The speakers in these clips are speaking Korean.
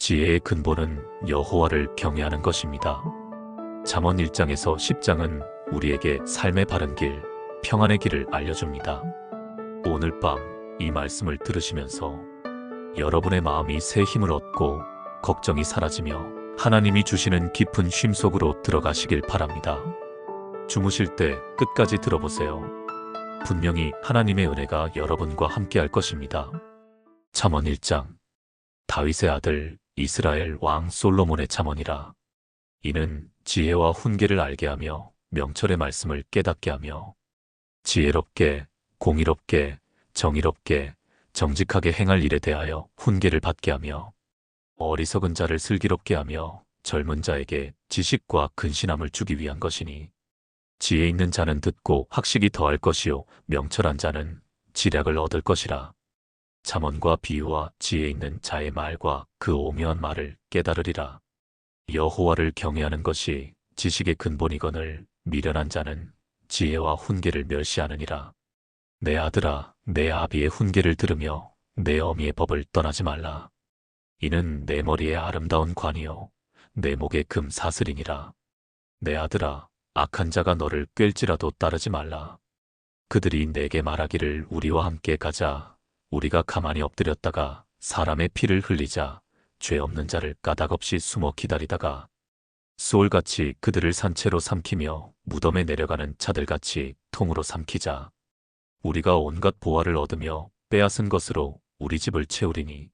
지혜의 근본은 여호와를 경외하는 것입니다. 잠언 1장에서 10장은 우리에게 삶의 바른 길, 평안의 길을 알려줍니다. 오늘 밤 이 말씀을 들으시면서 여러분의 마음이 새 힘을 얻고 걱정이 사라지며 하나님이 주시는 깊은 쉼 속으로 들어가시길 바랍니다. 주무실 때 끝까지 들어보세요. 분명히 하나님의 은혜가 여러분과 함께 할 것입니다. 잠언 1장. 다윗의 아들 이스라엘 왕 솔로몬의 잠언이라. 이는 지혜와 훈계를 알게 하며 명철의 말씀을 깨닫게 하며 지혜롭게, 공의롭게, 정의롭게, 정직하게 행할 일에 대하여 훈계를 받게 하며 어리석은 자를 슬기롭게 하며 젊은 자에게 지식과 근신함을 주기 위한 것이니 지혜 있는 자는 듣고 학식이 더할 것이요 명철한 자는 지략을 얻을 것이라. 잠언과 비유와 지혜 있는 자의 말과 그 오묘한 말을 깨달으리라. 여호와를 경외하는 것이 지식의 근본이거늘 미련한 자는 지혜와 훈계를 멸시하느니라. 내 아들아, 내 아비의 훈계를 들으며 내 어미의 법을 떠나지 말라. 이는 내 머리에 아름다운 관이요 내 목에 금 사슬이니라. 내 아들아, 악한 자가 너를 꿰일지라도 따르지 말라. 그들이 내게 말하기를 우리와 함께 가자. 우리가 가만히 엎드렸다가 사람의 피를 흘리자. 죄 없는 자를 까닭없이 숨어 기다리다가 소울같이 그들을 산채로 삼키며 무덤에 내려가는 자들같이 통으로 삼키자. 우리가 온갖 보화를 얻으며 빼앗은 것으로 우리 집을 채우리니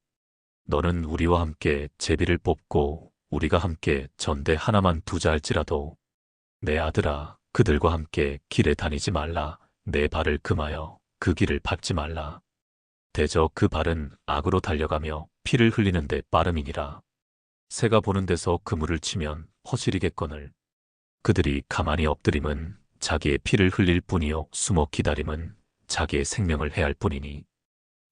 너는 우리와 함께 제비를 뽑고 우리가 함께 전대 하나만 두자 할지라도 내 아들아, 그들과 함께 길에 다니지 말라. 내 발을 금하여 그 길을 밟지 말라. 대저 그 발은 악으로 달려가며 피를 흘리는데 빠름이니라. 새가 보는 데서 그물을 치면 허실이겠거늘. 그들이 가만히 엎드림은 자기의 피를 흘릴 뿐이요 숨어 기다림은 자기의 생명을 해할 뿐이니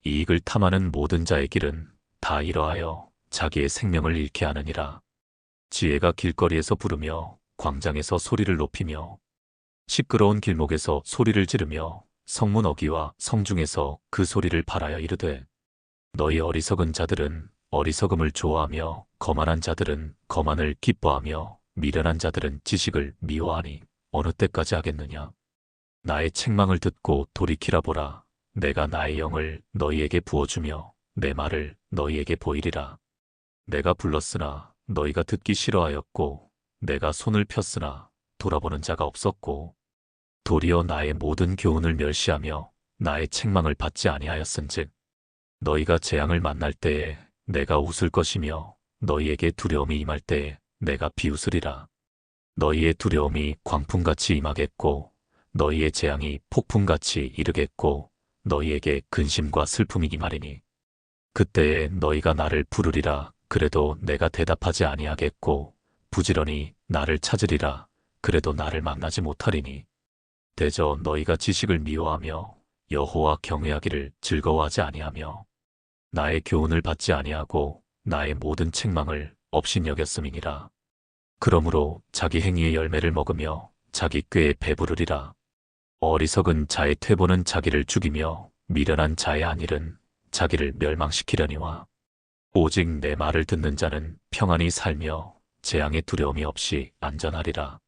이익을 탐하는 모든 자의 길은 다 이러하여 자기의 생명을 잃게 하느니라. 지혜가 길거리에서 부르며 광장에서 소리를 높이며 시끄러운 길목에서 소리를 지르며 성문 어귀와 성중에서 그 소리를 발하여 이르되 너희 어리석은 자들은 어리석음을 좋아하며 거만한 자들은 거만을 기뻐하며 미련한 자들은 지식을 미워하니 어느 때까지 하겠느냐. 나의 책망을 듣고 돌이키라 보라. 내가 나의 영을 너희에게 부어주며 내 말을 너희에게 보이리라. 내가 불렀으나 너희가 듣기 싫어하였고 내가 손을 폈으나 돌아보는 자가 없었고 도리어 나의 모든 교훈을 멸시하며 나의 책망을 받지 아니하였은즉 너희가 재앙을 만날 때에 내가 웃을 것이며 너희에게 두려움이 임할 때에 내가 비웃으리라. 너희의 두려움이 광풍같이 임하겠고 너희의 재앙이 폭풍같이 이르겠고 너희에게 근심과 슬픔이 임하리니 그때에 너희가 나를 부르리라. 그래도 내가 대답하지 아니하겠고 부지런히 나를 찾으리라. 그래도 나를 만나지 못하리니 대저 너희가 지식을 미워하며 여호와 경외하기를 즐거워하지 아니하며 나의 교훈을 받지 아니하고 나의 모든 책망을 업신여겼음이니라. 그러므로 자기 행위의 열매를 먹으며 자기 꾀에 배부르리라. 어리석은 자의 퇴보는 자기를 죽이며 미련한 자의 안일은 자기를 멸망시키려니와 오직 내 말을 듣는 자는 평안히 살며 재앙의 두려움이 없이 안전하리라.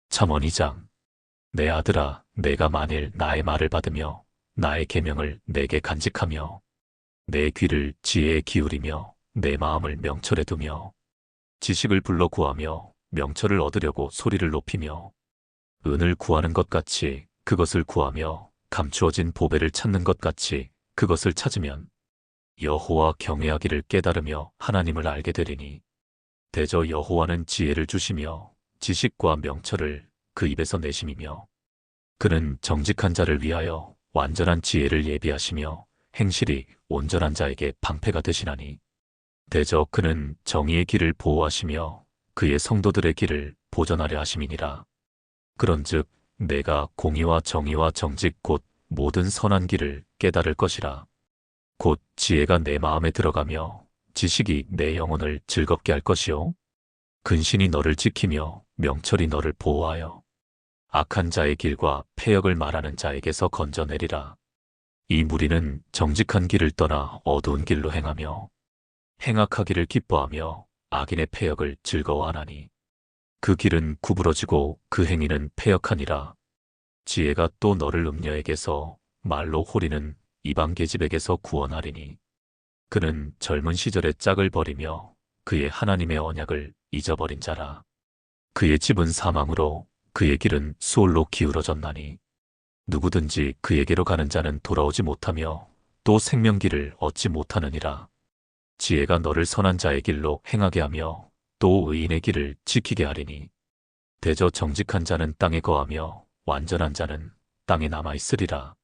잠언 2장. 내 아들아, 내가 만일 나의 말을 받으며 나의 계명을 내게 간직하며 내 귀를 지혜에 기울이며 내 마음을 명철에 두며 지식을 불러 구하며 명철을 얻으려고 소리를 높이며 은을 구하는 것 같이 그것을 구하며 감추어진 보배를 찾는 것 같이 그것을 찾으면 여호와 경외하기를 깨달으며 하나님을 알게 되리니 대저 여호와는 지혜를 주시며 지식과 명철을 그 입에서 내심이며 그는 정직한 자를 위하여 완전한 지혜를 예비하시며 행실이 온전한 자에게 방패가 되시나니 대저 그는 정의의 길을 보호하시며 그의 성도들의 길을 보전하려 하심이니라. 그런즉 내가 공의와 정의와 정직 곧 모든 선한 길을 깨달을 것이라. 곧 지혜가 내 마음에 들어가며 지식이 내 영혼을 즐겁게 할 것이요 근신이 너를 지키며 명철이 너를 보호하여 악한 자의 길과 패역을 말하는 자에게서 건져내리라. 이 무리는 정직한 길을 떠나 어두운 길로 행하며 행악하기를 기뻐하며 악인의 패역을 즐거워하나니 그 길은 구부러지고 그 행위는 패역하니라. 지혜가 또 너를 음녀에게서 말로 호리는 이방 계집에게서 구원하리니 그는 젊은 시절의 짝을 버리며 그의 하나님의 언약을 잊어버린 자라. 그의 집은 사망으로 그의 길은 수올로 기울어졌나니 누구든지 그에게로 가는 자는 돌아오지 못하며 또 생명길을 얻지 못하느니라. 지혜가 너를 선한 자의 길로 행하게 하며 또 의인의 길을 지키게 하리니 대저 정직한 자는 땅에 거하며 완전한 자는 땅에 남아있으리라.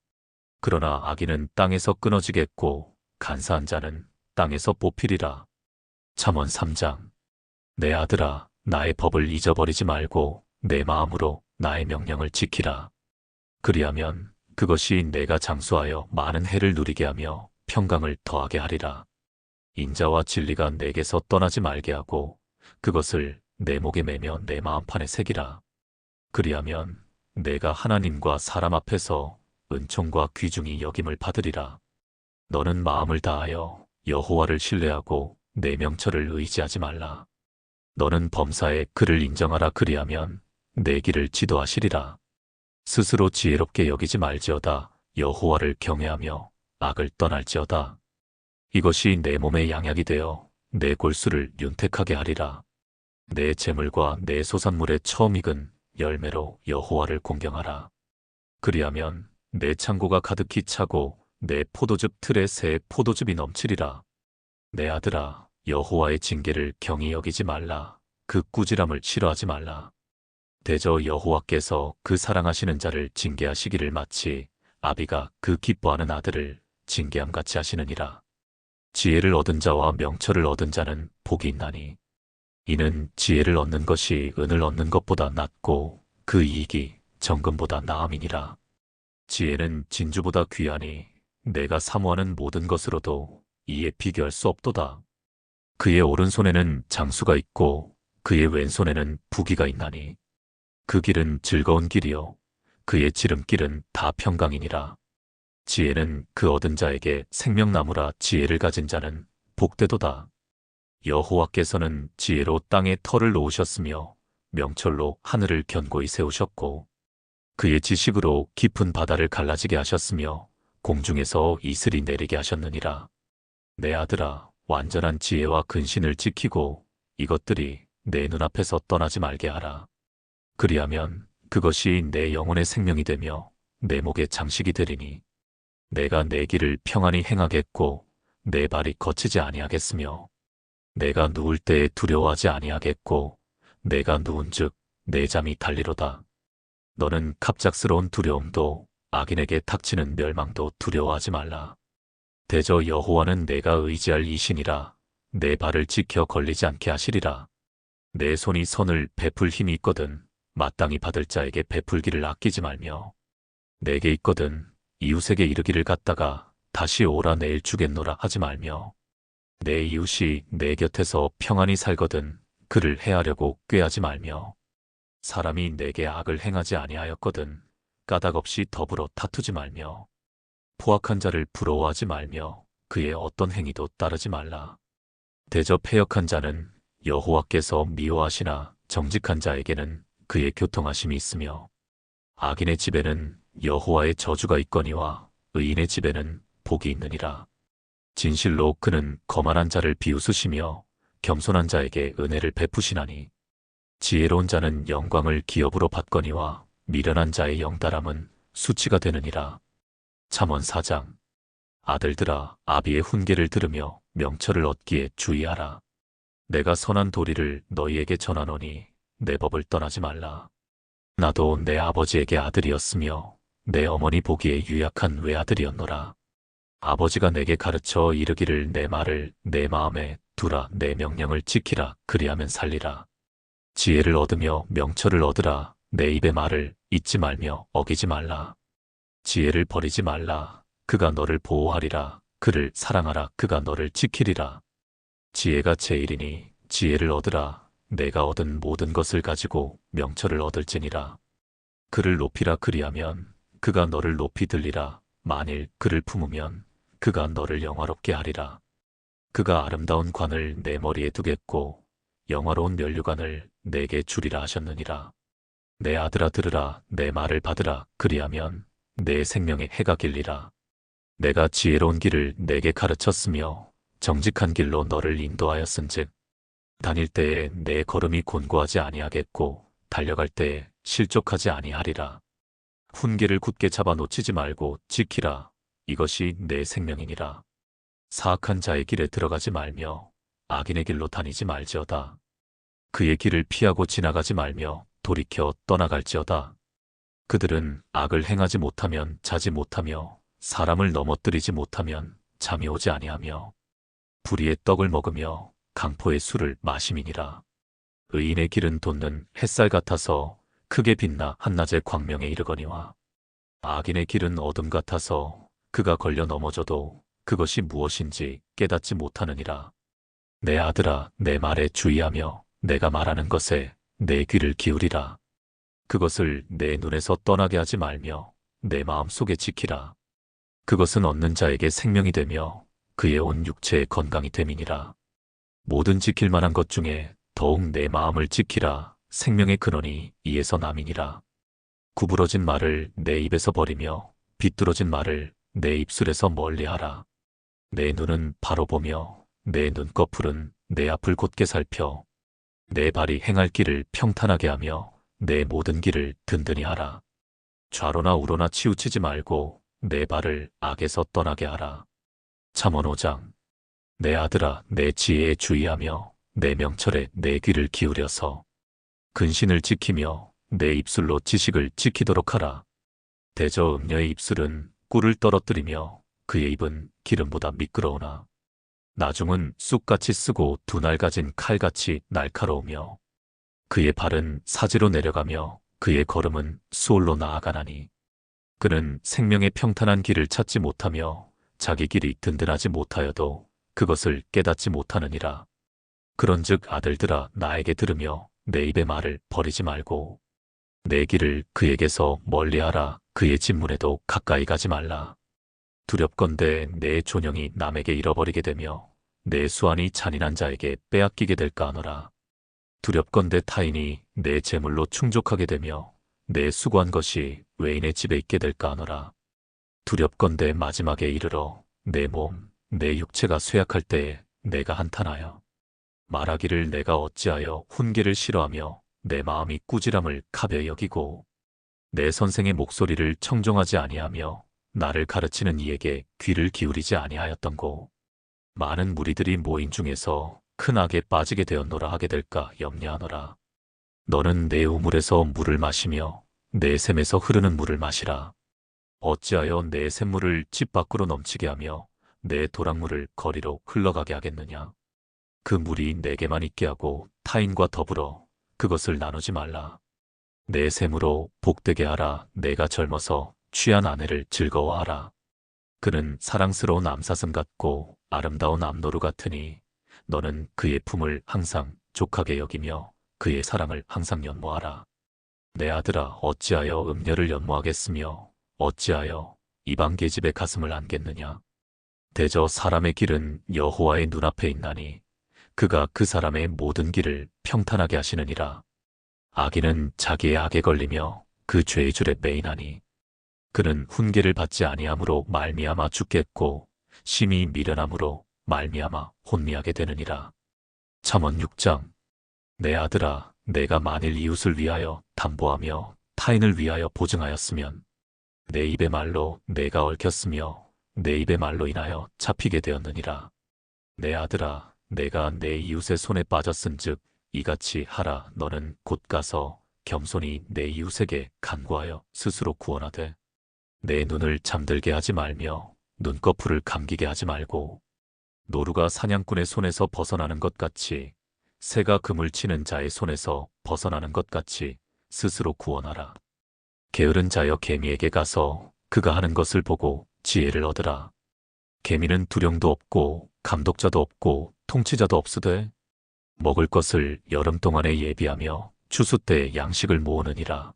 그러나 악인은 땅에서 끊어지겠고 간사한 자는 땅에서 뽑히리라. 잠언 3장. 내 아들아, 나의 법을 잊어버리지 말고 내 마음으로 나의 명령을 지키라. 그리하면 그것이 내가 장수하여 많은 해를 누리게 하며 평강을 더하게 하리라. 인자와 진리가 내게서 떠나지 말게 하고 그것을 내 목에 매며 내 마음판에 새기라. 그리하면 내가 하나님과 사람 앞에서 은총과 귀중히 여김을 받으리라. 너는 마음을 다하여 여호와를 신뢰하고 내 명철을 의지하지 말라. 너는 범사에 그를 인정하라. 그리하면 내 길을 지도하시리라. 스스로 지혜롭게 여기지 말지어다. 여호와를 경외하며 악을 떠날지어다. 이것이 내 몸의 양약이 되어 내 골수를 윤택하게 하리라. 내 재물과 내 소산물의 처음 익은 열매로 여호와를 공경하라. 그리하면 내 창고가 가득히 차고 내 포도즙 틀에 새 포도즙이 넘치리라. 내 아들아, 여호와의 징계를 경히 여기지 말라. 그 꾸지람을 싫어하지 말라. 대저 여호와께서 그 사랑하시는 자를 징계하시기를 마치 아비가 그 기뻐하는 아들을 징계함같이 하시느니라. 지혜를 얻은 자와 명철을 얻은 자는 복이 있나니 이는 지혜를 얻는 것이 은을 얻는 것보다 낫고 그 이익이 정금보다 나음이니라. 지혜는 진주보다 귀하니 내가 사모하는 모든 것으로도 이에 비교할 수 없도다. 그의 오른손에는 장수가 있고 그의 왼손에는 부귀가 있나니 그 길은 즐거운 길이요 그의 지름길은 다 평강이니라. 지혜는 그 얻은 자에게 생명나무라. 지혜를 가진 자는 복되도다. 여호와께서는 지혜로 땅에 터를 놓으셨으며 명철로 하늘을 견고히 세우셨고 그의 지식으로 깊은 바다를 갈라지게 하셨으며 공중에서 이슬이 내리게 하셨느니라. 내 아들아, 완전한 지혜와 근신을 지키고 이것들이 내 눈앞에서 떠나지 말게 하라. 그리하면 그것이 내 영혼의 생명이 되며 내 목의 장식이 되리니 내가 내 길을 평안히 행하겠고 내 발이 거치지 아니하겠으며 내가 누울 때에 두려워하지 아니하겠고 내가 누운즉 내 잠이 달리로다. 너는 갑작스러운 두려움도 악인에게 닥치는 멸망도 두려워하지 말라. 대저 여호와는 내가 의지할 이신이라. 내 발을 지켜 걸리지 않게 하시리라. 내 손이 선을 베풀 힘이 있거든 마땅히 받을 자에게 베풀기를 아끼지 말며 내게 있거든 이웃에게 이르기를 갖다가 다시 오라 내일 주겠노라 하지 말며 내 이웃이 내 곁에서 평안히 살거든 그를 해하려고 꾀하지 말며 사람이 내게 악을 행하지 아니하였거든 까닭없이 더불어 다투지 말며 포악한 자를 부러워하지 말며 그의 어떤 행위도 따르지 말라. 대저 패역한 자는 여호와께서 미워하시나 정직한 자에게는 그의 교통하심이 있으며 악인의 집에는 여호와의 저주가 있거니와 의인의 집에는 복이 있느니라. 진실로 그는 거만한 자를 비웃으시며 겸손한 자에게 은혜를 베푸시나니 지혜로운 자는 영광을 기업으로 받거니와 미련한 자의 영달함은 수치가 되느니라. 잠언 4장. 아들들아, 아비의 훈계를 들으며 명철을 얻기에 주의하라. 내가 선한 도리를 너희에게 전하노니 내 법을 떠나지 말라. 나도 내 아버지에게 아들이었으며 내 어머니 보기에 유약한 외아들이었노라. 아버지가 내게 가르쳐 이르기를 내 말을 내 마음에 두라. 내 명령을 지키라. 그리하면 살리라. 지혜를 얻으며 명철을 얻으라. 내 입의 말을 잊지 말며 어기지 말라. 지혜를 버리지 말라. 그가 너를 보호하리라. 그를 사랑하라. 그가 너를 지키리라. 지혜가 제일이니 지혜를 얻으라. 내가 얻은 모든 것을 가지고 명철을 얻을지니라. 그를 높이라. 그리하면 그가 너를 높이 들리라. 만일 그를 품으면 그가 너를 영화롭게 하리라. 그가 아름다운 관을 내 머리에 두겠고 영화로운 면류관을 내게 주리라 하셨느니라. 내 아들아 들으라 내 말을 받으라 그리하면 내 생명의 해가 길리라. 내가 지혜로운 길을 내게 가르쳤으며 정직한 길로 너를 인도하였은즉 다닐 때에 내 걸음이 곤고하지 아니하겠고 달려갈 때에 실족하지 아니하리라. 훈계를 굳게 잡아 놓치지 말고 지키라. 이것이 내 생명이니라. 사악한 자의 길에 들어가지 말며 악인의 길로 다니지 말지어다. 그의 길을 피하고 지나가지 말며 돌이켜 떠나갈지어다. 그들은 악을 행하지 못하면 자지 못하며 사람을 넘어뜨리지 못하면 잠이 오지 아니하며 불의의 떡을 먹으며 강포의 술을 마심이니라. 의인의 길은 돋는 햇살 같아서 크게 빛나 한낮의 광명에 이르거니와 악인의 길은 어둠 같아서 그가 걸려 넘어져도 그것이 무엇인지 깨닫지 못하느니라. 내 아들아 내 말에 주의하며 내가 말하는 것에 내 귀를 기울이라. 그것을 내 눈에서 떠나게 하지 말며 내 마음속에 지키라. 그것은 얻는 자에게 생명이 되며 그의 온 육체의 건강이 됨이니라. 모든 지킬 만한 것 중에 더욱 내 마음을 지키라. 생명의 근원이 이에서 남이니라. 구부러진 말을 내 입에서 버리며 비뚤어진 말을 내 입술에서 멀리하라. 내 눈은 바로 보며 내 눈꺼풀은 내 앞을 곧게 살펴 내 발이 행할 길을 평탄하게 하며 내 모든 길을 든든히 하라. 좌로나 우로나 치우치지 말고 내 발을 악에서 떠나게 하라. 잠언 5장. 내 아들아 내 지혜에 주의하며 내 명철에 내 귀를 기울여서 근신을 지키며 내 입술로 지식을 지키도록 하라. 대저 음녀의 입술은 꿀을 떨어뜨리며 그의 입은 기름보다 미끄러우나 나중은 쑥같이 쓰고 두 날 가진 칼같이 날카로우며 그의 발은 사지로 내려가며 그의 걸음은 수월로 나아가나니 그는 생명의 평탄한 길을 찾지 못하며 자기 길이 든든하지 못하여도 그것을 깨닫지 못하느니라. 그런즉 아들들아 나에게 들으며 내 입의 말을 버리지 말고 내 길을 그에게서 멀리하라. 그의 진문에도 가까이 가지 말라. 두렵건대 내 존영이 남에게 잃어버리게 되며 내 수완이 잔인한 자에게 빼앗기게 될까 하노라. 두렵건대 타인이 내 재물로 충족하게 되며 내 수고한 것이 외인의 집에 있게 될까 하노라. 두렵건대 마지막에 이르러 내 몸, 내 육체가 쇠약할 때에 내가 한탄하여 말하기를 내가 어찌하여 훈계를 싫어하며 내 마음이 꾸지람을 가벼이 여기고 내 선생의 목소리를 청종하지 아니하며 나를 가르치는 이에게 귀를 기울이지 아니하였던고. 많은 무리들이 모인 중에서 큰 악에 빠지게 되었노라 하게 될까 염려하노라. 너는 내 우물에서 물을 마시며 내 샘에서 흐르는 물을 마시라. 어찌하여 내 샘물을 집 밖으로 넘치게 하며 내 도랑물을 거리로 흘러가게 하겠느냐. 그 물이 내게만 있게 하고 타인과 더불어 그것을 나누지 말라. 내 샘으로 복되게 하라. 내가 젊어서 취한 아내를 즐거워하라. 그는 사랑스러운 암사슴 같고 아름다운 암노루 같으니 너는 그의 품을 항상 족하게 여기며 그의 사랑을 항상 연모하라. 내 아들아 어찌하여 음녀를 연모하겠으며 어찌하여 이방 계집의 가슴을 안겠느냐. 대저 사람의 길은 여호와의 눈앞에 있나니 그가 그 사람의 모든 길을 평탄하게 하시느니라. 악인은 자기의 악에 걸리며 그 죄의 줄에 매이나니 그는 훈계를 받지 아니함으로 말미암아 죽겠고 심히 미련함으로 말미암아 혼미하게 되느니라. 잠언 6장. 내 아들아 내가 만일 이웃을 위하여 담보하며 타인을 위하여 보증하였으면 내 입의 말로 내가 얽혔으며 내 입의 말로 인하여 잡히게 되었느니라. 내 아들아 내가 내 이웃의 손에 빠졌은즉 이같이 하라. 너는 곧 가서 겸손히 내 이웃에게 간구하여 스스로 구원하되 내 눈을 잠들게 하지 말며 눈꺼풀을 감기게 하지 말고 노루가 사냥꾼의 손에서 벗어나는 것 같이 새가 그물 치는 자의 손에서 벗어나는 것 같이 스스로 구원하라. 게으른 자여 개미에게 가서 그가 하는 것을 보고 지혜를 얻으라. 개미는 두령도 없고 감독자도 없고 통치자도 없으되 먹을 것을 여름 동안에 예비하며 추수 때에 양식을 모으느니라.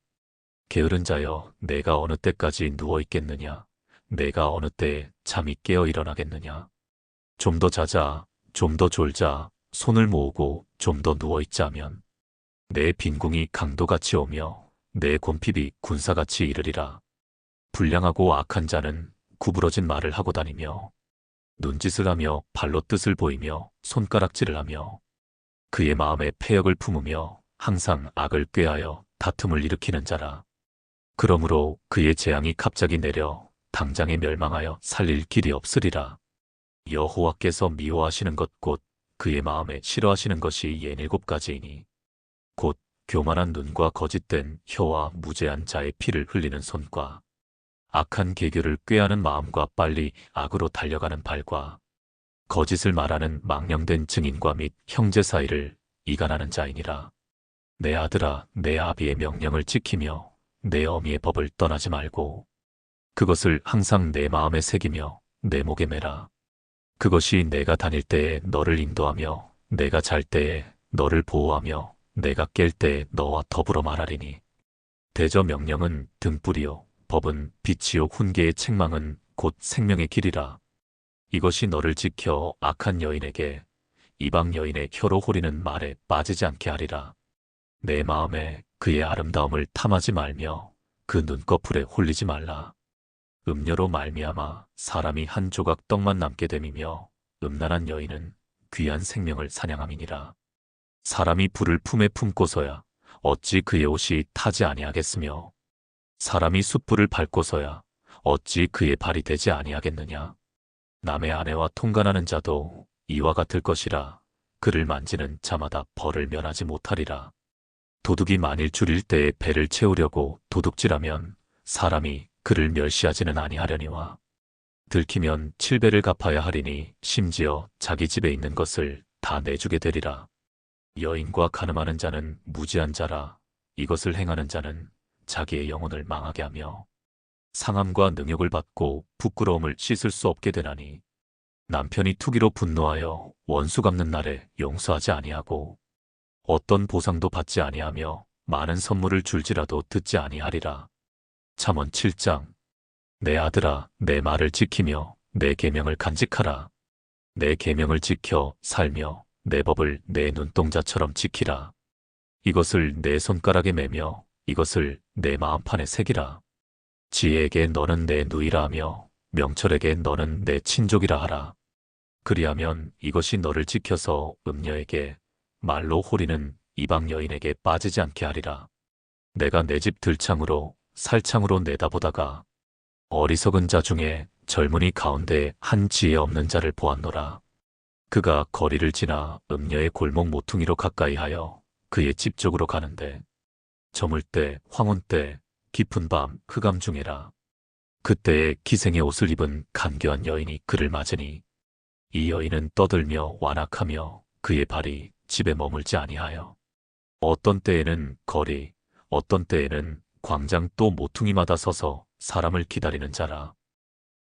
게으른 자여 내가 어느 때까지 누워 있겠느냐. 내가 어느 때에 잠이 깨어 일어나겠느냐. 좀 더 자자. 좀 더 졸자, 손을 모으고 좀 더 누워있자면 내 빈궁이 강도같이 오며 내 곰핍이 군사같이 이르리라. 불량하고 악한 자는 구부러진 말을 하고 다니며 눈짓을 하며 발로 뜻을 보이며 손가락질을 하며 그의 마음에 패역을 품으며 항상 악을 꾀하여 다툼을 일으키는 자라. 그러므로 그의 재앙이 갑자기 내려 당장에 멸망하여 살릴 길이 없으리라. 여호와께서 미워하시는 것 곧 그의 마음에 싫어하시는 것이 67가지이니 곧 교만한 눈과 거짓된 혀와 무죄한 자의 피를 흘리는 손과 악한 계교를 꾀하는 마음과 빨리 악으로 달려가는 발과 거짓을 말하는 망령된 증인과 및 형제 사이를 이간하는 자이니라. 내 아들아, 내 아비의 명령을 지키며 내 어미의 법을 떠나지 말고 그것을 항상 내 마음에 새기며 내 목에 매라. 그것이 내가 다닐 때에 너를 인도하며 내가 잘 때에 너를 보호하며 내가 깰 때에 너와 더불어 말하리니. 대저 명령은 등불이요 법은 빛이요 훈계의 책망은 곧 생명의 길이라. 이것이 너를 지켜 악한 여인에게 이방 여인의 혀로 호리는 말에 빠지지 않게 하리라. 내 마음에 그의 아름다움을 탐하지 말며 그 눈꺼풀에 홀리지 말라. 음녀로 말미암아 사람이 한 조각 떡만 남게 됨이며 음란한 여인은 귀한 생명을 사냥함이니라. 사람이 불을 품에 품고서야 어찌 그의 옷이 타지 아니하겠으며 사람이 숯불을 밟고서야 어찌 그의 발이 되지 아니하겠느냐. 남의 아내와 통간하는 자도 이와 같을 것이라. 그를 만지는 자마다 벌을 면하지 못하리라. 도둑이 만일 줄일 때에 배를 채우려고 도둑질하면 사람이 그를 멸시하지는 아니하려니와 들키면 7배를 갚아야 하리니 심지어 자기 집에 있는 것을 다 내주게 되리라. 여인과 간음하는 자는 무지한 자라. 이것을 행하는 자는 자기의 영혼을 망하게 하며 상함과 능욕을 받고 부끄러움을 씻을 수 없게 되나니. 남편이 투기로 분노하여 원수 갚는 날에 용서하지 아니하고 어떤 보상도 받지 아니하며 많은 선물을 줄지라도 듣지 아니하리라. 잠언 7장. 내 아들아, 내 말을 지키며 내 계명을 간직하라. 내 계명을 지켜 살며 내 법을 내 눈동자처럼 지키라. 이것을 내 손가락에 매며 이것을 내 마음판에 새기라. 지혜에게 너는 내 누이라 하며 명철에게 너는 내 친족이라 하라. 그리하면 이것이 너를 지켜서 음녀에게 말로 호리는 이방 여인에게 빠지지 않게 하리라. 내가 내 집 들창으로 살창으로 내다보다가 어리석은 자 중에 젊은이 가운데 한 지혜 없는 자를 보았노라. 그가 거리를 지나 음녀의 골목 모퉁이로 가까이하여 그의 집 쪽으로 가는데 저물 때 황혼 때 깊은 밤 흑암 중에라. 그때에 기생의 옷을 입은 간교한 여인이 그를 맞으니 이 여인은 떠들며 완악하며 그의 발이 집에 머물지 아니하여 어떤 때에는 거리 어떤 때에는 광장 또 모퉁이마다 서서 사람을 기다리는 자라.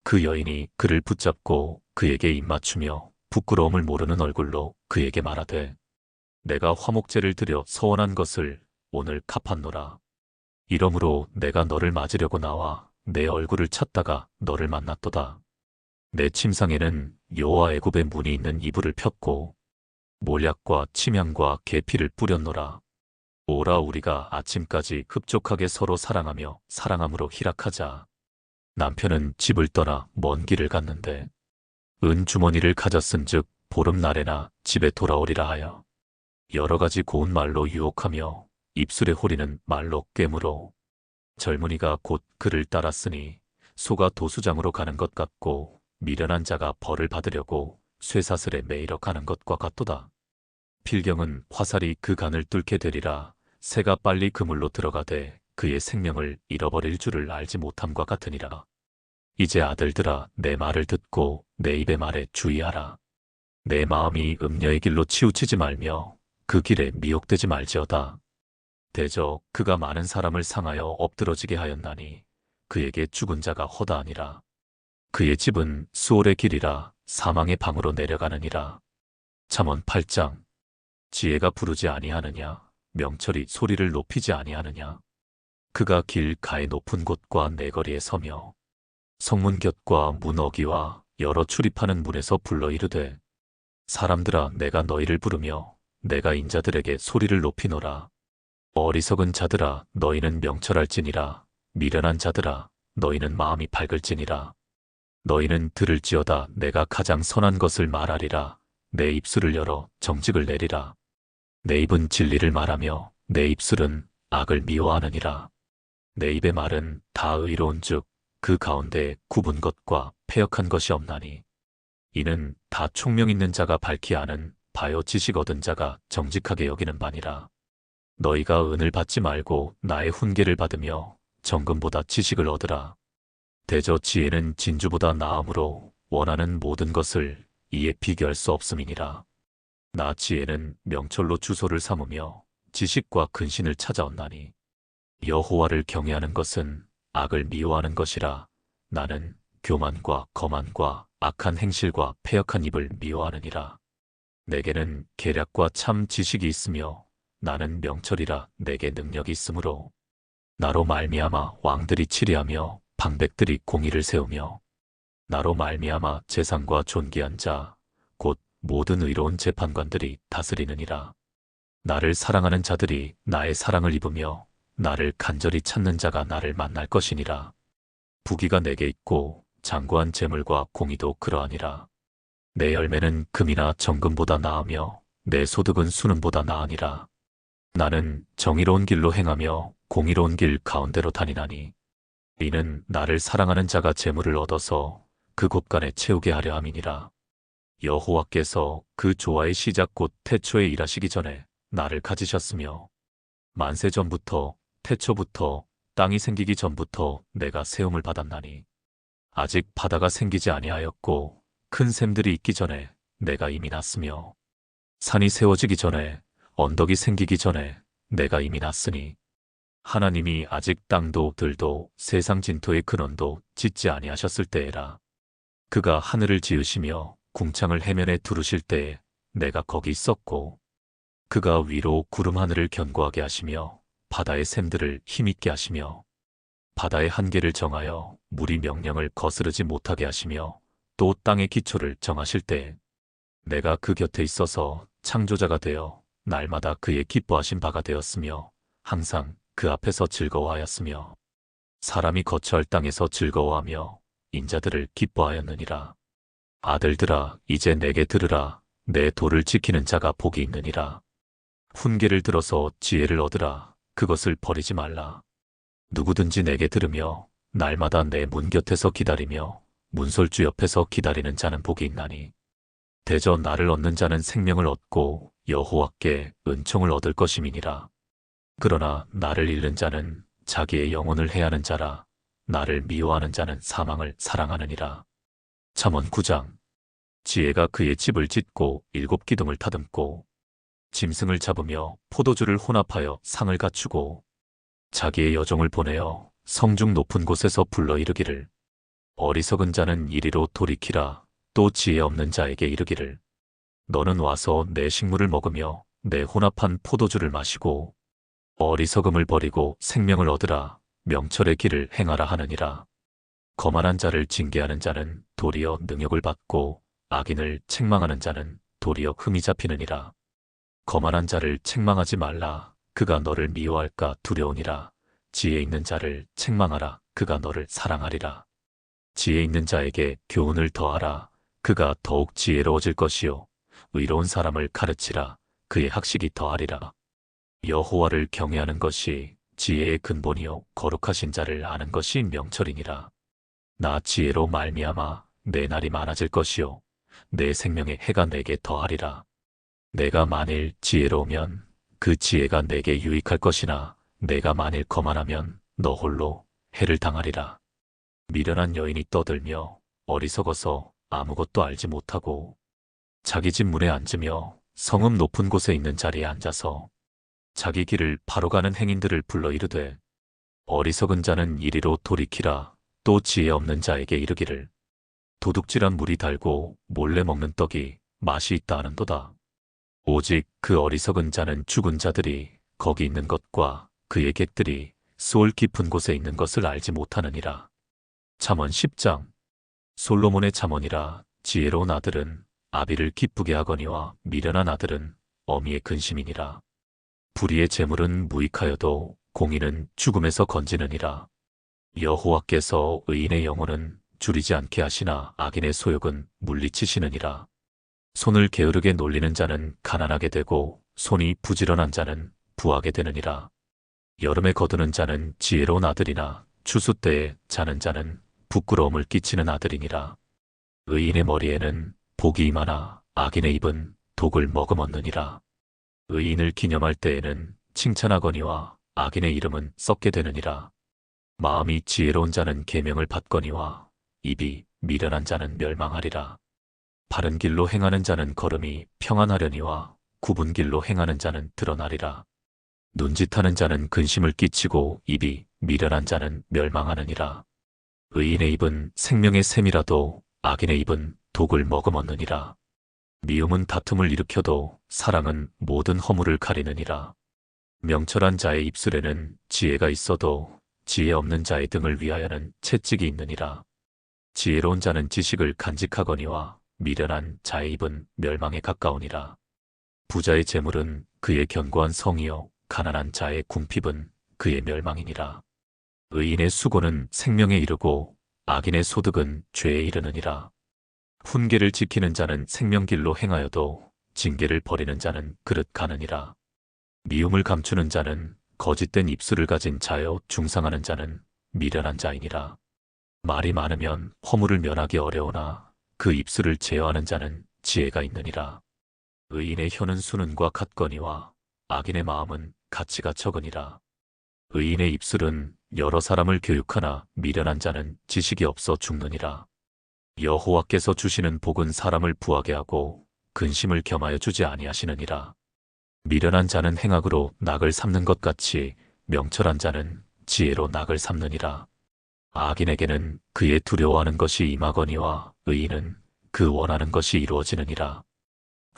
그 여인이 그를 붙잡고 그에게 입맞추며 부끄러움을 모르는 얼굴로 그에게 말하되 내가 화목제를 드려 서원한 것을 오늘 갚았노라. 이러므로 내가 너를 맞으려고 나와 내 얼굴을 찾다가 너를 만났도다. 내 침상에는 여호와 애굽의 문이 있는 이불을 폈고 몰약과 침향과 계피를 뿌렸노라. 오라 우리가 아침까지 흡족하게 서로 사랑하며 사랑함으로 희락하자. 남편은 집을 떠나 먼 길을 갔는데 은 주머니를 가졌은즉 보름날에나 집에 돌아오리라 하여 여러 가지 고운 말로 유혹하며 입술에 호리는 말로 꿰물어 젊은이가 곧 그를 따랐으니 소가 도수장으로 가는 것 같고 미련한 자가 벌을 받으려고 쇠사슬에 매이러 가는 것과 같도다. 필경은 화살이 그 간을 뚫게 되리라. 새가 빨리 그물로 들어가되 그의 생명을 잃어버릴 줄을 알지 못함과 같으니라. 이제 아들들아 내 말을 듣고 내 입의 말에 주의하라. 내 마음이 음녀의 길로 치우치지 말며 그 길에 미혹되지 말지어다. 대저 그가 많은 사람을 상하여 엎드러지게 하였나니 그에게 죽은 자가 허다하니라. 그의 집은 수올의 길이라 사망의 방으로 내려가느니라. 잠언 8장. 지혜가 부르지 아니하느냐 명철이 소리를 높이지 아니하느냐. 그가 길가의 높은 곳과 내거리에 서며 성문 곁과 문 어귀와 여러 출입하는 문에서 불러 이르되 사람들아, 내가 너희를 부르며 내가 인자들에게 소리를 높이노라. 어리석은 자들아, 너희는 명철할지니라. 미련한 자들아, 너희는 마음이 밝을지니라. 너희는 들을지어다. 내가 가장 선한 것을 말하리라. 내 입술을 열어 정직을 내리라. 내 입은 진리를 말하며 내 입술은 악을 미워하느니라. 내 입의 말은 다 의로운즉 그 가운데 굽은 것과 패역한 것이 없나니. 이는 다 총명 있는 자가 밝히 아는 바요, 지식 얻은 자가 정직하게 여기는 바니라. 너희가 은을 받지 말고 나의 훈계를 받으며 정금보다 지식을 얻으라. 대저 지혜는 진주보다 나음으로 원하는 모든 것을 이에 비교할 수 없음이니라. 나 지혜는 명철로 주소를 삼으며 지식과 근신을 찾아온나니. 여호와를 경외하는 것은 악을 미워하는 것이라. 나는 교만과 거만과 악한 행실과 패역한 입을 미워하느니라. 내게는 계략과 참 지식이 있으며 나는 명철이라. 내게 능력이 있으므로 나로 말미암아 왕들이 치리하며 방백들이 공의를 세우며 나로 말미암아 재상과 존귀한 자 곧 모든 의로운 재판관들이 다스리느니라. 나를 사랑하는 자들이 나의 사랑을 입으며 나를 간절히 찾는 자가 나를 만날 것이니라. 부귀가 내게 있고 장구한 재물과 공의도 그러하니라. 내 열매는 금이나 정금보다 나으며 내 소득은 수는보다 나으니라. 나는 정의로운 길로 행하며 공의로운 길 가운데로 다니나니. 이는 나를 사랑하는 자가 재물을 얻어서 그 곳간에 채우게 하려 함이니라. 여호와께서 그 조화의 시작 곧 태초에 일하시기 전에 나를 가지셨으며 만세 전부터 태초부터 땅이 생기기 전부터 내가 세움을 받았나니. 아직 바다가 생기지 아니하였고 큰 샘들이 있기 전에 내가 이미 났으며 산이 세워지기 전에 언덕이 생기기 전에 내가 이미 났으니. 하나님이 아직 땅도 들도 세상 진토의 근원도 짓지 아니하셨을 때에라. 그가 하늘을 지으시며 궁창을 해면에 두르실 때에 내가 거기 있었고 그가 위로 구름 하늘을 견고하게 하시며 바다의 샘들을 힘있게 하시며 바다의 한계를 정하여 물이 명령을 거스르지 못하게 하시며 또 땅의 기초를 정하실 때에 내가 그 곁에 있어서 창조자가 되어 날마다 그의 기뻐하신 바가 되었으며 항상 그 앞에서 즐거워하였으며 사람이 거처할 땅에서 즐거워하며 인자들을 기뻐하였느니라. 아들들아, 이제 내게 들으라. 내 도를 지키는 자가 복이 있느니라. 훈계를 들어서 지혜를 얻으라. 그것을 버리지 말라. 누구든지 내게 들으며 날마다 내 문 곁에서 기다리며 문설주 옆에서 기다리는 자는 복이 있나니. 대저 나를 얻는 자는 생명을 얻고 여호와께 은총을 얻을 것임이니라. 그러나 나를 잃는 자는 자기의 영혼을 해하는 자라. 나를 미워하는 자는 사망을 사랑하느니라. 잠언 9장. 지혜가 그의 집을 짓고 7 기둥을 다듬고 짐승을 잡으며 포도주를 혼합하여 상을 갖추고 자기의 여종을 보내어 성중 높은 곳에서 불러 이르기를 어리석은 자는 이리로 돌이키라. 또 지혜 없는 자에게 이르기를 너는 와서 내 식물을 먹으며 내 혼합한 포도주를 마시고 어리석음을 버리고 생명을 얻으라. 명철의 길을 행하라 하느니라. 거만한 자를 징계하는 자는 도리어 능욕을 받고 악인을 책망하는 자는 도리어 흠이 잡히느니라. 거만한 자를 책망하지 말라. 그가 너를 미워할까 두려우니라. 지혜 있는 자를 책망하라. 그가 너를 사랑하리라. 지혜 있는 자에게 교훈을 더하라. 그가 더욱 지혜로워질 것이요 의로운 사람을 가르치라. 그의 학식이 더하리라. 여호와를 경외하는 것이 지혜의 근본이요 거룩하신 자를 아는 것이 명철이니라. 나 지혜로 말미암아 내 날이 많아질 것이요 내 생명의 해가 내게 더하리라. 내가 만일 지혜로우면 그 지혜가 내게 유익할 것이나 내가 만일 거만하면 너 홀로 해를 당하리라. 미련한 여인이 떠들며 어리석어서 아무것도 알지 못하고 자기 집 문에 앉으며 성읍 높은 곳에 있는 자리에 앉아서 자기 길을 바로 가는 행인들을 불러 이르되 어리석은 자는 이리로 돌이키라. 또 지혜 없는 자에게 이르기를 도둑질한 물이 달고 몰래 먹는 떡이 맛이 있다 하는도다. 오직 그 어리석은 자는 죽은 자들이 거기 있는 것과 그의 객들이 수올 깊은 곳에 있는 것을 알지 못하느니라. 잠언 10장. 솔로몬의 잠언이라. 지혜로운 아들은 아비를 기쁘게 하거니와 미련한 아들은 어미의 근심이니라. 불의의 재물은 무익하여도 공의는 죽음에서 건지느니라. 여호와께서 의인의 영혼은 줄이지 않게 하시나 악인의 소욕은 물리치시느니라. 손을 게으르게 놀리는 자는 가난하게 되고 손이 부지런한 자는 부하게 되느니라. 여름에 거두는 자는 지혜로운 아들이나 추수 때에 자는 자는 부끄러움을 끼치는 아들이니라. 의인의 머리에는 복이 임하나 악인의 입은 독을 머금었느니라. 의인을 기념할 때에는 칭찬하거니와 악인의 이름은 썩게 되느니라. 마음이 지혜로운 자는 계명을 받거니와 입이 미련한 자는 멸망하리라. 바른 길로 행하는 자는 걸음이 평안하려니와 굽은 길로 행하는 자는 드러나리라. 눈짓하는 자는 근심을 끼치고 입이 미련한 자는 멸망하느니라. 의인의 입은 생명의 샘이라도 악인의 입은 독을 머금었느니라. 미움은 다툼을 일으켜도 사랑은 모든 허물을 가리느니라. 명철한 자의 입술에는 지혜가 있어도 지혜 없는 자의 등을 위하여는 채찍이 있느니라. 지혜로운 자는 지식을 간직하거니와 미련한 자의 입은 멸망에 가까우니라. 부자의 재물은 그의 견고한 성이요 가난한 자의 궁핍은 그의 멸망이니라. 의인의 수고는 생명에 이르고 악인의 소득은 죄에 이르느니라. 훈계를 지키는 자는 생명길로 행하여도 징계를 버리는 자는 그릇 가느니라. 미움을 감추는 자는 거짓된 입술을 가진 자여 중상하는 자는 미련한 자이니라. 말이 많으면 허물을 면하기 어려우나 그 입술을 제어하는 자는 지혜가 있느니라. 의인의 혀는 수는과 같거니와 악인의 마음은 가치가 적으니라. 의인의 입술은 여러 사람을 교육하나 미련한 자는 지식이 없어 죽느니라. 여호와께서 주시는 복은 사람을 부하게 하고 근심을 겸하여 주지 아니하시느니라. 미련한 자는 행악으로 낙을 삼는 것 같이 명철한 자는 지혜로 낙을 삼느니라. 악인에게는 그의 두려워하는 것이 임하거니와 의인은 그 원하는 것이 이루어지느니라.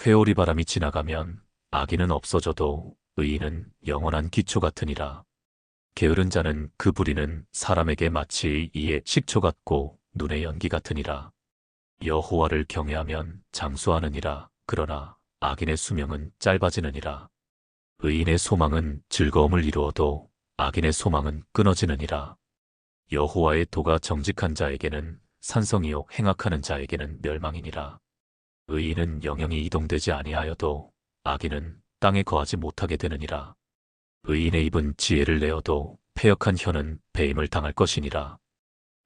회오리 바람이 지나가면 악인은 없어져도 의인은 영원한 기초 같으니라. 게으른 자는 그 부리는 사람에게 마치 이의 식초 같고 눈의 연기 같으니라. 여호와를 경외하면 장수하느니라. 그러나 악인의 수명은 짧아지느니라. 의인의 소망은 즐거움을 이루어도 악인의 소망은 끊어지느니라. 여호와의 도가 정직한 자에게는 산성이요 행악하는 자에게는 멸망이니라. 의인은 영영이 이동되지 아니하여도 악인은 땅에 거하지 못하게 되느니라. 의인의 입은 지혜를 내어도 패역한 혀는 배임을 당할 것이니라.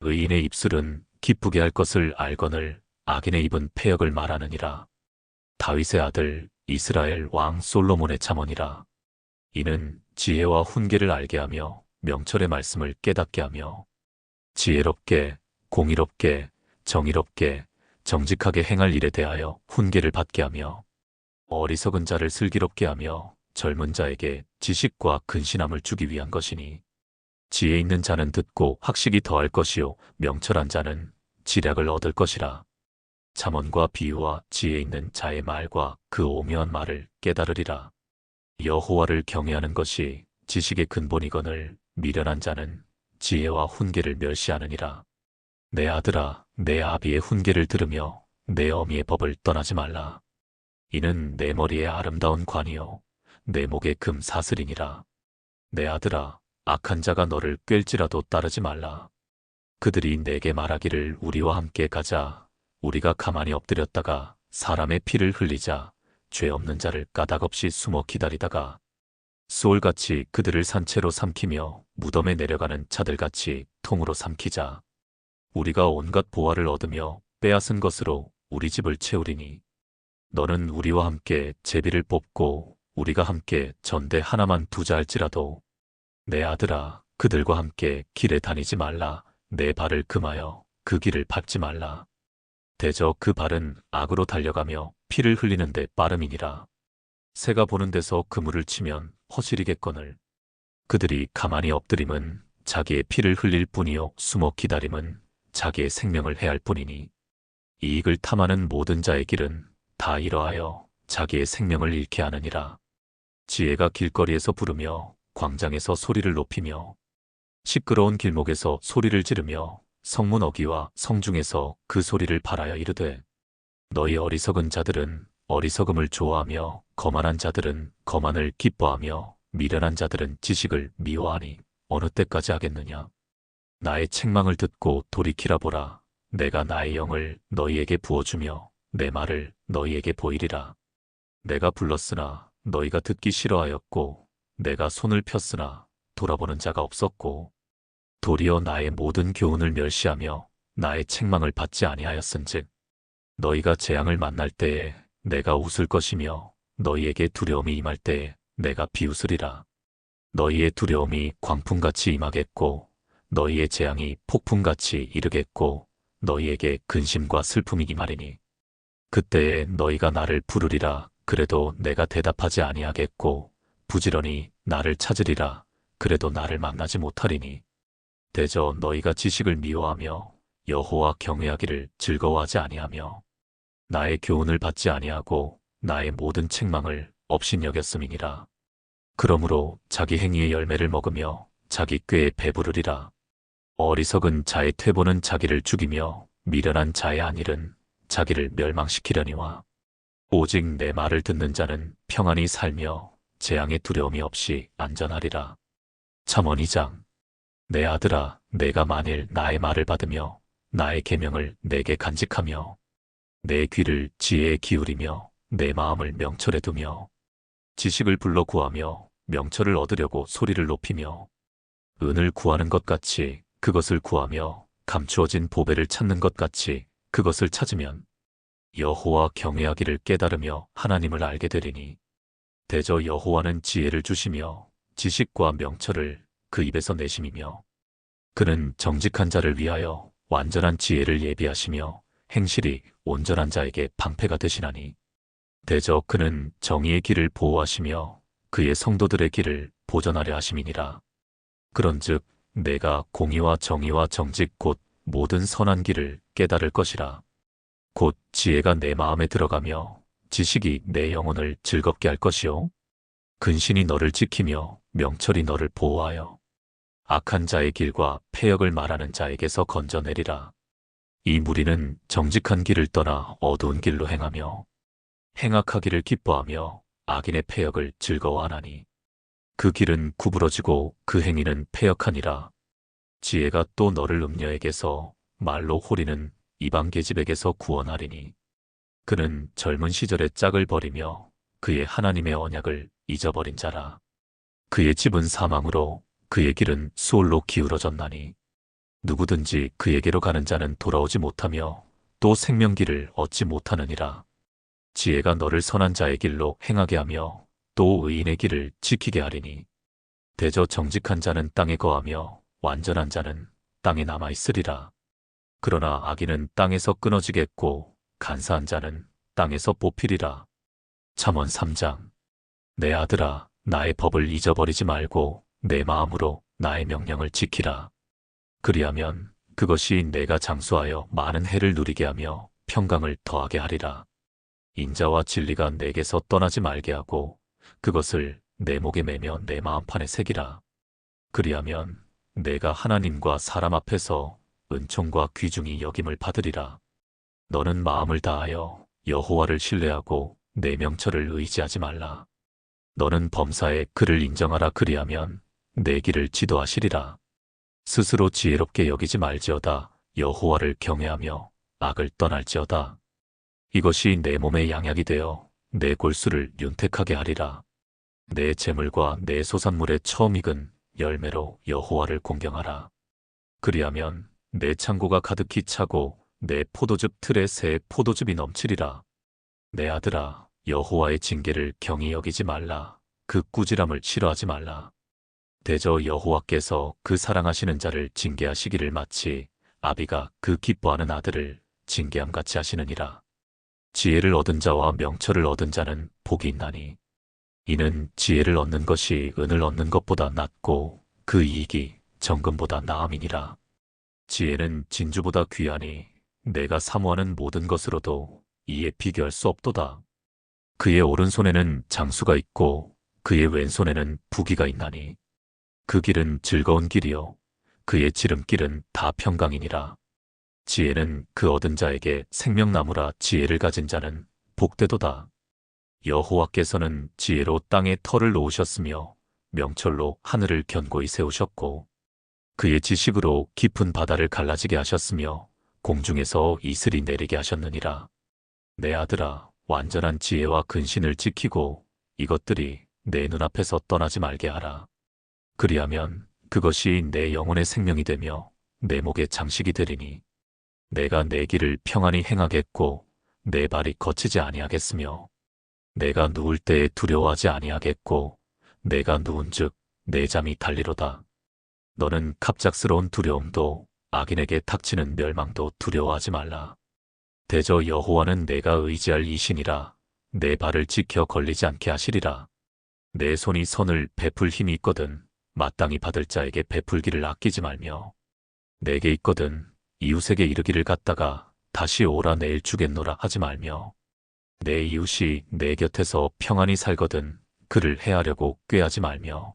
의인의 입술은 기쁘게 할 것을 알거늘 악인의 입은 패역을 말하느니라. 다윗의 아들 이스라엘 왕 솔로몬의 잠언이라. 이는 지혜와 훈계를 알게 하며 명철의 말씀을 깨닫게 하며 지혜롭게 공의롭게 정의롭게 정직하게 행할 일에 대하여 훈계를 받게 하며 어리석은 자를 슬기롭게 하며 젊은 자에게 지식과 근신함을 주기 위한 것이니 지혜 있는 자는 듣고 학식이 더할 것이요 명철한 자는 지략을 얻을 것이라. 잠언과 비유와 지혜 있는 자의 말과 그 오묘한 말을 깨달으리라. 여호와를 경외하는 것이 지식의 근본이거늘 미련한 자는 지혜와 훈계를 멸시하느니라. 내 아들아, 내 아비의 훈계를 들으며 내 어미의 법을 떠나지 말라. 이는 내 머리에 아름다운 관이요 내 목에 금 사슬이니라. 내 아들아, 악한 자가 너를 꿰일지라도 따르지 말라. 그들이 내게 말하기를 우리와 함께 가자. 우리가 가만히 엎드렸다가 사람의 피를 흘리자. 죄 없는 자를 까닭없이 숨어 기다리다가 소울같이 그들을 산채로 삼키며 무덤에 내려가는 자들같이 통으로 삼키자. 우리가 온갖 보화를 얻으며 빼앗은 것으로 우리 집을 채우리니 너는 우리와 함께 제비를 뽑고 우리가 함께 전대 하나만 두자 할지라도 내 아들아, 그들과 함께 길에 다니지 말라. 내 발을 금하여 그 길을 밟지 말라. 대저 그 발은 악으로 달려가며 피를 흘리는데 빠름이니라. 새가 보는 데서 그물을 치면 허실이겠거늘. 그들이 가만히 엎드림은 자기의 피를 흘릴 뿐이요 숨어 기다림은 자기의 생명을 해할 뿐이니 이익을 탐하는 모든 자의 길은 다 이러하여 자기의 생명을 잃게 하느니라. 지혜가 길거리에서 부르며 광장에서 소리를 높이며 시끄러운 길목에서 소리를 지르며 성문 어귀와 성중에서 그 소리를 발하여 이르되 너희 어리석은 자들은 어리석음을 좋아하며 거만한 자들은 거만을 기뻐하며 미련한 자들은 지식을 미워하니 어느 때까지 하겠느냐. 나의 책망을 듣고 돌이키라 보라. 내가 나의 영을 너희에게 부어주며 내 말을 너희에게 보이리라. 내가 불렀으나 너희가 듣기 싫어하였고 내가 손을 폈으나 돌아보는 자가 없었고 도리어 나의 모든 교훈을 멸시하며 나의 책망을 받지 아니하였은즉 너희가 재앙을 만날 때에 내가 웃을 것이며 너희에게 두려움이 임할 때에 내가 비웃으리라. 너희의 두려움이 광풍같이 임하겠고 너희의 재앙이 폭풍같이 이르겠고 너희에게 근심과 슬픔이 임하리니 그때에 너희가 나를 부르리라. 그래도 내가 대답하지 아니하겠고 부지런히 나를 찾으리라. 그래도 나를 만나지 못하리니 대저 너희가 지식을 미워하며 여호와 경외하기를 즐거워하지 아니하며 나의 교훈을 받지 아니하고 나의 모든 책망을 업신여겼음이니라. 그러므로 자기 행위의 열매를 먹으며 자기 꾀에 배부르리라. 어리석은 자의 퇴보는 자기를 죽이며 미련한 자의 안일은 자기를 멸망시키려니와 오직 내 말을 듣는 자는 평안히 살며 재앙의 두려움이 없이 안전하리라. 잠언 2장. 내 아들아, 내가 만일 나의 말을 받으며 나의 계명을 내게 간직하며 내 귀를 지혜에 기울이며 내 마음을 명철에 두며 지식을 불러 구하며 명철을 얻으려고 소리를 높이며 은을 구하는 것 같이 그것을 구하며 감추어진 보배를 찾는 것 같이 그것을 찾으면 여호와 경외하기를 깨달으며 하나님을 알게 되리니 대저 여호와는 지혜를 주시며 지식과 명철을 그 입에서 내심이며 그는 정직한 자를 위하여 완전한 지혜를 예비하시며 행실이 온전한 자에게 방패가 되시나니 대저 그는 정의의 길을 보호하시며 그의 성도들의 길을 보전하려 하심이니라. 그런즉 내가 공의와 정의와 정직 곧 모든 선한 길을 깨달을 것이라. 곧 지혜가 내 마음에 들어가며 지식이 내 영혼을 즐겁게 할 것이요 근신이 너를 지키며 명철이 너를 보호하여 악한 자의 길과 패역을 말하는 자에게서 건져내리라. 이 무리는 정직한 길을 떠나 어두운 길로 행하며 행악하기를 기뻐하며 악인의 패역을 즐거워하나니 그 길은 구부러지고 그 행위는 패역하니라. 지혜가 또 너를 음녀에게서 말로 호리는 이방 계집에게서 구원하리니 그는 젊은 시절에 짝을 버리며 그의 하나님의 언약을 잊어버린 자라. 그의 집은 사망으로 그의 길은 수올로 기울어졌나니 누구든지 그에게로 가는 자는 돌아오지 못하며 또 생명길을 얻지 못하느니라. 지혜가 너를 선한 자의 길로 행하게 하며 또 의인의 길을 지키게 하리니 대저 정직한 자는 땅에 거하며 완전한 자는 땅에 남아있으리라. 그러나 악인은 땅에서 끊어지겠고 간사한 자는 땅에서 뽑히리라. 잠언 3장. 내 아들아, 나의 법을 잊어버리지 말고 내 마음으로 나의 명령을 지키라. 그리하면 그것이 내가 장수하여 많은 해를 누리게 하며 평강을 더하게 하리라. 인자와 진리가 내게서 떠나지 말게 하고 그것을 내 목에 매며 내 마음판에 새기라. 그리하면 내가 하나님과 사람 앞에서 은총과 귀중히 여김을 받으리라. 너는 마음을 다하여 여호와를 신뢰하고 내 명철을 의지하지 말라. 너는 범사에 그를 인정하라. 그리하면 내 길을 지도하시리라. 스스로 지혜롭게 여기지 말지어다. 여호와를 경외하며 악을 떠날지어다. 이것이 내 몸의 양약이 되어 내 골수를 윤택하게 하리라. 내 재물과 내 소산물의 처음 익은 열매로 여호와를 공경하라. 그리하면 내 창고가 가득히 차고 내 포도즙 틀에 새 포도즙이 넘치리라. 내 아들아, 여호와의 징계를 경히 여기지 말라. 그 꾸지람을 싫어하지 말라. 대저 여호와께서 그 사랑하시는 자를 징계하시기를 마치 아비가 그 기뻐하는 아들을 징계함같이 하시느니라. 지혜를 얻은 자와 명철을 얻은 자는 복이 있나니 이는 지혜를 얻는 것이 은을 얻는 것보다 낫고 그 이익이 정금보다 나음이니라. 지혜는 진주보다 귀하니 내가 사모하는 모든 것으로도 이에 비교할 수 없도다. 그의 오른손에는 장수가 있고 그의 왼손에는 부귀가 있나니 그 길은 즐거운 길이요 그의 지름길은 다 평강이니라. 지혜는 그 얻은 자에게 생명나무라. 지혜를 가진 자는 복되도다. 여호와께서는 지혜로 땅에 터를 놓으셨으며 명철로 하늘을 견고히 세우셨고 그의 지식으로 깊은 바다를 갈라지게 하셨으며 공중에서 이슬이 내리게 하셨느니라. 내 아들아, 완전한 지혜와 근신을 지키고 이것들이 내 눈앞에서 떠나지 말게 하라. 그리하면 그것이 내 영혼의 생명이 되며 내 목의 장식이 되리니 내가 내 길을 평안히 행하겠고 내 발이 거치지 아니하겠으며 내가 누울 때에 두려워하지 아니하겠고 내가 누운즉 내 잠이 달리로다. 너는 갑작스러운 두려움도 악인에게 닥치는 멸망도 두려워하지 말라. 대저 여호와는 내가 의지할 이신이라. 내 발을 지켜 걸리지 않게 하시리라. 내 손이 선을 베풀 힘이 있거든 마땅히 받을 자에게 베풀기를 아끼지 말며 내게 있거든 이웃에게 이르기를 갖다가 다시 오라 내일 주겠노라 하지 말며 내 이웃이 내 곁에서 평안히 살거든 그를 해하려고 꾀하지 말며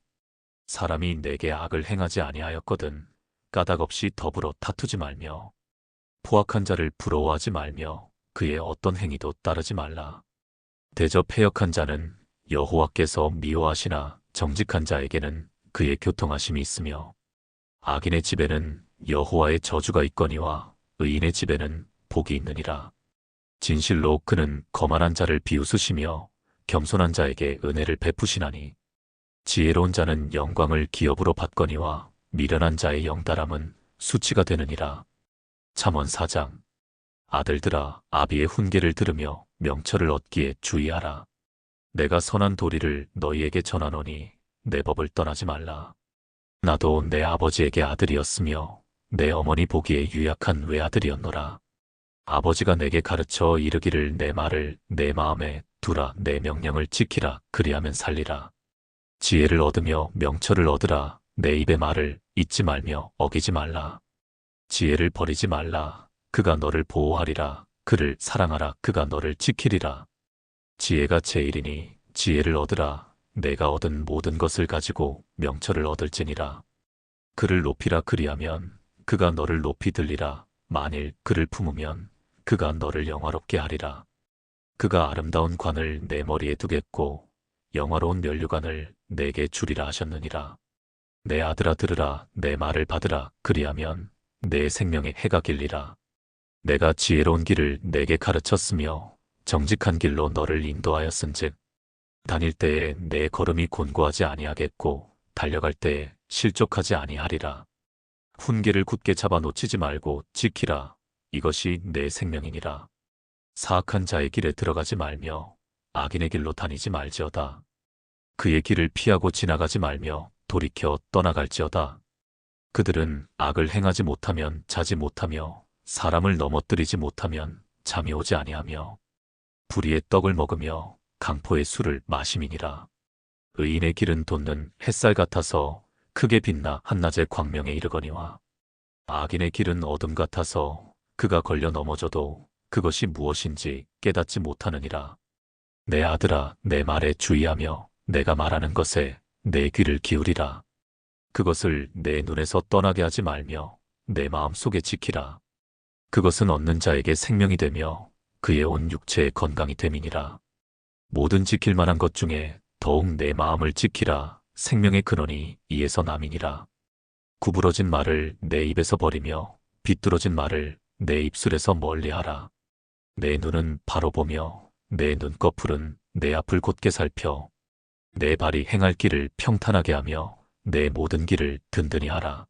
사람이 내게 악을 행하지 아니하였거든 까닭없이 더불어 다투지 말며 포악한 자를 부러워하지 말며 그의 어떤 행위도 따르지 말라. 대저 패역한 자는 여호와께서 미워하시나 정직한 자에게는 그의 교통하심이 있으며 악인의 집에는 여호와의 저주가 있거니와 의인의 집에는 복이 있느니라. 진실로 그는 거만한 자를 비웃으시며 겸손한 자에게 은혜를 베푸시나니 지혜로운 자는 영광을 기업으로 받거니와 미련한 자의 영달함은 수치가 되느니라. 잠언 4장. 아들들아, 아비의 훈계를 들으며 명철을 얻기에 주의하라. 내가 선한 도리를 너희에게 전하노니 내 법을 떠나지 말라. 나도 내 아버지에게 아들이었으며 내 어머니 보기에 유약한 외아들이었노라. 아버지가 내게 가르쳐 이르기를 내 말을 내 마음에 두라. 내 명령을 지키라. 그리하면 살리라. 지혜를 얻으며 명철을 얻으라. 내 입의 말을 잊지 말며 어기지 말라. 지혜를 버리지 말라. 그가 너를 보호하리라. 그를 사랑하라. 그가 너를 지키리라. 지혜가 제일이니 지혜를 얻으라. 내가 얻은 모든 것을 가지고 명철을 얻을지니라. 그를 높이라. 그리하면 그가 너를 높이 들리라. 만일 그를 품으면 그가 너를 영화롭게 하리라. 그가 아름다운 관을 내 머리에 두겠고 영화로운 면류관을 내게 주리라 하셨느니라. 내 아들아 들으라. 내 말을 받으라. 그리하면 내 생명의 해가 길리라. 내가 지혜로운 길을 내게 가르쳤으며 정직한 길로 너를 인도하였은즉 다닐 때에 내 걸음이 곤고하지 아니하겠고 달려갈 때에 실족하지 아니하리라. 훈계를 굳게 잡아 놓치지 말고 지키라. 이것이 내 생명이니라. 사악한 자의 길에 들어가지 말며 악인의 길로 다니지 말지어다. 그의 길을 피하고 지나가지 말며 돌이켜 떠나갈지어다. 그들은 악을 행하지 못하면 자지 못하며 사람을 넘어뜨리지 못하면 잠이 오지 아니하며 불의의 떡을 먹으며 강포의 술을 마심이니라. 의인의 길은 돋는 햇살 같아서 크게 빛나 한낮의 광명에 이르거니와 악인의 길은 어둠 같아서 그가 걸려 넘어져도 그것이 무엇인지 깨닫지 못하느니라. 내 아들아, 내 말에 주의하며 내가 말하는 것에 내 귀를 기울이라. 그것을 내 눈에서 떠나게 하지 말며 내 마음속에 지키라. 그것은 얻는 자에게 생명이 되며 그의 온 육체의 건강이 됨이니라. 모든 지킬 만한 것 중에 더욱 내 마음을 지키라. 생명의 근원이 이에서 남이니라. 구부러진 말을 내 입에서 버리며 비뚤어진 말을 내 입술에서 멀리하라. 내 눈은 바로 보며 내 눈꺼풀은 내 앞을 곧게 살펴 내 발이 행할 길을 평탄하게 하며 내 모든 길을 든든히 하라.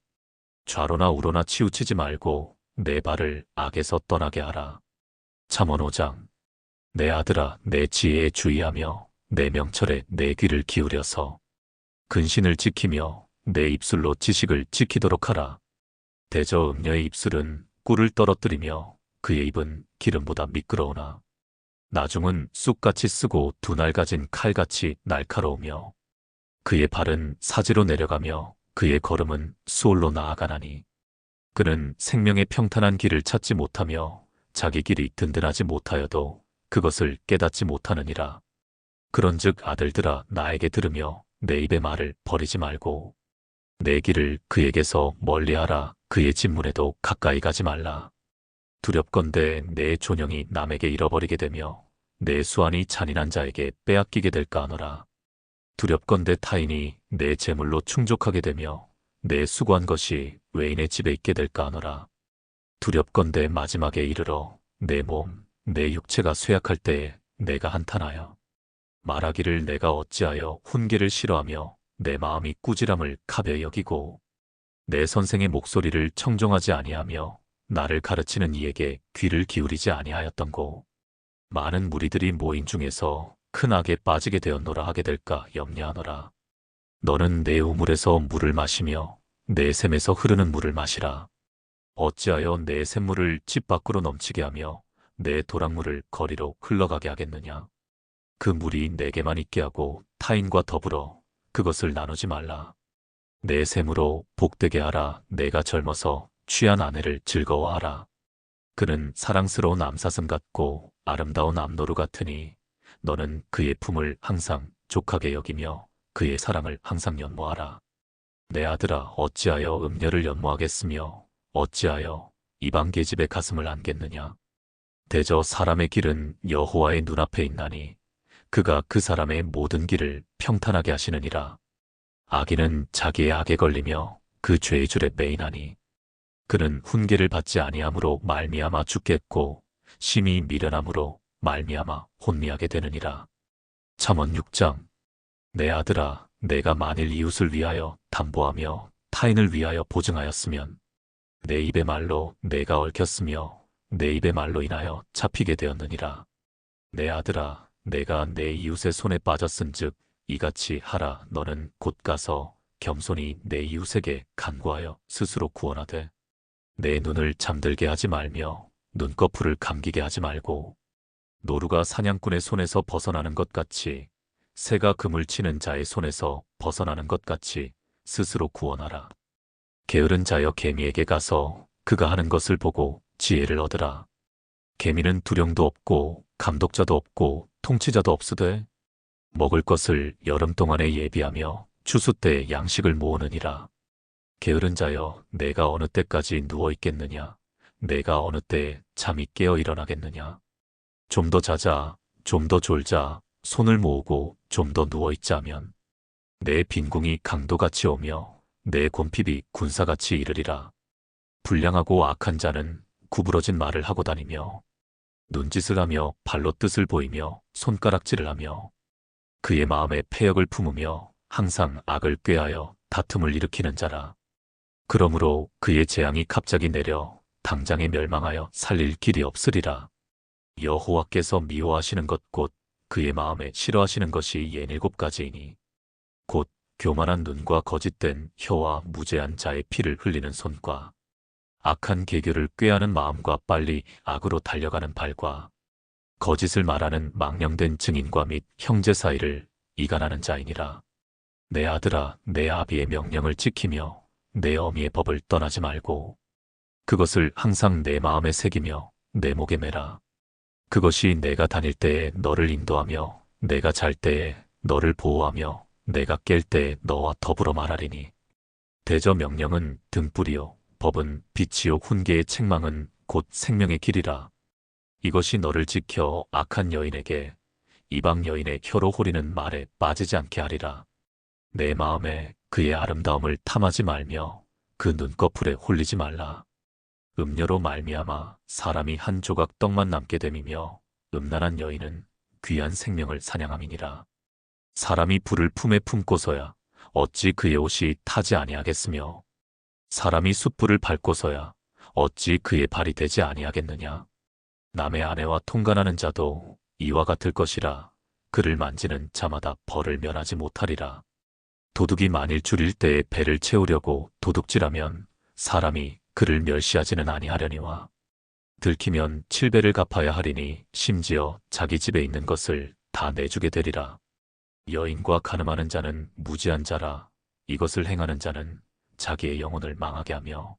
좌로나 우로나 치우치지 말고 내 발을 악에서 떠나게 하라. 잠언 5장. 내 아들아, 내 지혜에 주의하며 내 명철에 내 귀를 기울여서 근신을 지키며 내 입술로 지식을 지키도록 하라. 대저 음녀의 입술은 꿀을 떨어뜨리며 그의 입은 기름보다 미끄러우나 나중은 쑥같이 쓰고 두 날 가진 칼같이 날카로우며 그의 발은 사지로 내려가며 그의 걸음은 수월로 나아가나니 그는 생명의 평탄한 길을 찾지 못하며 자기 길이 든든하지 못하여도 그것을 깨닫지 못하느니라. 그런즉 아들들아 나에게 들으며 내 입의 말을 버리지 말고 내 길을 그에게서 멀리하라. 그의 진문에도 가까이 가지 말라. 두렵건대 내 존영이 남에게 잃어버리게 되며 내 수완이 잔인한 자에게 빼앗기게 될까 하노라. 두렵건대 타인이 내 재물로 충족하게 되며 내 수고한 것이 외인의 집에 있게 될까 하노라. 두렵건대 마지막에 이르러 내 몸, 내 육체가 쇠약할 때에 내가 한탄하여 말하기를 내가 어찌하여 훈계를 싫어하며 내 마음이 꾸지람을 가벼이 여기고 내 선생의 목소리를 청종하지 아니하며 나를 가르치는 이에게 귀를 기울이지 아니하였던고. 많은 무리들이 모인 중에서 큰 악에 빠지게 되었노라 하게 될까 염려하노라. 너는 내 우물에서 물을 마시며 내 샘에서 흐르는 물을 마시라. 어찌하여 내 샘물을 집 밖으로 넘치게 하며 내 도랑물을 거리로 흘러가게 하겠느냐. 그 물이 내게만 있게 하고 타인과 더불어 그것을 나누지 말라. 내 샘으로 복되게 하라. 내가 젊어서 취한 아내를 즐거워하라. 그는 사랑스러운 암사슴 같고 아름다운 암노루 같으니 너는 그의 품을 항상 족하게 여기며 그의 사랑을 항상 연모하라. 내 아들아, 어찌하여 음녀를 연모하겠으며 어찌하여 이방 계집의 가슴을 안겠느냐. 대저 사람의 길은 여호와의 눈앞에 있나니 그가 그 사람의 모든 길을 평탄하게 하시느니라. 악인은 자기의 악에 걸리며 그 죄의 줄에 매이나니 그는 훈계를 받지 아니함으로 말미암아 죽겠고 심히 미련함으로 말미암아 혼미하게 되느니라. 잠언 6장. 내 아들아, 내가 만일 이웃을 위하여 담보하며 타인을 위하여 보증하였으면 내 입의 말로 내가 얽혔으며 내 입의 말로 인하여 잡히게 되었느니라. 내 아들아, 내가 내 이웃의 손에 빠졌은즉 이같이 하라. 너는 곧 가서 겸손히 내 이웃에게 간구하여 스스로 구원하되 내 눈을 잠들게 하지 말며 눈꺼풀을 감기게 하지 말고 노루가 사냥꾼의 손에서 벗어나는 것 같이 새가 그물 치는 자의 손에서 벗어나는 것 같이 스스로 구원하라. 게으른 자여 개미에게 가서 그가 하는 것을 보고 지혜를 얻으라. 개미는 두령도 없고 감독자도 없고 통치자도 없으되 먹을 것을 여름 동안에 예비하며 추수 때에 양식을 모으느니라. 게으른 자여, 내가 어느 때까지 누워 있겠느냐? 내가 어느 때에 잠이 깨어 일어나겠느냐? 좀 더 자자, 좀 더 졸자, 손을 모으고 좀 더 누워 있자면 내 빈궁이 강도같이 오며 내 곰핍이 군사같이 이르리라. 불량하고 악한 자는 구부러진 말을 하고 다니며 눈짓을 하며 발로 뜻을 보이며 손가락질을 하며 그의 마음에 패역을 품으며 항상 악을 꾀하여 다툼을 일으키는 자라. 그러므로 그의 재앙이 갑자기 내려 당장에 멸망하여 살릴 길이 없으리라. 여호와께서 미워하시는 것 곧 그의 마음에 싫어하시는 것이 67가지이니 곧 교만한 눈과 거짓된 혀와 무죄한 자의 피를 흘리는 손과 악한 계교를 꾀하는 마음과 빨리 악으로 달려가는 발과 거짓을 말하는 망령된 증인과 및 형제 사이를 이간하는 자이니라. 내 아들아, 내 아비의 명령을 지키며 내 어미의 법을 떠나지 말고 그것을 항상 내 마음에 새기며 내 목에 매라. 그것이 내가 다닐 때에 너를 인도하며 내가 잘 때에 너를 보호하며 내가 깰 때에 너와 더불어 말하리니. 대저 명령은 등불이요 법은 빛이요 훈계의 책망은 곧 생명의 길이라. 이것이 너를 지켜 악한 여인에게 이방 여인의 혀로 호리는 말에 빠지지 않게 하리라. 내 마음에 그의 아름다움을 탐하지 말며 그 눈꺼풀에 홀리지 말라. 음녀로 말미암아 사람이 한 조각 떡만 남게 됨이며 음란한 여인은 귀한 생명을 사냥함이니라. 사람이 불을 품에 품고서야 어찌 그의 옷이 타지 아니하겠으며 사람이 숯불을 밟고서야 어찌 그의 발이 되지 아니하겠느냐. 남의 아내와 통간하는 자도 이와 같을 것이라. 그를 만지는 자마다 벌을 면하지 못하리라. 도둑이 만일 줄일 때에 배를 채우려고 도둑질하면 사람이 그를 멸시하지는 아니하려니와 들키면 7배를 갚아야 하리니 심지어 자기 집에 있는 것을 다 내주게 되리라. 여인과 간음하는 자는 무지한 자라. 이것을 행하는 자는 자기의 영혼을 망하게 하며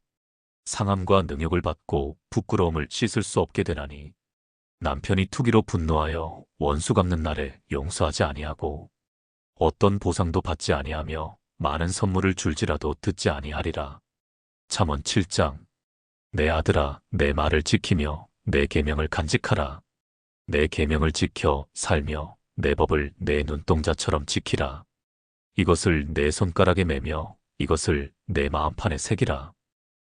상함과 능욕을 받고 부끄러움을 씻을 수 없게 되나니 남편이 투기로 분노하여 원수 갚는 날에 용서하지 아니하고 어떤 보상도 받지 아니하며 많은 선물을 줄지라도 듣지 아니하리라. 잠언 7장. 내 아들아, 내 말을 지키며 내 계명을 간직하라. 내 계명을 지켜 살며 내 법을 내 눈동자처럼 지키라. 이것을 내 손가락에 매며 이것을 내 마음판에 새기라.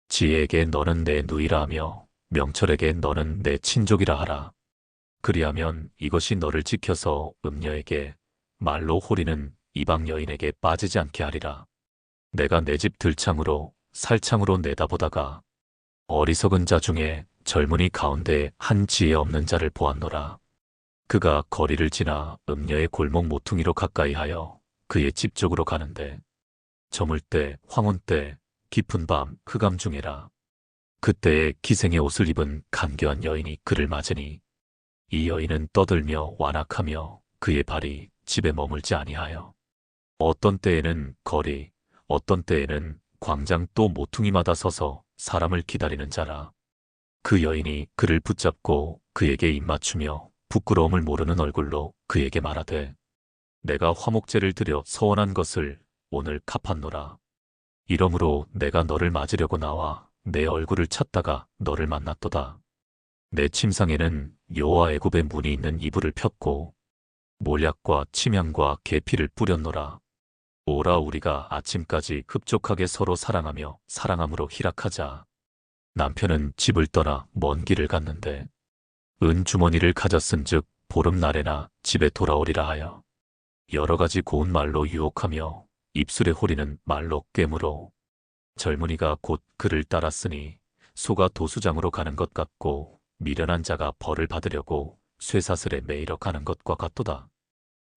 지혜에게 너는 내 누이라 하며 명철에게 너는 내 친족이라 하라. 그리하면 이것이 너를 지켜서 음녀에게 말로 호리는 이방 여인에게 빠지지 않게 하리라. 내가 내 집 들창으로 살창으로 내다보다가 어리석은 자 중에 젊은이 가운데 한 지혜 없는 자를 보았노라. 그가 거리를 지나 음녀의 골목 모퉁이로 가까이하여 그의 집 쪽으로 가는데 저물 때 황혼 때 깊은 밤 흑암 중에라. 그때에 기생의 옷을 입은 간교한 여인이 그를 맞으니 이 여인은 떠들며 완악하며 그의 발이 집에 머물지 아니하여 어떤 때에는 거리 어떤 때에는 광장 또 모퉁이마다 서서 사람을 기다리는 자라. 그 여인이 그를 붙잡고 그에게 입맞추며 부끄러움을 모르는 얼굴로 그에게 말하되 내가 화목제를 드려 서원한 것을 오늘 갚았노라. 이러므로 내가 너를 맞으려고 나와 내 얼굴을 찾다가 너를 만났도다. 내 침상에는 여호와 애굽의 문이 있는 이불을 폈고 몰약과 침향과 계피를 뿌렸노라. 오라 우리가 아침까지 흡족하게 서로 사랑하며 사랑함으로 희락하자. 남편은 집을 떠나 먼 길을 갔는데 은 주머니를 가졌은즉 보름날에나 집에 돌아오리라 하여 여러 가지 고운 말로 유혹하며 입술에 호리는 말로 꿰물어 젊은이가 곧 그를 따랐으니 소가 도수장으로 가는 것 같고 미련한 자가 벌을 받으려고 쇠사슬에 매이러 가는 것과 같도다.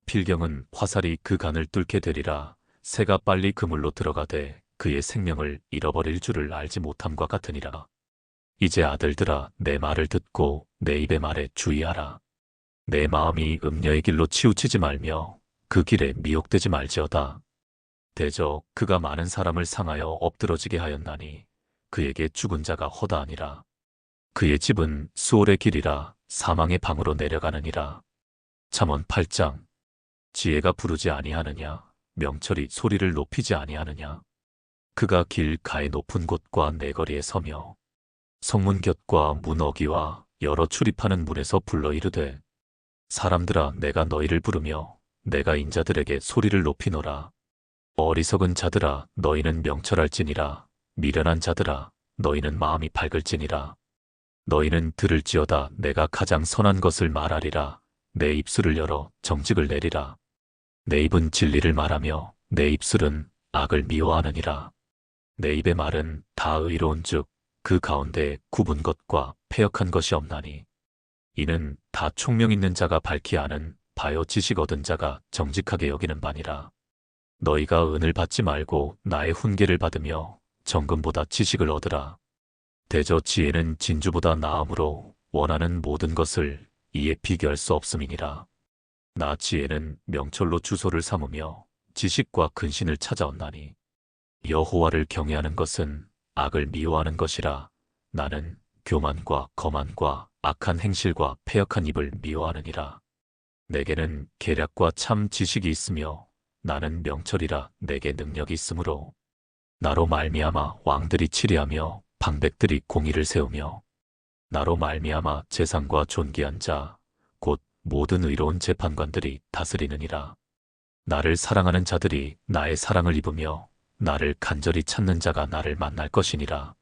필경은 화살이 그 간을 뚫게 되리라. 새가 빨리 그물로 들어가되 그의 생명을 잃어버릴 줄을 알지 못함과 같으니라. 이제 아들들아 내 말을 듣고 내 입의 말에 주의하라. 내 마음이 음녀의 길로 치우치지 말며 그 길에 미혹되지 말지어다. 대저 그가 많은 사람을 상하여 엎드러지게 하였나니 그에게 죽은 자가 허다하니라. 그의 집은 수월의 길이라 사망의 방으로 내려가느니라. 잠언 8장. 지혜가 부르지 아니하느냐 명철이 소리를 높이지 아니하느냐. 그가 길가의 높은 곳과 내거리에 서며 성문 곁과 문 어기와 여러 출입하는 문에서 불러 이르되 사람들아 내가 너희를 부르며 내가 인자들에게 소리를 높이노라. 어리석은 자들아 너희는 명철할지니라. 미련한 자들아 너희는 마음이 밝을지니라. 너희는 들을지어다 내가 가장 선한 것을 말하리라. 내 입술을 열어 정직을 내리라. 내 입은 진리를 말하며 내 입술은 악을 미워하느니라. 내 입의 말은 다 의로운즉 그 가운데 굽은 것과 패역한 것이 없나니 이는 다 총명 있는 자가 밝히 아는 바요 지식 얻은 자가 정직하게 여기는 바니라. 너희가 은을 받지 말고 나의 훈계를 받으며 정금보다 지식을 얻으라. 대저 지혜는 진주보다 나음으로 원하는 모든 것을 이에 비교할 수 없음이니라. 나 지혜는 명철로 주소를 삼으며 지식과 근신을 찾아온나니 여호와를 경외하는 것은 악을 미워하는 것이라. 나는 교만과 거만과 악한 행실과 패역한 입을 미워하느니라. 내게는 계략과 참 지식이 있으며 나는 명철이라 내게 능력이 있으므로 나로 말미암아 왕들이 치리하며 방백들이 공의를 세우며 나로 말미암아 재상과 존귀한 자 곧 모든 의로운 재판관들이 다스리느니라. 나를 사랑하는 자들이 나의 사랑을 입으며 나를 간절히 찾는 자가 나를 만날 것이니라.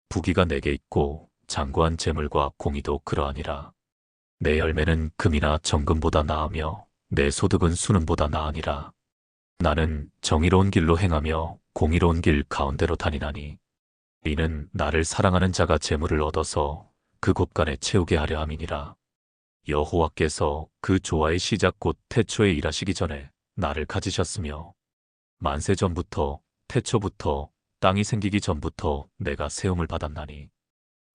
부귀가 내게 있고 장구한 재물과 공의도 그러하니라. 내 열매는 금이나 정금보다 나으며 내 소득은 수는보다 나으니라. 나는 정의로운 길로 행하며 공의로운 길 가운데로 다니나니 이는 나를 사랑하는 자가 재물을 얻어서 그 곳간에 채우게 하려 함이니라. 여호와께서 그 조화의 시작 곧 태초에 일하시기 전에 나를 가지셨으며 만세 전부터 태초부터 땅이 생기기 전부터 내가 세움을 받았나니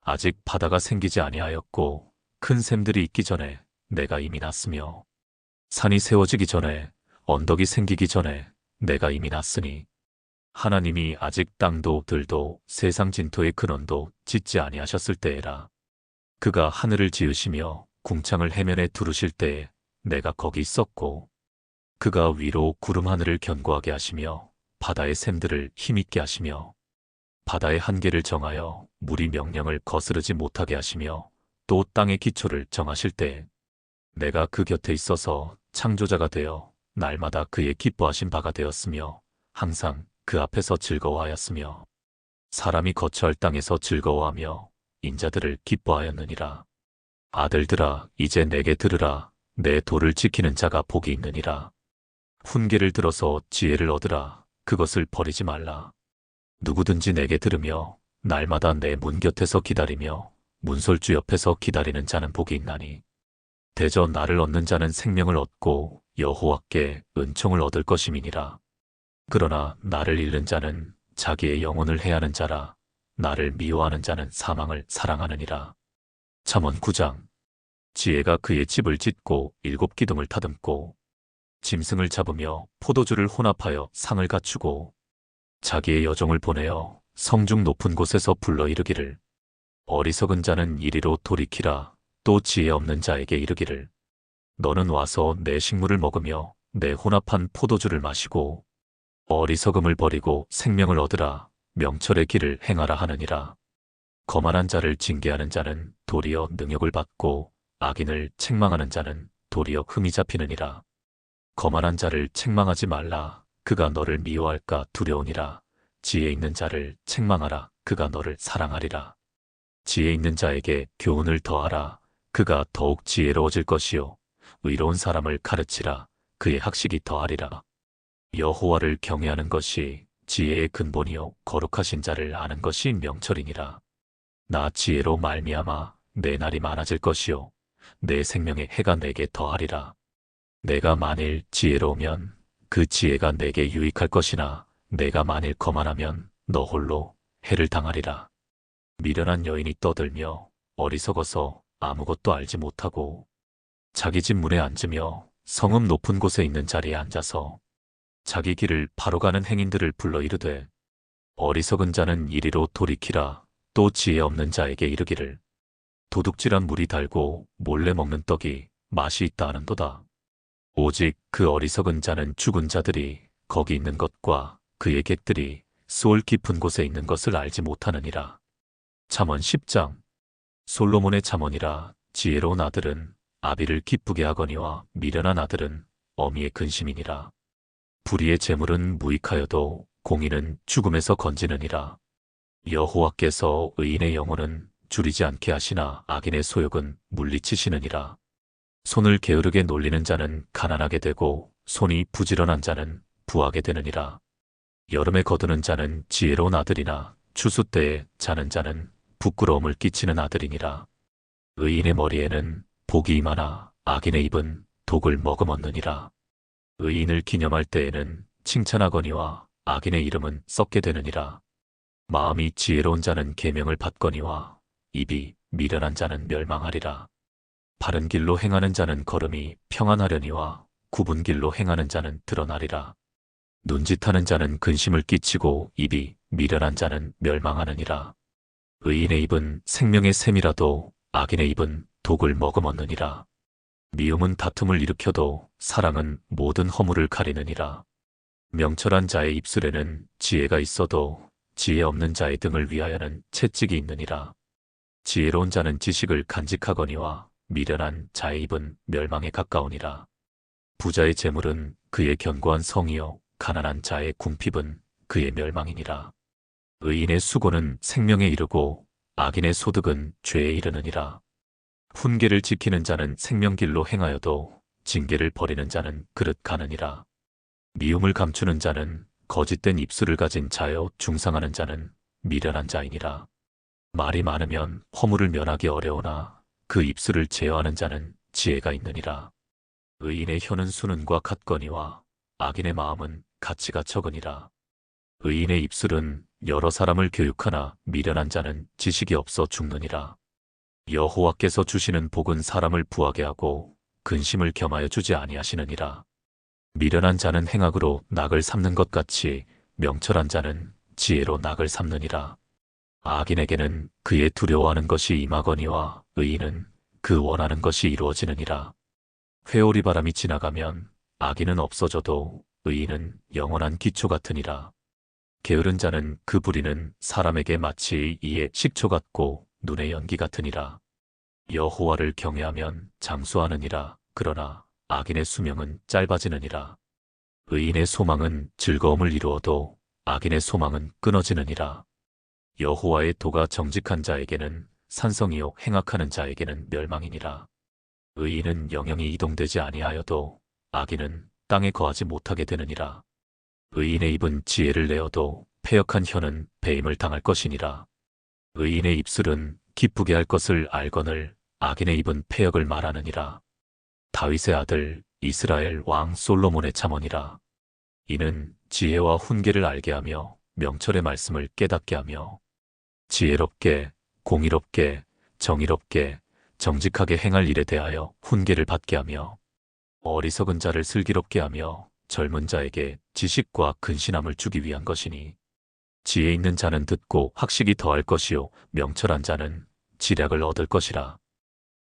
아직 바다가 생기지 아니하였고 큰 샘들이 있기 전에 내가 이미 났으며 산이 세워지기 전에 언덕이 생기기 전에 내가 이미 났으니 하나님이 아직 땅도 들도 세상 진토의 근원도 짓지 아니하셨을 때에라. 그가 하늘을 지으시며 궁창을 해면에 두르실 때에 내가 거기 있었고 그가 위로 구름 하늘을 견고하게 하시며 바다의 샘들을 힘있게 하시며 바다의 한계를 정하여 물이 명령을 거스르지 못하게 하시며 또 땅의 기초를 정하실 때 내가 그 곁에 있어서 창조자가 되어 날마다 그의 기뻐하신 바가 되었으며 항상 그 앞에서 즐거워하였으며 사람이 거처할 땅에서 즐거워하며 인자들을 기뻐하였느니라. 아들들아 이제 내게 들으라. 내 도를 지키는 자가 복이 있느니라. 훈계를 들어서 지혜를 얻으라. 그것을 버리지 말라. 누구든지 내게 들으며 날마다 내 문 곁에서 기다리며 문설주 옆에서 기다리는 자는 복이 있나니 대저 나를 얻는 자는 생명을 얻고 여호와께 은총을 얻을 것임이니라. 그러나 나를 잃는 자는 자기의 영혼을 해하는 자라. 나를 미워하는 자는 사망을 사랑하느니라. 잠언 9장. 지혜가 그의 집을 짓고 7 기둥을 다듬고 짐승을 잡으며 포도주를 혼합하여 상을 갖추고 자기의 여종을 보내어 성중 높은 곳에서 불러 이르기를 어리석은 자는 이리로 돌이키라. 또 지혜 없는 자에게 이르기를 너는 와서 내 식물을 먹으며 내 혼합한 포도주를 마시고 어리석음을 버리고 생명을 얻으라. 명철의 길을 행하라 하느니라. 거만한 자를 징계하는 자는 도리어 능욕을 받고 악인을 책망하는 자는 도리어 흠이 잡히느니라. 거만한 자를 책망하지 말라. 그가 너를 미워할까 두려우니라. 지혜 있는 자를 책망하라. 그가 너를 사랑하리라. 지혜 있는 자에게 교훈을 더하라. 그가 더욱 지혜로워질 것이요 의로운 사람을 가르치라. 그의 학식이 더하리라. 여호와를 경외하는 것이 지혜의 근본이요 거룩하신 자를 아는 것이 명철이니라. 나 지혜로 말미암아 내 날이 많아질 것이요 내 생명의 해가 내게 더하리라. 내가 만일 지혜로우면 그 지혜가 내게 유익할 것이나 내가 만일 거만하면 너 홀로 해를 당하리라. 미련한 여인이 떠들며 어리석어서 아무것도 알지 못하고 자기 집 문에 앉으며 성읍 높은 곳에 있는 자리에 앉아서 자기 길을 바로 가는 행인들을 불러 이르되 어리석은 자는 이리로 돌이키라. 또 지혜 없는 자에게 이르기를 도둑질한 물이 달고 몰래 먹는 떡이 맛이 있다 하는도다. 오직 그 어리석은 자는 죽은 자들이 거기 있는 것과 그의 객들이 수월 깊은 곳에 있는 것을 알지 못하느니라. 잠언 10장. 솔로몬의 잠언이라. 지혜로운 아들은 아비를 기쁘게 하거니와 미련한 아들은 어미의 근심이니라. 불의의 재물은 무익하여도 공의는 죽음에서 건지느니라. 여호와께서 의인의 영혼은 줄이지 않게 하시나 악인의 소욕은 물리치시느니라. 손을 게으르게 놀리는 자는 가난하게 되고 손이 부지런한 자는 부하게 되느니라. 여름에 거두는 자는 지혜로운 아들이나 추수 때에 자는 자는 부끄러움을 끼치는 아들이니라. 의인의 머리에는 복이 임하나 악인의 입은 독을 머금었느니라. 의인을 기념할 때에는 칭찬하거니와 악인의 이름은 썩게 되느니라. 마음이 지혜로운 자는 계명을 받거니와 입이 미련한 자는 멸망하리라. 바른 길로 행하는 자는 걸음이 평안하려니와 굽은 길로 행하는 자는 드러나리라. 눈짓하는 자는 근심을 끼치고 입이 미련한 자는 멸망하느니라. 의인의 입은 생명의 샘이라도 악인의 입은 독을 머금었느니라. 미움은 다툼을 일으켜도 사랑은 모든 허물을 가리느니라. 명철한 자의 입술에는 지혜가 있어도 지혜 없는 자의 등을 위하여는 채찍이 있느니라. 지혜로운 자는 지식을 간직하거니와 미련한 자의 입은 멸망에 가까우니라. 부자의 재물은 그의 견고한 성이요 가난한 자의 궁핍은 그의 멸망이니라. 의인의 수고는 생명에 이르고 악인의 소득은 죄에 이르느니라. 훈계를 지키는 자는 생명길로 행하여도 징계를 버리는 자는 그릇 가느니라. 미움을 감추는 자는 거짓된 입술을 가진 자여 중상하는 자는 미련한 자이니라. 말이 많으면 허물을 면하기 어려우나 그 입술을 제어하는 자는 지혜가 있느니라. 의인의 혀는 수는과 같거니와 악인의 마음은 가치가 적으니라. 의인의 입술은 여러 사람을 교육하나 미련한 자는 지식이 없어 죽느니라. 여호와께서 주시는 복은 사람을 부하게 하고 근심을 겸하여 주지 아니하시느니라. 미련한 자는 행악으로 낙을 삼는 것 같이 명철한 자는 지혜로 낙을 삼느니라. 악인에게는 그의 두려워하는 것이 임하거니와 의인은 그 원하는 것이 이루어지느니라. 회오리 바람이 지나가면 악인은 없어져도 의인은 영원한 기초 같으니라. 게으른 자는 그 부리는 사람에게 마치 이에 식초 같고 눈의 연기 같으니라. 여호와를 경외하면 장수하느니라. 그러나 악인의 수명은 짧아지느니라. 의인의 소망은 즐거움을 이루어도 악인의 소망은 끊어지느니라. 여호와의 도가 정직한 자에게는 산성이요 행악하는 자에게는 멸망이니라. 의인은 영영이 이동되지 아니하여도 악인은 땅에 거하지 못하게 되느니라. 의인의 입은 지혜를 내어도 패역한 혀는 배임을 당할 것이니라. 의인의 입술은 기쁘게 할 것을 알거늘 악인의 입은 패역을 말하느니라. 다윗의 아들 이스라엘 왕 솔로몬의 잠언이라. 이는 지혜와 훈계를 알게 하며 명철의 말씀을 깨닫게 하며 지혜롭게 공의롭게 정의롭게 정직하게 행할 일에 대하여 훈계를 받게 하며 어리석은 자를 슬기롭게 하며 젊은 자에게 지식과 근신함을 주기 위한 것이니 지혜 있는 자는 듣고 학식이 더할 것이요 명철한 자는 지략을 얻을 것이라.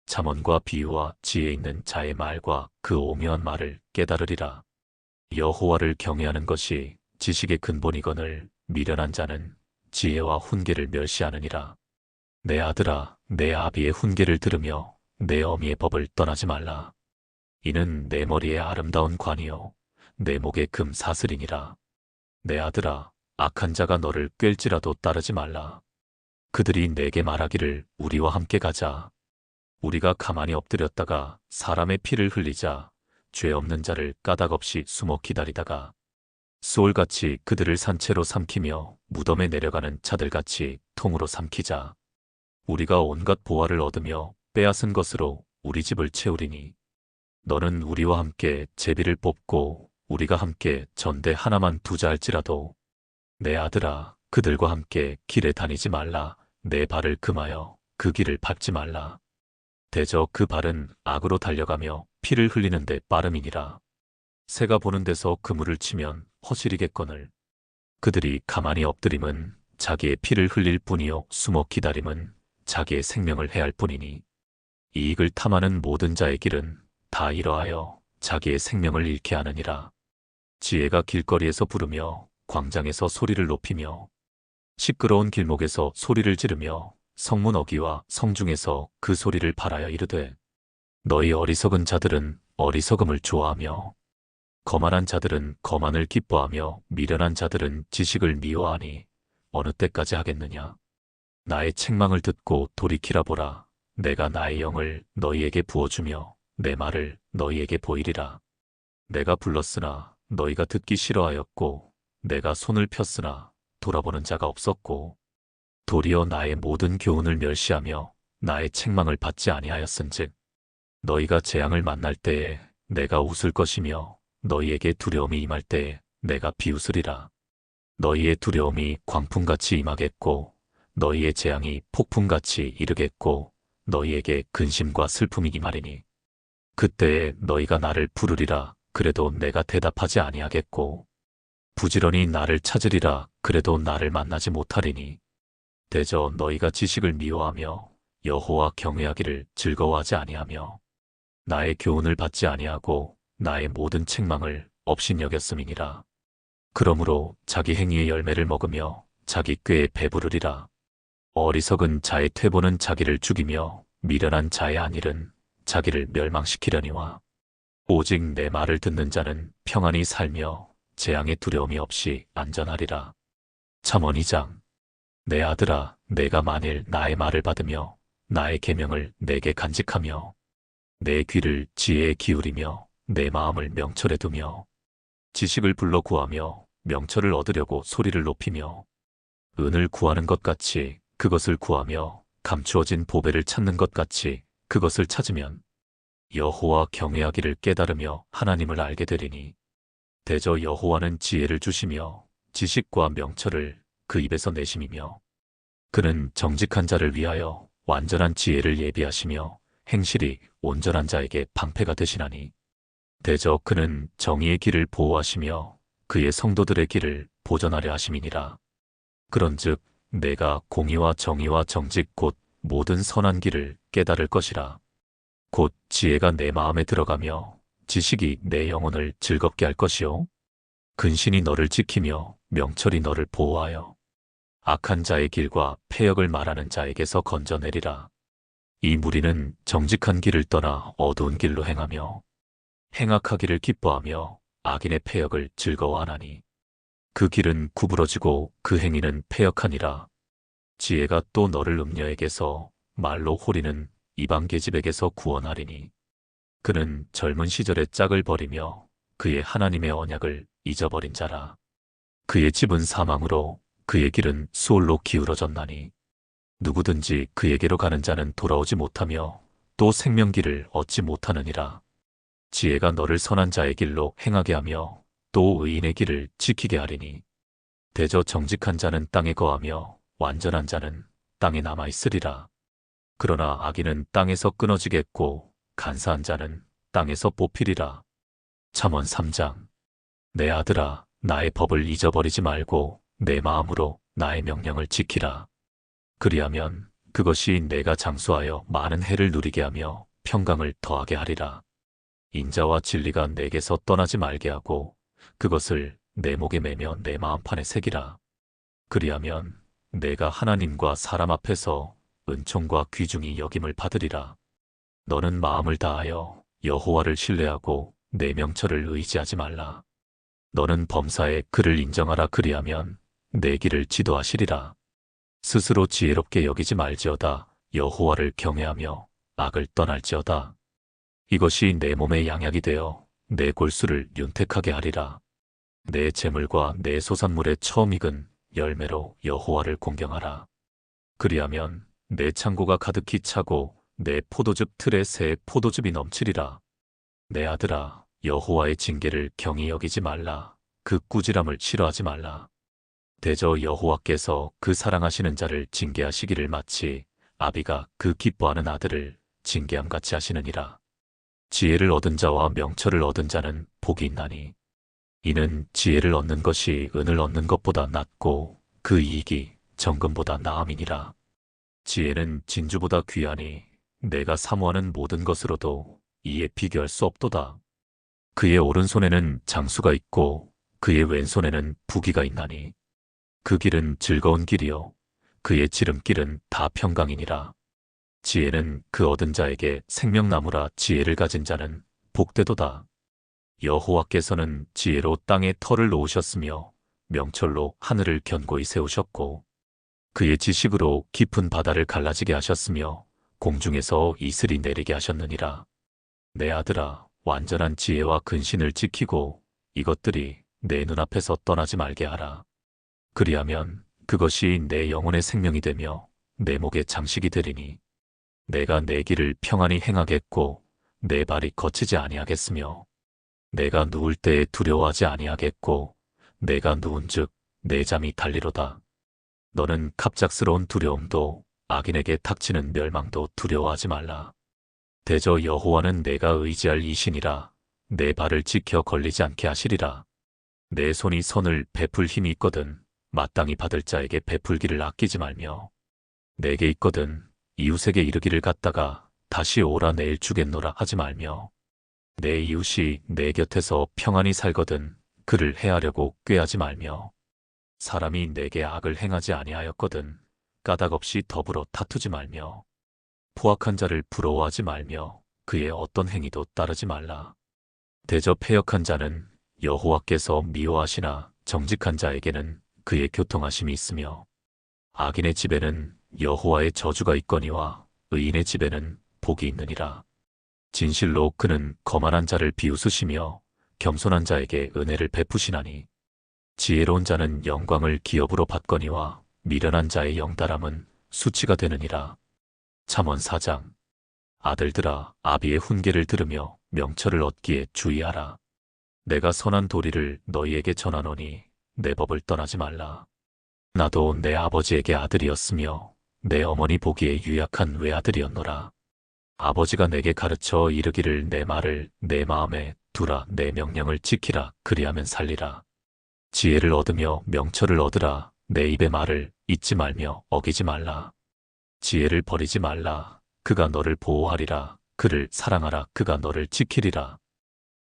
잠언과 비유와 지혜 있는 자의 말과 그 오묘한 말을 깨달으리라. 여호와를 경외하는 것이 지식의 근본이거늘 미련한 자는 지혜와 훈계를 멸시하느니라. 내 아들아, 내 아비의 훈계를 들으며 내 어미의 법을 떠나지 말라. 이는 내 머리에 아름다운 관이요 내 목에 금 사슬이니라. 내 아들아, 악한 자가 너를 꿰일지라도 따르지 말라. 그들이 내게 말하기를 우리와 함께 가자. 우리가 가만히 엎드렸다가 사람의 피를 흘리자. 죄 없는 자를 까닭없이 숨어 기다리다가 소울같이 그들을 산채로 삼키며 무덤에 내려가는 자들같이 통으로 삼키자. 우리가 온갖 보화를 얻으며 빼앗은 것으로 우리 집을 채우리니 너는 우리와 함께 제비를 뽑고 우리가 함께 전대 하나만 두자 할지라도 내 아들아, 그들과 함께 길에 다니지 말라. 내 발을 금하여 그 길을 밟지 말라. 대저 그 발은 악으로 달려가며 피를 흘리는데 빠름이니라. 새가 보는 데서 그물을 치면 허실이겠거늘. 그들이 가만히 엎드림은 자기의 피를 흘릴 뿐이요 숨어 기다림은 자기의 생명을 해할 뿐이니 이익을 탐하는 모든 자의 길은 다 이러하여 자기의 생명을 잃게 하느니라. 지혜가 길거리에서 부르며 광장에서 소리를 높이며 시끄러운 길목에서 소리를 지르며 성문 어귀와 성중에서 그 소리를 발하여 이르되 너희 어리석은 자들은 어리석음을 좋아하며 거만한 자들은 거만을 기뻐하며 미련한 자들은 지식을 미워하니 어느 때까지 하겠느냐. 나의 책망을 듣고 돌이키라 보라. 내가 나의 영을 너희에게 부어주며 내 말을 너희에게 보이리라. 내가 불렀으나 너희가 듣기 싫어하였고 내가 손을 폈으나 돌아보는 자가 없었고 도리어 나의 모든 교훈을 멸시하며 나의 책망을 받지 아니하였은즉 너희가 재앙을 만날 때에 내가 웃을 것이며 너희에게 두려움이 임할 때에 내가 비웃으리라. 너희의 두려움이 광풍같이 임하겠고 너희의 재앙이 폭풍같이 이르겠고 너희에게 근심과 슬픔이 임하리니 그때에 너희가 나를 부르리라. 그래도 내가 대답하지 아니하겠고 부지런히 나를 찾으리라. 그래도 나를 만나지 못하리니 대저 너희가 지식을 미워하며 여호와 경외하기를 즐거워하지 아니하며 나의 교훈을 받지 아니하고 나의 모든 책망을 업신여겼음이니라. 그러므로 자기 행위의 열매를 먹으며 자기 꾀에 배부르리라. 어리석은 자의 퇴보는 자기를 죽이며 미련한 자의 안일은 자기를 멸망시키려니와 오직 내 말을 듣는 자는 평안히 살며 재앙의 두려움이 없이 안전하리라. 잠언 2장. 내 아들아, 내가 만일 나의 말을 받으며 나의 계명을 내게 간직하며 내 귀를 지혜에 기울이며 내 마음을 명철에 두며 지식을 불러 구하며 명철을 얻으려고 소리를 높이며 은을 구하는 것 같이 그것을 구하며 감추어진 보배를 찾는 것 같이 그것을 찾으면 여호와 경외하기를 깨달으며 하나님을 알게 되리니 대저 여호와는 지혜를 주시며 지식과 명철을 그 입에서 내심이며 그는 정직한 자를 위하여 완전한 지혜를 예비하시며 행실이 온전한 자에게 방패가 되시나니 대저 그는 정의의 길을 보호하시며 그의 성도들의 길을 보전하려 하심이니라. 그런즉 내가 공의와 정의와 정직 곧 모든 선한 길을 깨달을 것이라. 곧 지혜가 내 마음에 들어가며 지식이 내 영혼을 즐겁게 할 것이요 근신이 너를 지키며 명철이 너를 보호하여 악한 자의 길과 패역을 말하는 자에게서 건져내리라. 이 무리는 정직한 길을 떠나 어두운 길로 행하며 행악하기를 기뻐하며 악인의 패역을 즐거워하나니 그 길은 구부러지고 그 행위는 패역하니라. 지혜가 또 너를 음녀에게서 말로 호리는 이방 계집에게서 구원하리니 그는 젊은 시절의 짝을 버리며 그의 하나님의 언약을 잊어버린 자라. 그의 집은 사망으로 그의 길은 수올로 기울어졌나니 누구든지 그에게로 가는 자는 돌아오지 못하며 또 생명길을 얻지 못하느니라. 지혜가 너를 선한 자의 길로 행하게 하며 또 의인의 길을 지키게 하리니 대저 정직한 자는 땅에 거하며 완전한 자는 땅에 남아있으리라. 그러나 악인은 땅에서 끊어지겠고 간사한 자는 땅에서 뽑히리라. 잠언 3장. 내 아들아, 나의 법을 잊어버리지 말고 내 마음으로 나의 명령을 지키라. 그리하면 그것이 내가 장수하여 많은 해를 누리게 하며 평강을 더하게 하리라. 인자와 진리가 내게서 떠나지 말게 하고 그것을 내 목에 매며 내 마음판에 새기라. 그리하면 내가 하나님과 사람 앞에서 은총과 귀중히 여김을 받으리라. 너는 마음을 다하여 여호와를 신뢰하고 내 명철을 의지하지 말라. 너는 범사에 그를 인정하라. 그리하면 내 길을 지도하시리라. 스스로 지혜롭게 여기지 말지어다. 여호와를 경외하며 악을 떠날지어다. 이것이 내 몸의 양약이 되어 내 골수를 윤택하게 하리라. 내 재물과 내 소산물의 처음 익은 열매로 여호와를 공경하라. 그리하면 내 창고가 가득히 차고 내 포도즙 틀에 새 포도즙이 넘치리라. 내 아들아, 여호와의 징계를 경히 여기지 말라. 그 꾸지람을 싫어하지 말라. 대저 여호와께서 그 사랑하시는 자를 징계하시기를 마치 아비가 그 기뻐하는 아들을 징계함같이 하시느니라. 지혜를 얻은 자와 명철을 얻은 자는 복이 있나니 이는 지혜를 얻는 것이 은을 얻는 것보다 낫고 그 이익이 정금보다 나음이니라. 지혜는 진주보다 귀하니 내가 사모하는 모든 것으로도 이에 비교할 수 없도다. 그의 오른손에는 장수가 있고 그의 왼손에는 부귀가 있나니 그 길은 즐거운 길이요 그의 지름길은 다 평강이니라. 지혜는 그 얻은 자에게 생명나무라. 지혜를 가진 자는 복되도다. 여호와께서는 지혜로 땅에 터를 놓으셨으며 명철로 하늘을 견고히 세우셨고 그의 지식으로 깊은 바다를 갈라지게 하셨으며 공중에서 이슬이 내리게 하셨느니라. 내 아들아, 완전한 지혜와 근신을 지키고 이것들이 내 눈앞에서 떠나지 말게 하라. 그리하면 그것이 내 영혼의 생명이 되며 내 목의 장식이 되리니 내가 내 길을 평안히 행하겠고 내 발이 거치지 아니하겠으며 내가 누울 때에 두려워하지 아니하겠고 내가 누운즉 내 잠이 달리로다. 너는 갑작스러운 두려움도 악인에게 닥치는 멸망도 두려워하지 말라. 대저 여호와는 내가 의지할 이신이라. 내 발을 지켜 걸리지 않게 하시리라. 내 손이 선을 베풀 힘이 있거든 마땅히 받을 자에게 베풀기를 아끼지 말며 내게 있거든 이웃에게 이르기를 갖다가 다시 오라 내일 주겠노라 하지 말며 내 이웃이 내 곁에서 평안히 살거든 그를 해하려고 꾀하지 말며 사람이 내게 악을 행하지 아니하였거든 까닭없이 더불어 다투지 말며 포악한 자를 부러워하지 말며 그의 어떤 행위도 따르지 말라. 대저 패역한 자는 여호와께서 미워하시나 정직한 자에게는 그의 교통하심이 있으며 악인의 집에는 여호와의 저주가 있거니와 의인의 집에는 복이 있느니라. 진실로 그는 거만한 자를 비웃으시며 겸손한 자에게 은혜를 베푸시나니 지혜로운 자는 영광을 기업으로 받거니와 미련한 자의 영달함은 수치가 되느니라. 잠언 4장. 아들들아, 아비의 훈계를 들으며 명철을 얻기에 주의하라. 내가 선한 도리를 너희에게 전하노니 내 법을 떠나지 말라. 나도 내 아버지에게 아들이었으며 내 어머니 보기에 유약한 외아들이었노라. 아버지가 내게 가르쳐 이르기를 내 말을 내 마음에 두라. 내 명령을 지키라. 그리하면 살리라. 지혜를 얻으며 명철을 얻으라. 내 입의 말을 잊지 말며 어기지 말라. 지혜를 버리지 말라. 그가 너를 보호하리라. 그를 사랑하라. 그가 너를 지키리라.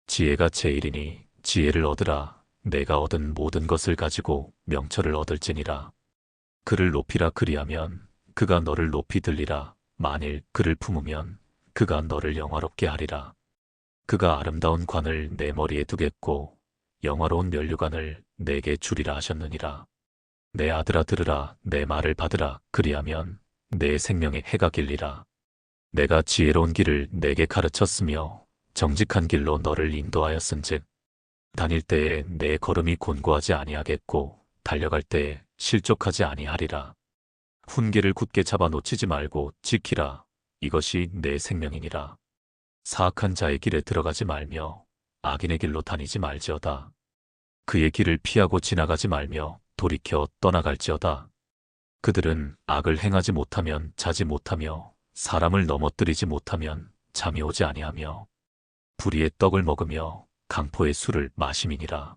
지혜가 제일이니 지혜를 얻으라. 내가 얻은 모든 것을 가지고 명철을 얻을지니라. 그를 높이라 그리하면 그가 너를 높이 들리라. 만일 그를 품으면 그가 너를 영화롭게 하리라. 그가 아름다운 관을 내 머리에 두겠고 영화로운 면류관을 내게 주리라 하셨느니라. 내 아들아 들으라. 내 말을 받으라. 그리하면 내 생명의 해가 길리라. 내가 지혜로운 길을 내게 가르쳤으며 정직한 길로 너를 인도하였은즉 다닐 때에 내 걸음이 곤고하지 아니하겠고 달려갈 때에 실족하지 아니하리라. 훈계를 굳게 잡아 놓치지 말고 지키라. 이것이 내 생명이니라. 사악한 자의 길에 들어가지 말며 악인의 길로 다니지 말지어다. 그의 길을 피하고 지나가지 말며 돌이켜 떠나갈지어다. 그들은 악을 행하지 못하면 자지 못하며 사람을 넘어뜨리지 못하면 잠이 오지 아니하며 불의의 떡을 먹으며 강포의 술을 마심이니라.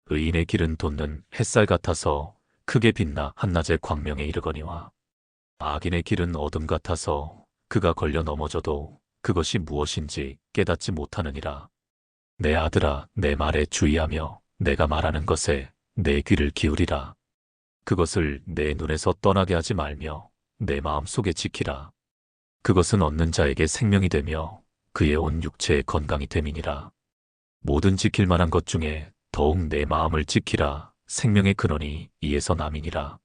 의인의 길은 돋는 햇살 같아서 크게 빛나 한낮의 광명에 이르거니와 악인의 길은 어둠 같아서 그가 걸려 넘어져도 그것이 무엇인지 깨닫지 못하느니라. 내 아들아, 내 말에 주의하며 내가 말하는 것에 내 귀를 기울이라. 그것을 내 눈에서 떠나게 하지 말며 내 마음속에 지키라. 그것은 얻는 자에게 생명이 되며 그의 온 육체의 건강이 됨이니라. 모든 지킬 만한 것 중에 더욱 내 마음을 지키라. 생명의 근원이 이에서 남이니라.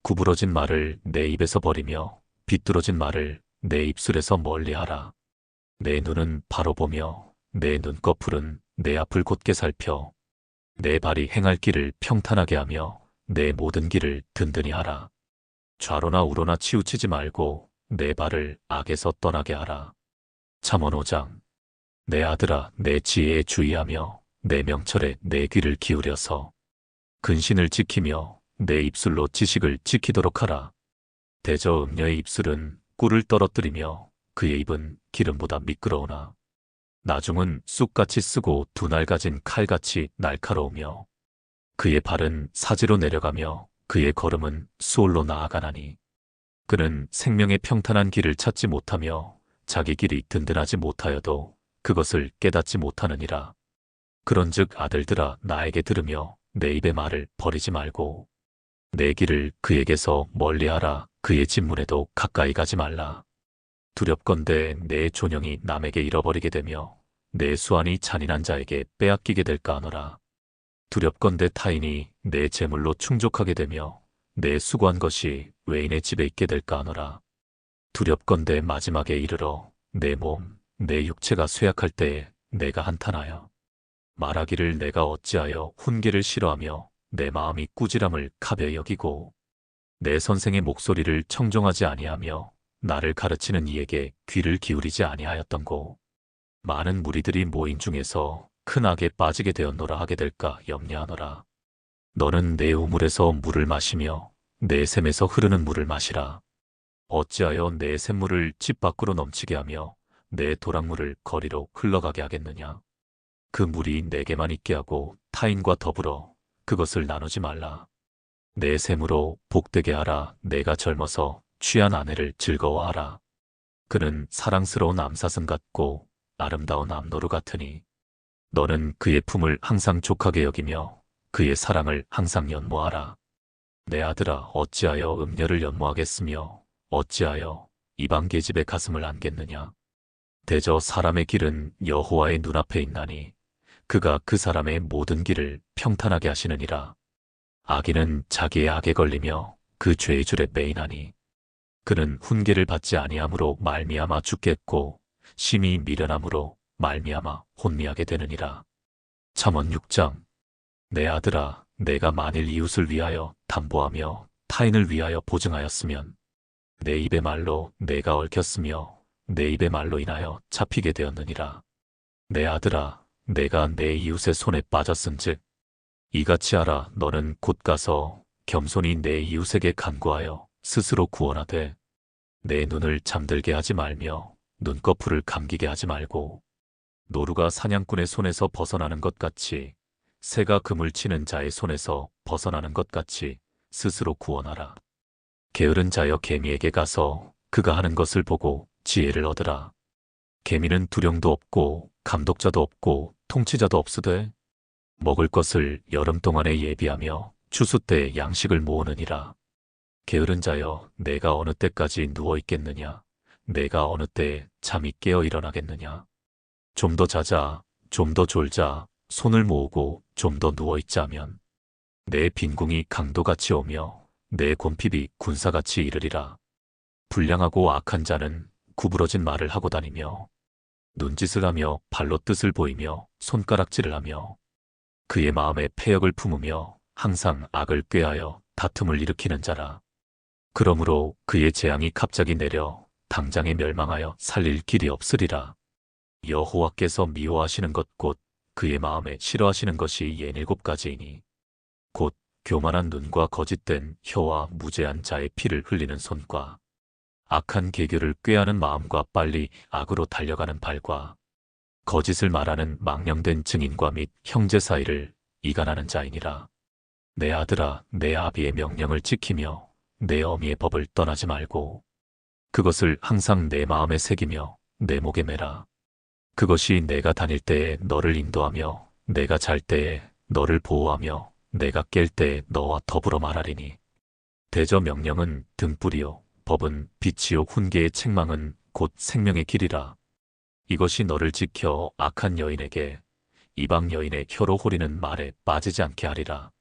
구부러진 말을 내 입에서 버리며 비뚤어진 말을 내 입술에서 멀리하라. 내 눈은 바로 보며 내 눈꺼풀은 내 앞을 곧게 살펴 내 발이 행할 길을 평탄하게 하며 내 모든 길을 든든히 하라. 좌로나 우로나 치우치지 말고 내 발을 악에서 떠나게 하라. 잠언 5장. 내 아들아, 내 지혜에 주의하며 내 명철에 내 귀를 기울여서 근신을 지키며 내 입술로 지식을 지키도록 하라. 대저 음녀의 입술은 꿀을 떨어뜨리며 그의 입은 기름보다 미끄러우나 나중은 쑥같이 쓰고 두 날 가진 칼같이 날카로우며 그의 발은 사지로 내려가며 그의 걸음은 수월로 나아가나니 그는 생명의 평탄한 길을 찾지 못하며 자기 길이 든든하지 못하여도 그것을 깨닫지 못하느니라. 그런즉 아들들아 나에게 들으며 내 입의 말을 버리지 말고 내 길을 그에게서 멀리하라. 그의 진문에도 가까이 가지 말라. 두렵건대 내 존영이 남에게 잃어버리게 되며 내 수완이 잔인한 자에게 빼앗기게 될까 하노라. 두렵건대 타인이 내 재물로 충족하게 되며 내 수고한 것이 외인의 집에 있게 될까 하노라. 두렵건대 마지막에 이르러 내 몸, 내 육체가 쇠약할 때에 내가 한탄하여 말하기를 내가 어찌하여 훈계를 싫어하며 내 마음이 꾸지람을 가벼이 여기고 내 선생의 목소리를 청종하지 아니하며 나를 가르치는 이에게 귀를 기울이지 아니하였던고. 많은 무리들이 모인 중에서 큰 악에 빠지게 되었노라 하게 될까 염려하노라. 너는 내 우물에서 물을 마시며 내 샘에서 흐르는 물을 마시라. 어찌하여 내 샘물을 집 밖으로 넘치게 하며 내 도랑물을 거리로 흘러가게 하겠느냐. 그 물이 내게만 있게 하고 타인과 더불어 그것을 나누지 말라. 내 샘으로 복되게 하라. 내가 젊어서 취한 아내를 즐거워하라. 그는 사랑스러운 암사슴 같고 아름다운 암노루 같으니 너는 그의 품을 항상 족하게 여기며 그의 사랑을 항상 연모하라. 내 아들아 어찌하여 음녀를 연모하겠으며 어찌하여 이방 계집의 가슴을 안겠느냐. 대저 사람의 길은 여호와의 눈앞에 있나니 그가 그 사람의 모든 길을 평탄하게 하시느니라. 악인은 자기의 악에 걸리며 그 죄의 줄에 매이나니 그는 훈계를 받지 아니함으로 말미암아 죽겠고 심히 미련함으로 말미암아 혼미하게 되느니라. 잠언 6장. 내 아들아 내가 만일 이웃을 위하여 담보하며 타인을 위하여 보증하였으면 내 입의 말로 내가 얽혔으며 내 입의 말로 인하여 잡히게 되었느니라. 내 아들아 내가 내 이웃의 손에 빠졌은즉 이같이 하라. 너는 곧 가서 겸손히 내 이웃에게 간구하여 스스로 구원하되 내 눈을 잠들게 하지 말며 눈꺼풀을 감기게 하지 말고 노루가 사냥꾼의 손에서 벗어나는 것 같이 새가 그물 치는 자의 손에서 벗어나는 것 같이 스스로 구원하라. 게으른 자여 개미에게 가서 그가 하는 것을 보고 지혜를 얻으라. 개미는 두령도 없고 감독자도 없고 통치자도 없으되 먹을 것을 여름 동안에 예비하며 추수 때에 양식을 모으느니라. 게으른 자여, 내가 어느 때까지 누워 있겠느냐? 내가 어느 때에 잠이 깨어 일어나겠느냐? 좀 더 자자, 좀 더 졸자, 손을 모으고 좀 더 누워 있자면 내 빈궁이 강도같이 오며 내 곰핍이 군사같이 이르리라. 불량하고 악한 자는 구부러진 말을 하고 다니며 눈짓을 하며 발로 뜻을 보이며 손가락질을 하며 그의 마음에 패역을 품으며 항상 악을 꾀하여 다툼을 일으키는 자라. 그러므로 그의 재앙이 갑자기 내려 당장에 멸망하여 살릴 길이 없으리라. 여호와께서 미워하시는 것 곧 그의 마음에 싫어하시는 것이 67가지이니 곧 교만한 눈과 거짓된 혀와 무죄한 자의 피를 흘리는 손과 악한 계교를 꾀하는 마음과 빨리 악으로 달려가는 발과 거짓을 말하는 망령된 증인과 및 형제 사이를 이간하는 자이니라. 내 아들아, 내 아비의 명령을 지키며 내 어미의 법을 떠나지 말고 그것을 항상 내 마음에 새기며 내 목에 매라. 그것이 내가 다닐 때에 너를 인도하며 내가 잘 때에 너를 보호하며 내가 깰 때에 너와 더불어 말하리니. 대저 명령은 등불이요 법은 빛이요 훈계의 책망은 곧 생명의 길이라. 이것이 너를 지켜 악한 여인에게 이방 여인의 혀로 호리는 말에 빠지지 않게 하리라.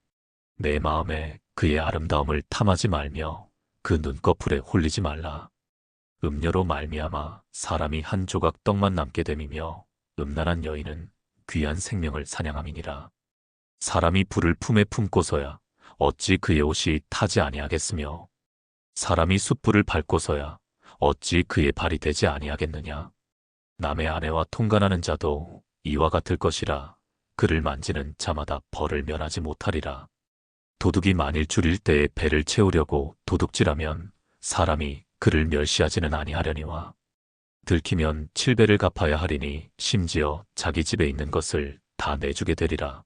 내 마음에 그의 아름다움을 탐하지 말며 그 눈꺼풀에 홀리지 말라. 음녀로 말미암아 사람이 한 조각 떡만 남게 됨이며 음란한 여인은 귀한 생명을 사냥함이니라. 사람이 불을 품에 품고서야 어찌 그의 옷이 타지 아니하겠으며 사람이 숯불을 밟고서야 어찌 그의 발이 되지 아니하겠느냐. 남의 아내와 통간하는 자도 이와 같을 것이라. 그를 만지는 자마다 벌을 면하지 못하리라. 도둑이 만일 줄일 때에 배를 채우려고 도둑질하면 사람이 그를 멸시하지는 아니하려니와 들키면 7배를 갚아야 하리니 심지어 자기 집에 있는 것을 다 내주게 되리라.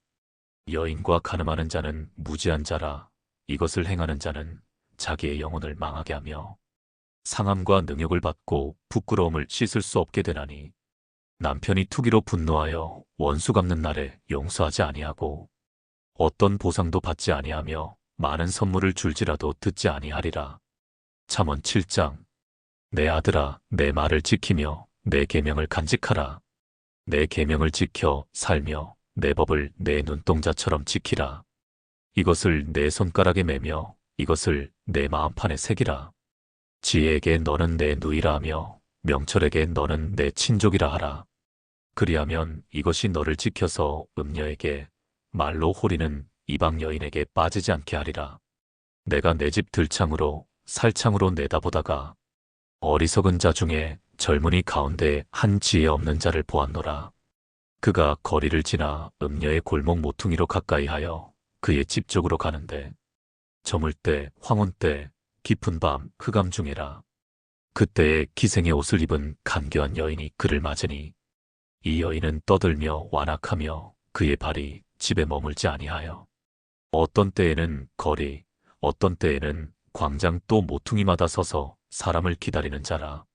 여인과 간음하는 자는 무지한 자라. 이것을 행하는 자는 자기의 영혼을 망하게 하며 상함과 능욕을 받고 부끄러움을 씻을 수 없게 되나니 남편이 투기로 분노하여 원수 갚는 날에 용서하지 아니하고 어떤 보상도 받지 아니하며 많은 선물을 줄지라도 듣지 아니하리라. 잠언 7장. 내 아들아, 내 말을 지키며 내 계명을 간직하라. 내 계명을 지켜 살며 내 법을 내 눈동자처럼 지키라. 이것을 내 손가락에 매며 이것을 내 마음판에 새기라. 지혜에게 너는 내 누이라 하며 명철에게 너는 내 친족이라 하라. 그리하면 이것이 너를 지켜서 음녀에게 말로 호리는 이방 여인에게 빠지지 않게 하리라. 내가 내 집 들창으로 살창으로 내다보다가 어리석은 자 중에 젊은이 가운데 한 지혜 없는 자를 보았노라. 그가 거리를 지나 음녀의 골목 모퉁이로 가까이하여 그의 집 쪽으로 가는데 저물 때 황혼 때 깊은 밤 흑암 중에라. 그때에 기생의 옷을 입은 간교한 여인이 그를 맞으니 이 여인은 떠들며 완악하며 그의 발이 집에 머물지 아니하여 어떤 때에는 거리 어떤 때에는 광장 또 모퉁이마다 서서 사람을 기다리는 자라.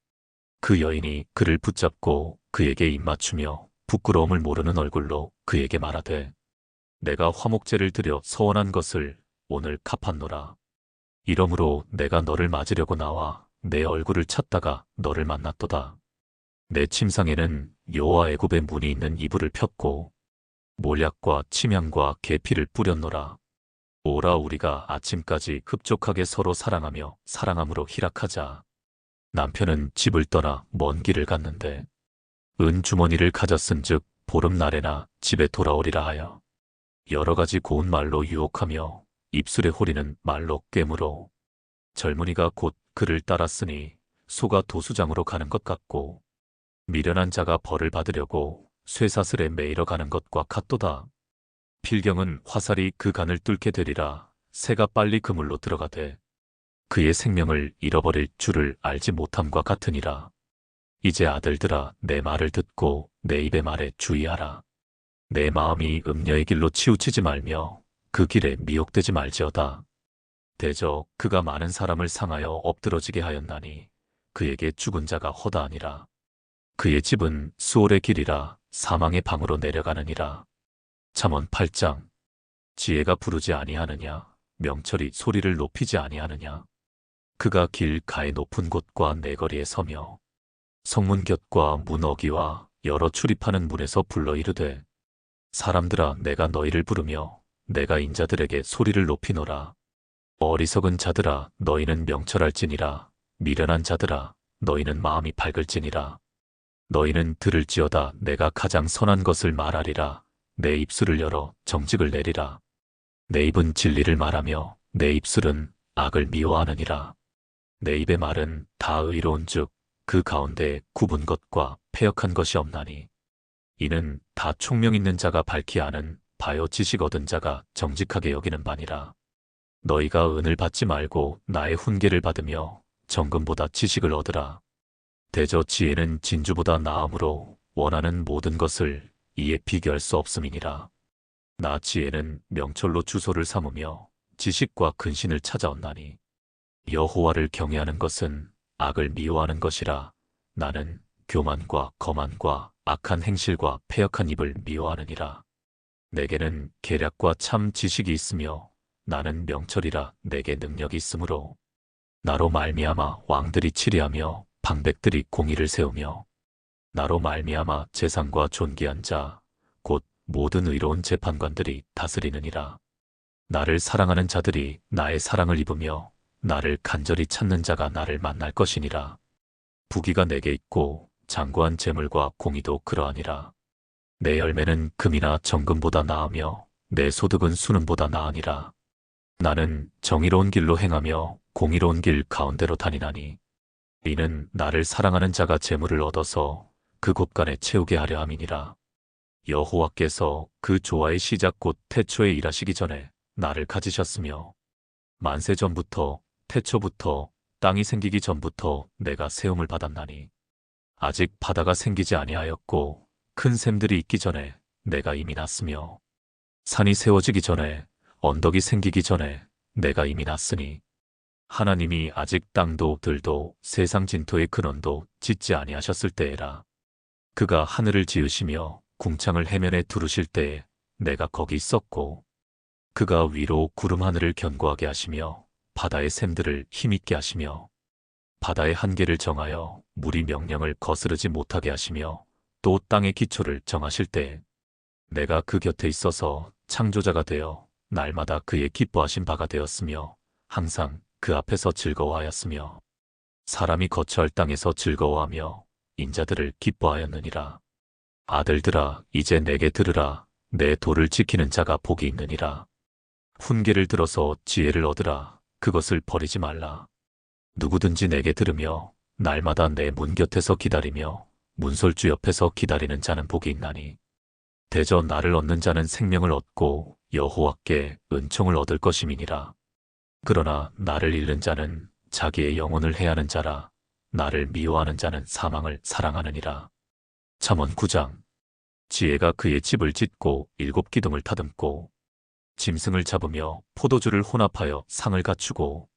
그 여인이 그를 붙잡고 그에게 입맞추며 부끄러움을 모르는 얼굴로 그에게 말하되 내가 화목제를 드려 서원한 것을 오늘 갚았노라. 이러므로 내가 너를 맞으려고 나와 내 얼굴을 찾다가 너를 만났도다. 내 침상에는 여호와 애굽의 문이 있는 이불을 폈고 몰약과 침향과 계피를 뿌렸노라. 오라 우리가 아침까지 흡족하게 서로 사랑하며 사랑함으로 희락하자. 남편은 집을 떠나 먼 길을 갔는데 은 주머니를 가졌은즉 보름날에나 집에 돌아오리라 하여 여러 가지 고운 말로 유혹하며 입술에 호리는 말로 꿰물어 젊은이가 곧 그를 따랐으니 소가 도수장으로 가는 것 같고 미련한 자가 벌을 받으려고 쇠사슬에 매이러 가는 것과 같도다. 필경은 화살이 그 간을 뚫게 되리라. 새가 빨리 그물로 들어가되 그의 생명을 잃어버릴 줄을 알지 못함과 같으니라. 이제 아들들아 내 말을 듣고 내 입의 말에 주의하라. 내 마음이 음녀의 길로 치우치지 말며 그 길에 미혹되지 말지어다. 대저 그가 많은 사람을 상하여 엎드러지게 하였나니 그에게 죽은 자가 허다하니라. 그의 집은 수월의 길이라 사망의 방으로 내려가느니라. 잠언 8장. 지혜가 부르지 아니하느냐, 명철이 소리를 높이지 아니하느냐. 그가 길가의 높은 곳과 내거리에 서며 성문 곁과 문 어기와 여러 출입하는 문에서 불러 이르되, 사람들아, 내가 너희를 부르며 내가 인자들에게 소리를 높이노라. 어리석은 자들아, 너희는 명철할지니라. 미련한 자들아, 너희는 마음이 밝을지니라. 너희는 들을지어다. 내가 가장 선한 것을 말하리라. 내 입술을 열어 정직을 내리라. 내 입은 진리를 말하며 내 입술은 악을 미워하느니라. 내 입의 말은 다 의로운즉 그 가운데 굽은 것과 패역한 것이 없나니, 이는 다 총명 있는 자가 밝히 아는 바요 지식 얻은 자가 정직하게 여기는 바니라. 너희가 은을 받지 말고 나의 훈계를 받으며 정금보다 지식을 얻으라. 대저 지혜는 진주보다 나음으로 원하는 모든 것을 이에 비교할 수 없음이니라. 나 지혜는 명철로 주소를 삼으며 지식과 근신을 찾아온나니, 여호와를 경외하는 것은 악을 미워하는 것이라. 나는 교만과 거만과 악한 행실과 패역한 입을 미워하느니라. 내게는 계략과 참 지식이 있으며 나는 명철이라. 내게 능력이 있으므로 나로 말미암아 왕들이 치리하며 방백들이 공의를 세우며, 나로 말미암아 재상과 존귀한 자 곧 모든 의로운 재판관들이 다스리느니라. 나를 사랑하는 자들이 나의 사랑을 입으며 나를 간절히 찾는 자가 나를 만날 것이니라. 부귀가 내게 있고 장구한 재물과 공의도 그러하니라. 내 열매는 금이나 정금보다 나으며 내 소득은 수는보다 나으니라. 나는 정의로운 길로 행하며 공의로운 길 가운데로 다니나니, 이는 나를 사랑하는 자가 재물을 얻어서 그 곳간에 채우게 하려 함이니라. 여호와께서 그 조화의 시작 곧 태초에 일하시기 전에 나를 가지셨으며, 만세 전부터 태초부터 땅이 생기기 전부터 내가 세움을 받았나니, 아직 바다가 생기지 아니하였고 큰 샘들이 있기 전에 내가 이미 났으며, 산이 세워지기 전에 언덕이 생기기 전에 내가 이미 났으니, 하나님이 아직 땅도 들도 세상 진토의 근원도 짓지 아니하셨을 때에라. 그가 하늘을 지으시며 궁창을 해면에 두르실 때에 내가 거기 있었고, 그가 위로 구름 하늘을 견고하게 하시며 바다의 샘들을 힘있게 하시며, 바다의 한계를 정하여 물이 명령을 거스르지 못하게 하시며, 또 땅의 기초를 정하실 때에 내가 그 곁에 있어서 창조자가 되어 날마다 그의 기뻐하신 바가 되었으며, 항상 그 앞에서 즐거워하였으며, 사람이 거처할 땅에서 즐거워하며 인자들을 기뻐하였느니라. 아들들아, 이제 내게 들으라. 내 도를 지키는 자가 복이 있느니라. 훈계를 들어서 지혜를 얻으라. 그것을 버리지 말라. 누구든지 내게 들으며 날마다 내 문 곁에서 기다리며 문설주 옆에서 기다리는 자는 복이 있나니, 대저 나를 얻는 자는 생명을 얻고 여호와께 은총을 얻을 것임이니라. 그러나 나를 잃는 자는 자기의 영혼을 해하는 자라. 나를 미워하는 자는 사망을 사랑하느니라. 잠언 9장. 지혜가 그의 집을 짓고 7 기둥을 다듬고 짐승을 잡으며 포도주를 혼합하여 상을 갖추고,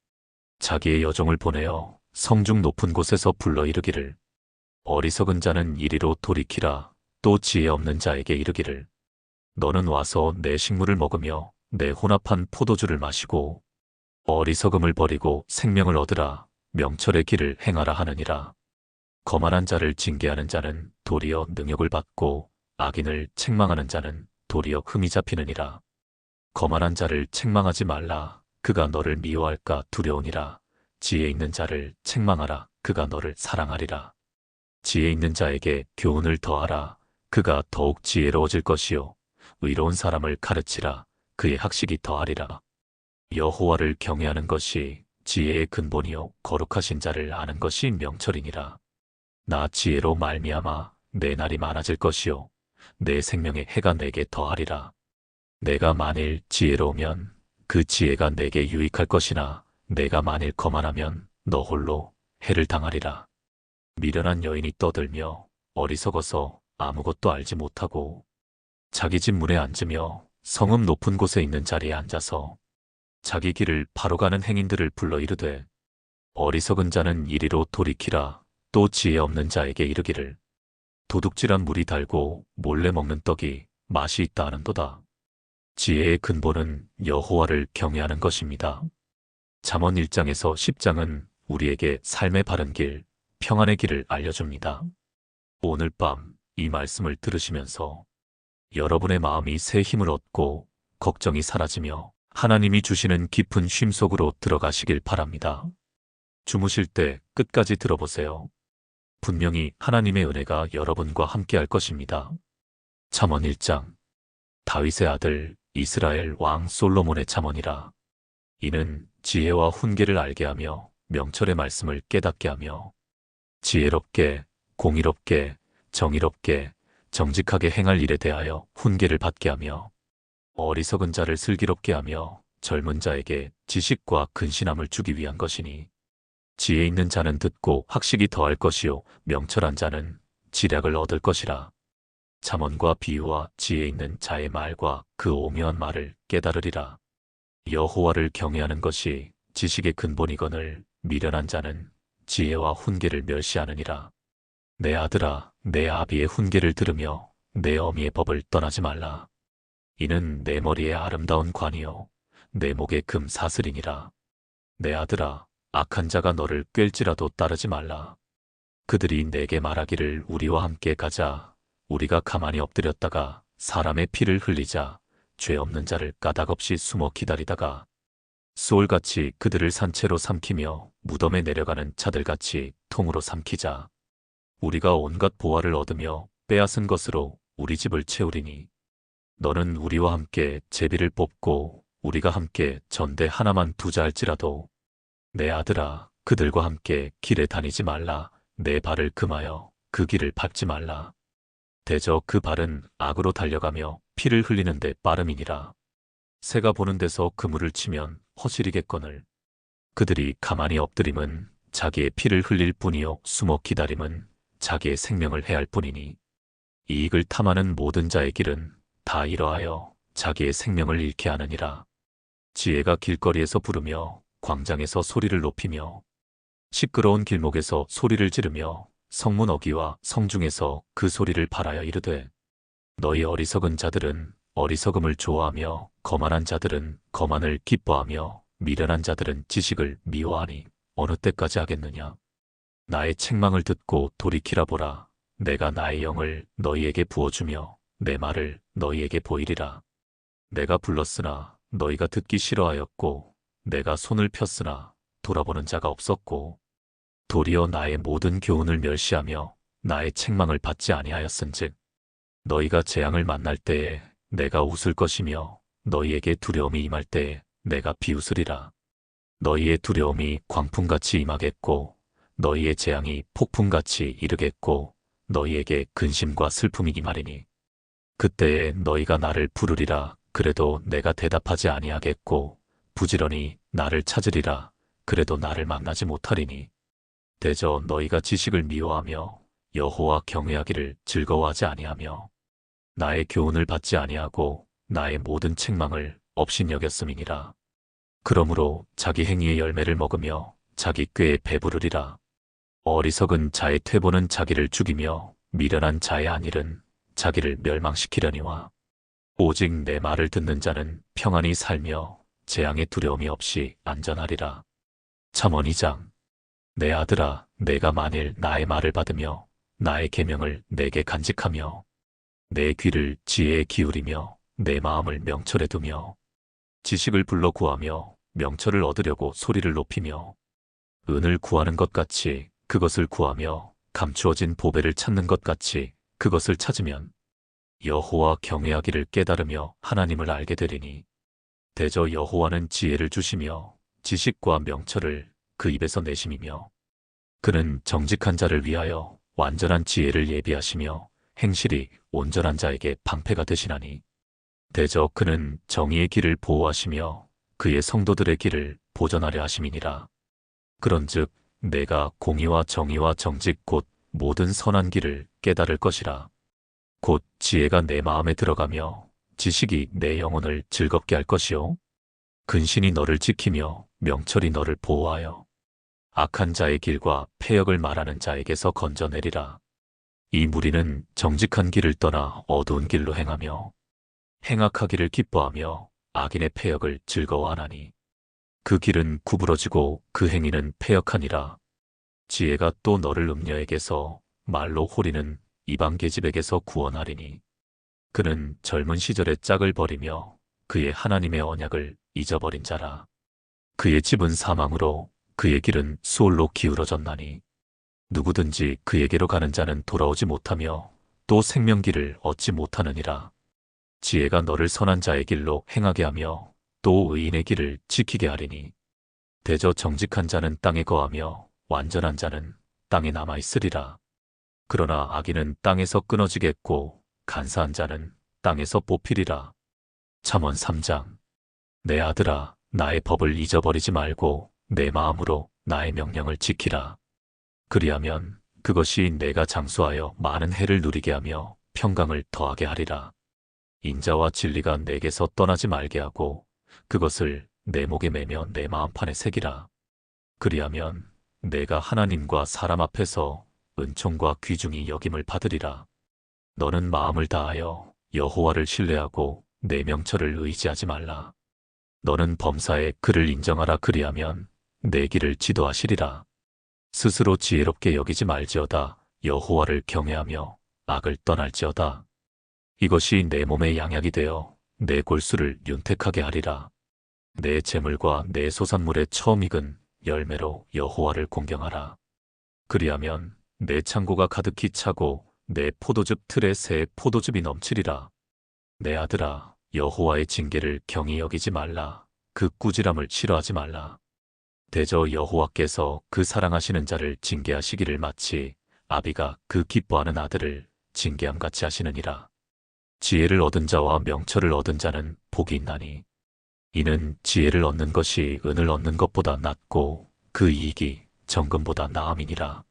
자기의 여종을 보내어 성중 높은 곳에서 불러 이르기를, 어리석은 자는 이리로 돌이키라. 또 지혜 없는 자에게 이르기를, 너는 와서 내 식물을 먹으며 내 혼합한 포도주를 마시고 어리석음을 버리고 생명을 얻으라. 명철의 길을 행하라 하느니라. 거만한 자를 징계하는 자는 도리어 능욕을 받고 악인을 책망하는 자는 도리어 흠이 잡히느니라. 거만한 자를 책망하지 말라. 그가 너를 미워할까 두려우니라. 지혜 있는 자를 책망하라. 그가 너를 사랑하리라. 지혜 있는 자에게 교훈을 더하라. 그가 더욱 지혜로워질 것이요 의로운 사람을 가르치라. 그의 학식이 더하리라. 여호와를 경외하는 것이 지혜의 근본이요 거룩하신 자를 아는 것이 명철이니라. 나 지혜로 말미암아 내 날이 많아질 것이요 내 생명의 해가 내게 더하리라. 내가 만일 지혜로우면 그 지혜가 내게 유익할 것이나, 내가 만일 거만하면 너 홀로 해를 당하리라. 미련한 여인이 떠들며 어리석어서 아무것도 알지 못하고 자기 집 문에 앉으며 성읍 높은 곳에 있는 자리에 앉아서 자기 길을 바로 가는 행인들을 불러 이르되, 어리석은 자는 이리로 돌이키라. 또 지혜 없는 자에게 이르기를, 도둑질한 물이 달고 몰래 먹는 떡이 맛이 있다 하는도다. 지혜의 근본은 여호와를 경외하는 것입니다. 잠언 1장에서 10장은 우리에게 삶의 바른 길, 평안의 길을 알려줍니다. 오늘 밤 이 말씀을 들으시면서 여러분의 마음이 새 힘을 얻고 걱정이 사라지며 하나님이 주시는 깊은 쉼 속으로 들어가시길 바랍니다. 주무실 때 끝까지 들어보세요. 분명히 하나님의 은혜가 여러분과 함께 할 것입니다. 잠언 1장. 다윗의 아들 이스라엘 왕 솔로몬의 잠언이라. 이는 지혜와 훈계를 알게 하며 명철의 말씀을 깨닫게 하며 지혜롭게, 공의롭게, 정의롭게, 정직하게 행할 일에 대하여 훈계를 받게 하며 어리석은 자를 슬기롭게 하며 젊은 자에게 지식과 근신함을 주기 위한 것이니 지혜 있는 자는 듣고 학식이 더할 것이요 명철한 자는 지략을 얻을 것이라. 잠언과 비유와 지혜 있는 자의 말과 그 오묘한 말을 깨달으리라. 여호와를 경외하는 것이 지식의 근본이거늘 미련한 자는 지혜와 훈계를 멸시하느니라. 내 아들아, 내 아비의 훈계를 들으며 내 어미의 법을 떠나지 말라. 이는 내 머리에 아름다운 관이요 내 목에 금 사슬이니라. 내 아들아, 악한 자가 너를 꿰일지라도 따르지 말라. 그들이 내게 말하기를 우리와 함께 가자. 우리가 가만히 엎드렸다가 사람의 피를 흘리자. 죄 없는 자를 까닭없이 숨어 기다리다가 소울같이 그들을 산채로 삼키며 무덤에 내려가는 자들같이 통으로 삼키자. 우리가 온갖 보화를 얻으며 빼앗은 것으로 우리 집을 채우리니 너는 우리와 함께 제비를 뽑고 우리가 함께 전대 하나만 두자 할지라도 내 아들아, 그들과 함께 길에 다니지 말라. 내 발을 금하여 그 길을 밟지 말라. 대저 그 발은 악으로 달려가며 피를 흘리는데 빠름이니라. 새가 보는 데서 그물을 치면 허시리겠거늘. 그들이 가만히 엎드림은 자기의 피를 흘릴 뿐이요 숨어 기다림은 자기의 생명을 해할 뿐이니 이익을 탐하는 모든 자의 길은 다 이러하여 자기의 생명을 잃게 하느니라. 지혜가 길거리에서 부르며 광장에서 소리를 높이며 시끄러운 길목에서 소리를 지르며 성문 어귀와 성중에서 그 소리를 발하여 이르되 너희 어리석은 자들은 어리석음을 좋아하며 거만한 자들은 거만을 기뻐하며 미련한 자들은 지식을 미워하니 어느 때까지 하겠느냐. 나의 책망을 듣고 돌이키라 보라. 내가 나의 영을 너희에게 부어주며 내 말을 너희에게 보이리라. 내가 불렀으나 너희가 듣기 싫어하였고 내가 손을 폈으나 돌아보는 자가 없었고 도리어 나의 모든 교훈을 멸시하며 나의 책망을 받지 아니하였은즉 너희가 재앙을 만날 때에 내가 웃을 것이며 너희에게 두려움이 임할 때에 내가 비웃으리라. 너희의 두려움이 광풍같이 임하겠고 너희의 재앙이 폭풍같이 이르겠고 너희에게 근심과 슬픔이 임하리니 그때에 너희가 나를 부르리라. 그래도 내가 대답하지 아니하겠고 부지런히 나를 찾으리라. 그래도 나를 만나지 못하리니 대저 너희가 지식을 미워하며 여호와 경외하기를 즐거워하지 아니하며 나의 교훈을 받지 아니하고 나의 모든 책망을 업신여겼음이니라. 그러므로 자기 행위의 열매를 먹으며 자기 꾀에 배부르리라. 어리석은 자의 퇴보는 자기를 죽이며 미련한 자의 안일은 자기를 멸망시키려니와 오직 내 말을 듣는 자는 평안히 살며 재앙의 두려움이 없이 안전하리라. 잠언 2장. 내 아들아, 내가 만일 나의 말을 받으며 나의 계명을 내게 간직하며 내 귀를 지혜에 기울이며 내 마음을 명철에 두며 지식을 불러 구하며 명철을 얻으려고 소리를 높이며 은을 구하는 것 같이 그것을 구하며 감추어진 보배를 찾는 것 같이 그것을 찾으면 여호와 경외하기를 깨달으며 하나님을 알게 되리니 대저 여호와는 지혜를 주시며 지식과 명철을 그 입에서 내심이며 그는 정직한 자를 위하여 완전한 지혜를 예비하시며 행실이 온전한 자에게 방패가 되시나니 대저 그는 정의의 길을 보호하시며 그의 성도들의 길을 보전하려 하심이니라. 그런즉 내가 공의와 정의와 정직 곧 모든 선한 길을 깨달을 것이라. 곧 지혜가 내 마음에 들어가며 지식이 내 영혼을 즐겁게 할 것이요 근신이 너를 지키며 명철이 너를 보호하여 악한 자의 길과 패역을 말하는 자에게서 건져내리라. 이 무리는 정직한 길을 떠나 어두운 길로 행하며 행악하기를 기뻐하며 악인의 패역을 즐거워하나니 그 길은 구부러지고 그 행위는 패역하니라. 지혜가 또 너를 음녀에게서 말로 호리는 이방 계집에게서 구원하리니 그는 젊은 시절의 짝을 버리며 그의 하나님의 언약을 잊어버린 자라. 그의 집은 사망으로 그의 길은 수올로 기울어졌나니 누구든지 그에게로 가는 자는 돌아오지 못하며 또 생명길을 얻지 못하느니라. 지혜가 너를 선한 자의 길로 행하게 하며 또 의인의 길을 지키게 하리니 대저 정직한 자는 땅에 거하며 완전한 자는 땅에 남아 있으리라. 그러나 악인은 땅에서 끊어지겠고 간사한 자는 땅에서 뽑히리라. 잠언 3장. 내 아들아, 나의 법을 잊어버리지 말고 내 마음으로 나의 명령을 지키라. 그리하면 그것이 내가 장수하여 많은 해를 누리게 하며 평강을 더하게 하리라. 인자와 진리가 내게서 떠나지 말게 하고 그것을 내 목에 매며 내 마음판에 새기라. 그리하면 내가 하나님과 사람 앞에서 은총과 귀중히 여김을 받으리라. 너는 마음을 다하여 여호와를 신뢰하고 내 명철을 의지하지 말라. 너는 범사에 그를 인정하라. 그리하면 내 길을 지도하시리라. 스스로 지혜롭게 여기지 말지어다. 여호와를 경외하며 악을 떠날지어다. 이것이 내 몸의 양약이 되어 내 골수를 윤택하게 하리라. 내 재물과 내 소산물의 처음 익은 열매로 여호와를 공경하라. 그리하면 내 창고가 가득히 차고 내 포도즙 틀에 새 포도즙이 넘치리라. 내 아들아, 여호와의 징계를 경히 여기지 말라. 그 꾸지람을 싫어하지 말라. 대저 여호와께서 그 사랑하시는 자를 징계하시기를 마치 아비가 그 기뻐하는 아들을 징계함같이 하시느니라. 지혜를 얻은 자와 명철을 얻은 자는 복이 있나니 이는 지혜를 얻는 것이 은을 얻는 것보다 낫고 그 이익이 정금보다 나음이니라.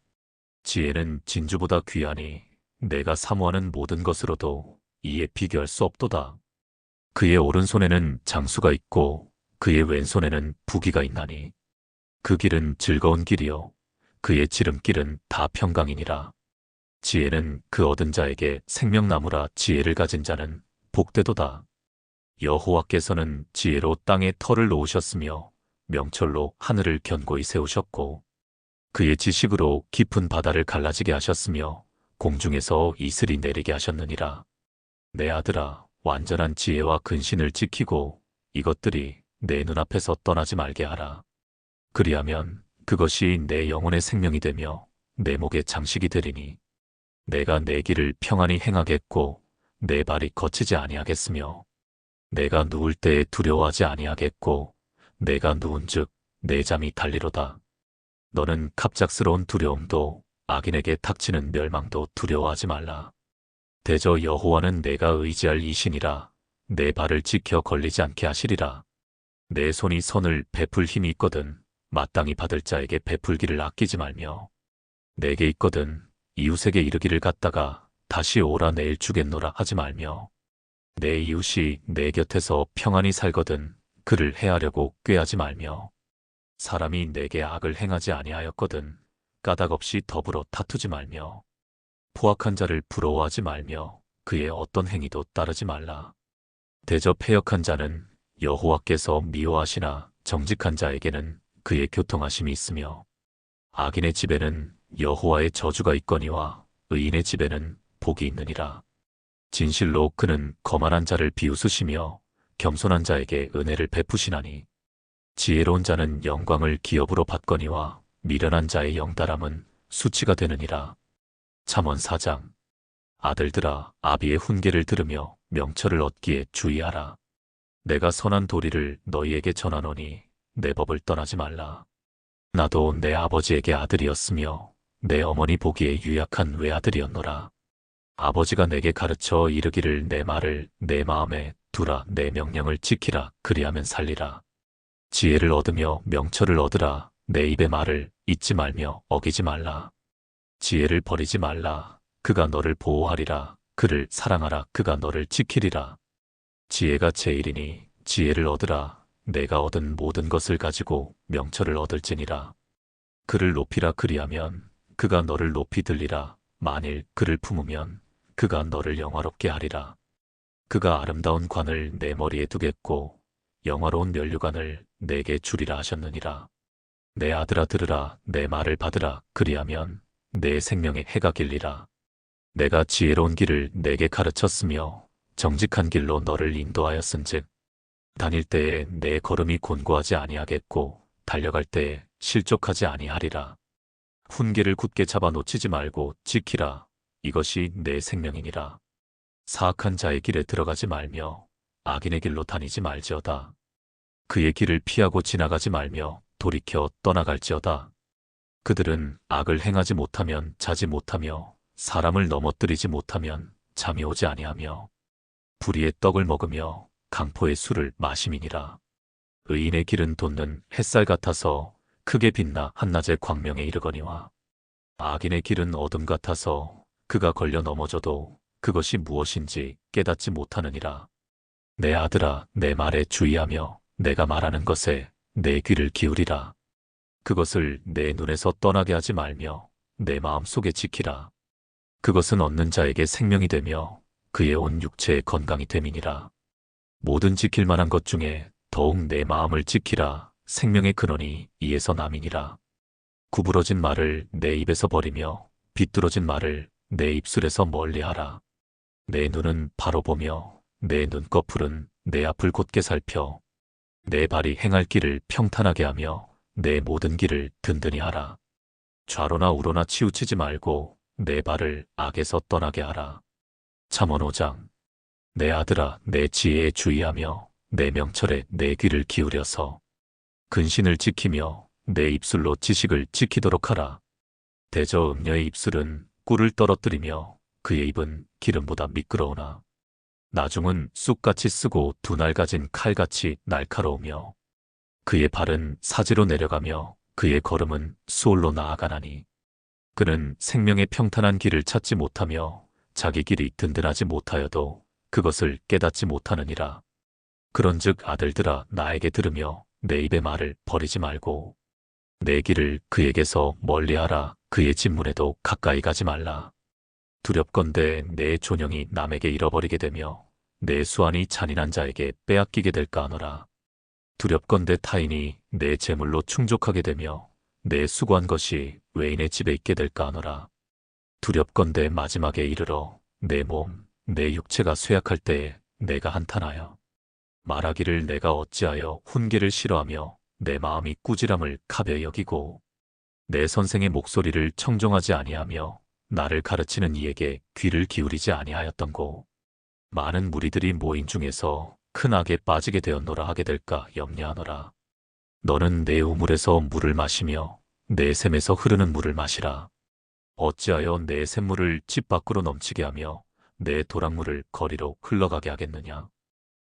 지혜는 진주보다 귀하니 내가 사모하는 모든 것으로도 이에 비교할 수 없도다. 그의 오른손에는 장수가 있고 그의 왼손에는 부귀가 있나니 그 길은 즐거운 길이요 그의 지름길은 다 평강이니라. 지혜는 그 얻은 자에게 생명나무라. 지혜를 가진 자는 복되도다. 여호와께서는 지혜로 땅에 터를 놓으셨으며 명철로 하늘을 견고히 세우셨고 그의 지식으로 깊은 바다를 갈라지게 하셨으며 공중에서 이슬이 내리게 하셨느니라. 내 아들아, 완전한 지혜와 근신을 지키고 이것들이 내 눈앞에서 떠나지 말게 하라. 그리하면 그것이 내 영혼의 생명이 되며 내 목의 장식이 되리니 내가 내 길을 평안히 행하겠고 내 발이 거치지 아니하겠으며 내가 누울 때에 두려워하지 아니하겠고 내가 누운즉 내 잠이 달리로다. 너는 갑작스러운 두려움도 악인에게 닥치는 멸망도 두려워하지 말라. 대저 여호와는 내가 의지할 이신이라. 내 발을 지켜 걸리지 않게 하시리라. 내 손이 선을 베풀 힘이 있거든 마땅히 받을 자에게 베풀기를 아끼지 말며 내게 있거든 이웃에게 이르기를 갖다가 다시 오라 내일 주겠노라 하지 말며 내 이웃이 내 곁에서 평안히 살거든 그를 해하려고 꾀하지 말며 사람이 내게 악을 행하지 아니하였거든 까닭 없이 더불어 다투지 말며 포악한 자를 부러워하지 말며 그의 어떤 행위도 따르지 말라. 대저 패역한 자는 여호와께서 미워하시나 정직한 자에게는 그의 교통하심이 있으며 악인의 집에는 여호와의 저주가 있거니와 의인의 집에는 복이 있느니라. 진실로 그는 거만한 자를 비웃으시며 겸손한 자에게 은혜를 베푸시나니 지혜로운 자는 영광을 기업으로 받거니와 미련한 자의 영달함은 수치가 되느니라. 잠언 4장. 아들들아, 아비의 훈계를 들으며 명철을 얻기에 주의하라. 내가 선한 도리를 너희에게 전하노니 내 법을 떠나지 말라. 나도 내 아버지에게 아들이었으며 내 어머니 보기에 유약한 외아들이었노라. 아버지가 내게 가르쳐 이르기를 내 말을 내 마음에 두라. 내 명령을 지키라. 그리하면 살리라. 지혜를 얻으며 명철을 얻으라. 내 입의 말을 잊지 말며 어기지 말라. 지혜를 버리지 말라. 그가 너를 보호하리라. 그를 사랑하라. 그가 너를 지키리라. 지혜가 제일이니 지혜를 얻으라. 내가 얻은 모든 것을 가지고 명철을 얻을지니라. 그를 높이라. 그리하면 그가 너를 높이 들리라. 만일 그를 품으면 그가 너를 영화롭게 하리라. 그가 아름다운 관을 내 머리에 두겠고 영화로운 면류관을 내게 주리라 하셨느니라. 내 아들아 들으라, 내 말을 받으라. 그리하면 내 생명에 해가 길리라. 내가 지혜로운 길을 내게 가르쳤으며 정직한 길로 너를 인도하였은즉 다닐 때에 내 걸음이 곤고하지 아니하겠고 달려갈 때에 실족하지 아니하리라. 훈계를 굳게 잡아 놓치지 말고 지키라. 이것이 내 생명이니라. 사악한 자의 길에 들어가지 말며 악인의 길로 다니지 말지어다. 그의 길을 피하고 지나가지 말며 돌이켜 떠나갈지어다. 그들은 악을 행하지 못하면 자지 못하며 사람을 넘어뜨리지 못하면 잠이 오지 아니하며 불의의 떡을 먹으며 강포의 술을 마심이니라. 의인의 길은 돋는 햇살 같아서 크게 빛나 한낮의 광명에 이르거니와 악인의 길은 어둠 같아서 그가 걸려 넘어져도 그것이 무엇인지 깨닫지 못하느니라. 내 아들아, 내 말에 주의하며 내가 말하는 것에 내 귀를 기울이라. 그것을 내 눈에서 떠나게 하지 말며 내 마음속에 지키라. 그것은 얻는 자에게 생명이 되며 그의 온 육체의 건강이 됨이니라. 모든 지킬 만한 것 중에 더욱 내 마음을 지키라. 생명의 근원이 이에서 남이니라. 구부러진 말을 내 입에서 버리며 비뚤어진 말을 내 입술에서 멀리하라. 내 눈은 바로 보며 내 눈꺼풀은 내 앞을 곧게 살펴 내 발이 행할 길을 평탄하게 하며 내 모든 길을 든든히 하라. 좌로나 우로나 치우치지 말고 내 발을 악에서 떠나게 하라. 잠언 5장. 내 아들아, 내 지혜에 주의하며 내 명철에 내 귀를 기울여서 근신을 지키며 내 입술로 지식을 지키도록 하라. 대저 음녀의 입술은 꿀을 떨어뜨리며 그의 입은 기름보다 미끄러우나 나중은 쑥같이 쓰고 두 날 가진 칼같이 날카로우며 그의 발은 사지로 내려가며 그의 걸음은 수월로 나아가나니 그는 생명의 평탄한 길을 찾지 못하며 자기 길이 든든하지 못하여도 그것을 깨닫지 못하느니라. 그런즉 아들들아 나에게 들으며 내 입의 말을 버리지 말고 내 길을 그에게서 멀리하라. 그의 진문에도 가까이 가지 말라. 두렵건대 내 존영이 남에게 잃어버리게 되며 내 수완이 잔인한 자에게 빼앗기게 될까 하노라. 두렵건대 타인이 내 재물로 충족하게 되며 내 수고한 것이 외인의 집에 있게 될까 하노라. 두렵건대 마지막에 이르러 내 몸, 내 육체가 쇠약할 때에 내가 한탄하여 말하기를 내가 어찌하여 훈계를 싫어하며 내 마음이 꾸지람을 가벼이 여기고 내 선생의 목소리를 청종하지 아니하며 나를 가르치는 이에게 귀를 기울이지 아니하였던고. 많은 무리들이 모인 중에서 큰 악에 빠지게 되었노라 하게 될까 염려하노라. 너는 내 우물에서 물을 마시며 내 샘에서 흐르는 물을 마시라. 어찌하여 내 샘물을 집 밖으로 넘치게 하며 내 도랑물을 거리로 흘러가게 하겠느냐.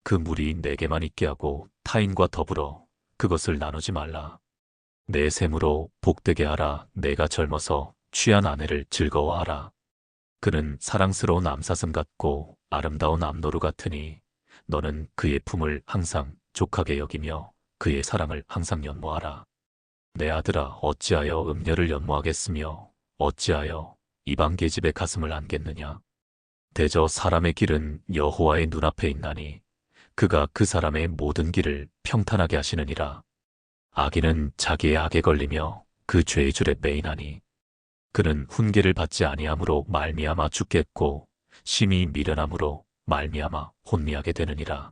그 물이 내게만 있게 하고 타인과 더불어 그것을 나누지 말라. 내 샘으로 복되게 하라. 내가 젊어서 취한 아내를 즐거워하라. 그는 사랑스러운 암사슴 같고 아름다운 암노루 같으니 너는 그의 품을 항상 족하게 여기며 그의 사랑을 항상 연모하라. 내 아들아 어찌하여 음녀를 연모하겠으며 어찌하여 이방 계집의 가슴을 안겠느냐. 대저 사람의 길은 여호와의 눈앞에 있나니 그가 그 사람의 모든 길을 평탄하게 하시느니라. 악인은 자기의 악에 걸리며 그 죄의 줄에 매이나니 그는 훈계를 받지 아니함으로 말미암아 죽겠고 심히 미련함으로 말미암아 혼미하게 되느니라.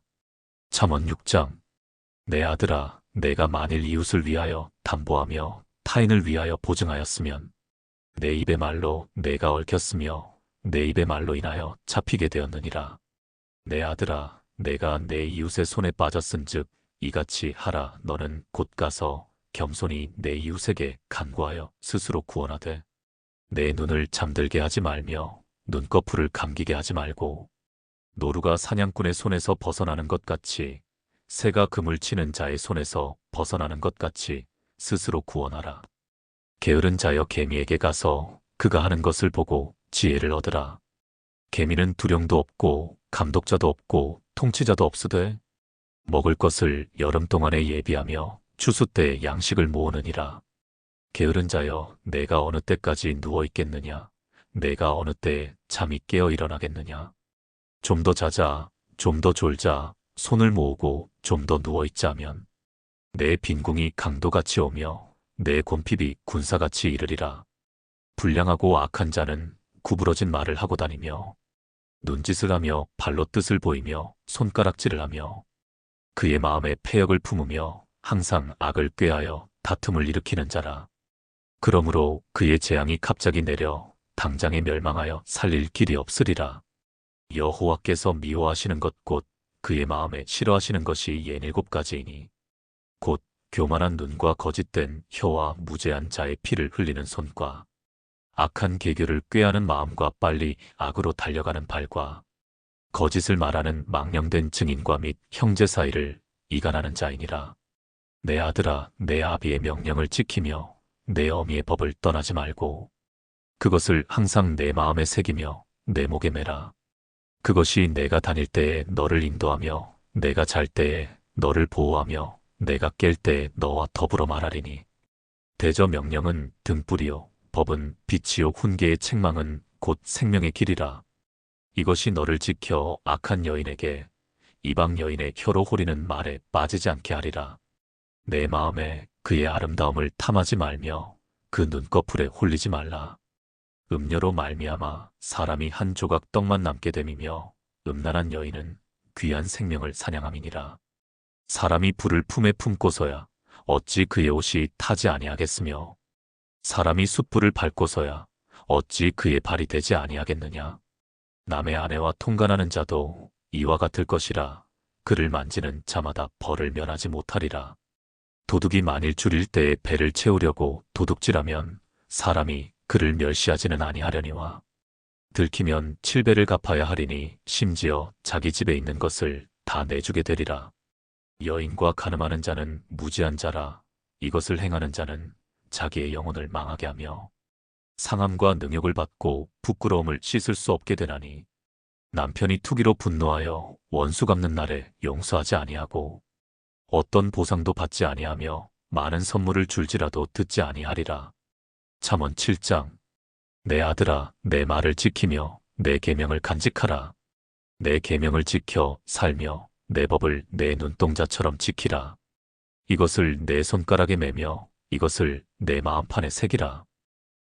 잠언 6장. 내 아들아 내가 만일 이웃을 위하여 담보하며 타인을 위하여 보증하였으면 내 입의 말로 내가 얽혔으며 내 입의 말로 인하여 잡히게 되었느니라. 내 아들아 내가 내 이웃의 손에 빠졌은즉 이같이 하라. 너는 곧 가서 겸손히 내 이웃에게 간구하여 스스로 구원하되 내 눈을 잠들게 하지 말며 눈꺼풀을 감기게 하지 말고 노루가 사냥꾼의 손에서 벗어나는 것 같이 새가 그물 치는 자의 손에서 벗어나는 것 같이 스스로 구원하라. 게으른 자여 개미에게 가서 그가 하는 것을 보고 지혜를 얻으라. 개미는 두령도 없고 감독자도 없고 통치자도 없으되 먹을 것을 여름 동안에 예비하며 추수 때에 양식을 모으느니라. 게으른 자여 내가 어느 때까지 누워 있겠느냐. 내가 어느 때에 잠이 깨어 일어나겠느냐. 좀 더 자자. 좀 더 졸자, 손을 모으고 좀 더 누워있자 하면 내 빈궁이 강도같이 오며 내 곰핍이 군사같이 이르리라. 불량하고 악한 자는 구부러진 말을 하고 다니며 눈짓을 하며 발로 뜻을 보이며 손가락질을 하며 그의 마음에 패역을 품으며 항상 악을 꾀하여 다툼을 일으키는 자라. 그러므로 그의 재앙이 갑자기 내려 당장에 멸망하여 살릴 길이 없으리라. 여호와께서 미워하시는 것 곧 그의 마음에 싫어하시는 것이 67가지이니 곧 교만한 눈과 거짓된 혀와 무죄한 자의 피를 흘리는 손과 악한 계교를 꾀하는 마음과 빨리 악으로 달려가는 발과 거짓을 말하는 망령된 증인과 및 형제 사이를 이간하는 자이니라. 내 아들아, 내 아비의 명령을 지키며 내 어미의 법을 떠나지 말고 그것을 항상 내 마음에 새기며 내 목에 매라. 그것이 내가 다닐 때에 너를 인도하며 내가 잘 때에 너를 보호하며 내가 깰 때에 너와 더불어 말하리니. 대저 명령은 등불이요 법은 빛이요 훈계의 책망은 곧 생명의 길이라. 이것이 너를 지켜 악한 여인에게 이방 여인의 혀로 호리는 말에 빠지지 않게 하리라. 내 마음에 그의 아름다움을 탐하지 말며 그 눈꺼풀에 홀리지 말라. 음녀로 말미암아 사람이 한 조각 떡만 남게 됨이며 음란한 여인은 귀한 생명을 사냥함이니라. 사람이 불을 품에 품고서야 어찌 그의 옷이 타지 아니하겠으며 사람이 숯불을 밟고서야 어찌 그의 발이 되지 아니하겠느냐. 남의 아내와 통간하는 자도 이와 같을 것이라. 그를 만지는 자마다 벌을 면하지 못하리라. 도둑이 만일 줄일 때에 배를 채우려고 도둑질하면 사람이 그를 멸시하지는 아니하려니와 들키면 7배를 갚아야 하리니 심지어 자기 집에 있는 것을 다 내주게 되리라. 여인과 간음하는 자는 무지한 자라. 이것을 행하는 자는 자기의 영혼을 망하게 하며 상함과 능욕을 받고 부끄러움을 씻을 수 없게 되나니 남편이 투기로 분노하여 원수 갚는 날에 용서하지 아니하고 어떤 보상도 받지 아니하며 많은 선물을 줄지라도 듣지 아니하리라. 잠언 7장. 내 아들아, 내 말을 지키며 내 계명을 간직하라. 내 계명을 지켜 살며 내 법을 내 눈동자처럼 지키라. 이것을 내 손가락에 매며 이것을 내 마음판에 새기라.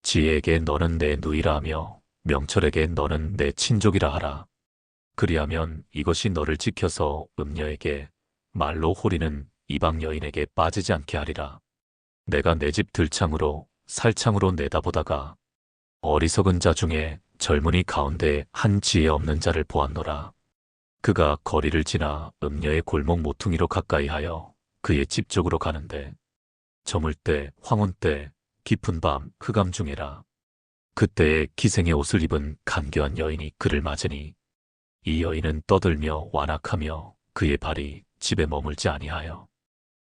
지혜에게 너는 내 누이라 하며 명철에게 너는 내 친족이라 하라. 그리하면 이것이 너를 지켜서 음녀에게 말로 호리는 이방 여인에게 빠지지 않게 하리라. 내가 내 집 들창으로 살창으로 내다보다가 어리석은 자 중에 젊은이 가운데 한 지혜 없는 자를 보았노라. 그가 거리를 지나 음녀의 골목 모퉁이로 가까이 하여 그의 집 쪽으로 가는데 저물 때 황혼 때 깊은 밤 흑암 중에라. 그때에 기생의 옷을 입은 간교한 여인이 그를 맞으니 이 여인은 떠들며 완악하며 그의 발이 집에 머물지 아니하여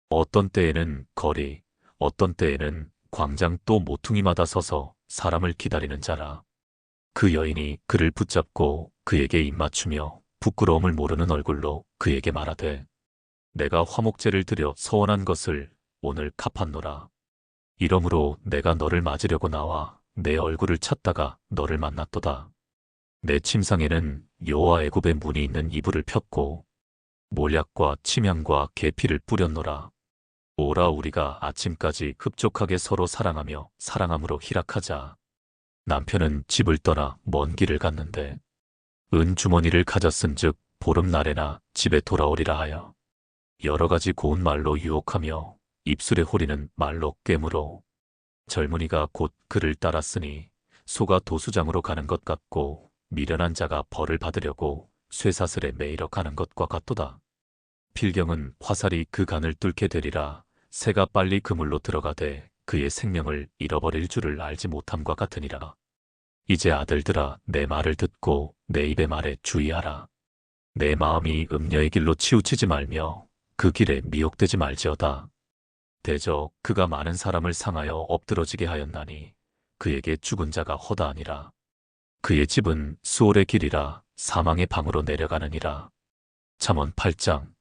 어떤 때에는 거리 어떤 때에는 광장 또 모퉁이마다 서서 사람을 기다리는 자라. 그 여인이 그를 붙잡고 그에게 입맞추며 부끄러움을 모르는 얼굴로 그에게 말하되 내가 화목제를 드려 서원한 것을 오늘 갚았노라. 이러므로 내가 너를 맞으려고 나와 내 얼굴을 찾다가 너를 만났도다. 내 침상에는 여호와 애굽의 문이 있는 이불을 폈고 몰약과 침향과 계피를 뿌렸노라. 오라 우리가 아침까지 흡족하게 서로 사랑하며 사랑함으로 희락하자. 남편은 집을 떠나 먼 길을 갔는데 은 주머니를 가졌은즉 보름날에나 집에 돌아오리라 하여 여러 가지 고운 말로 유혹하며 입술에 호리는 말로 꿰물어 젊은이가 곧 그를 따랐으니 소가 도수장으로 가는 것 같고 미련한 자가 벌을 받으려고 쇠사슬에 매이러 가는 것과 같도다. 필경은 화살이 그 간을 뚫게 되리라. 새가 빨리 그물로 들어가되 그의 생명을 잃어버릴 줄을 알지 못함과 같으니라. 이제 아들들아 내 말을 듣고 내 입의 말에 주의하라. 내 마음이 음녀의 길로 치우치지 말며 그 길에 미혹되지 말지어다. 대저 그가 많은 사람을 상하여 엎드러지게 하였나니 그에게 죽은 자가 허다하니라. 그의 집은 수월의 길이라 사망의 방으로 내려가느니라. 잠언 8장.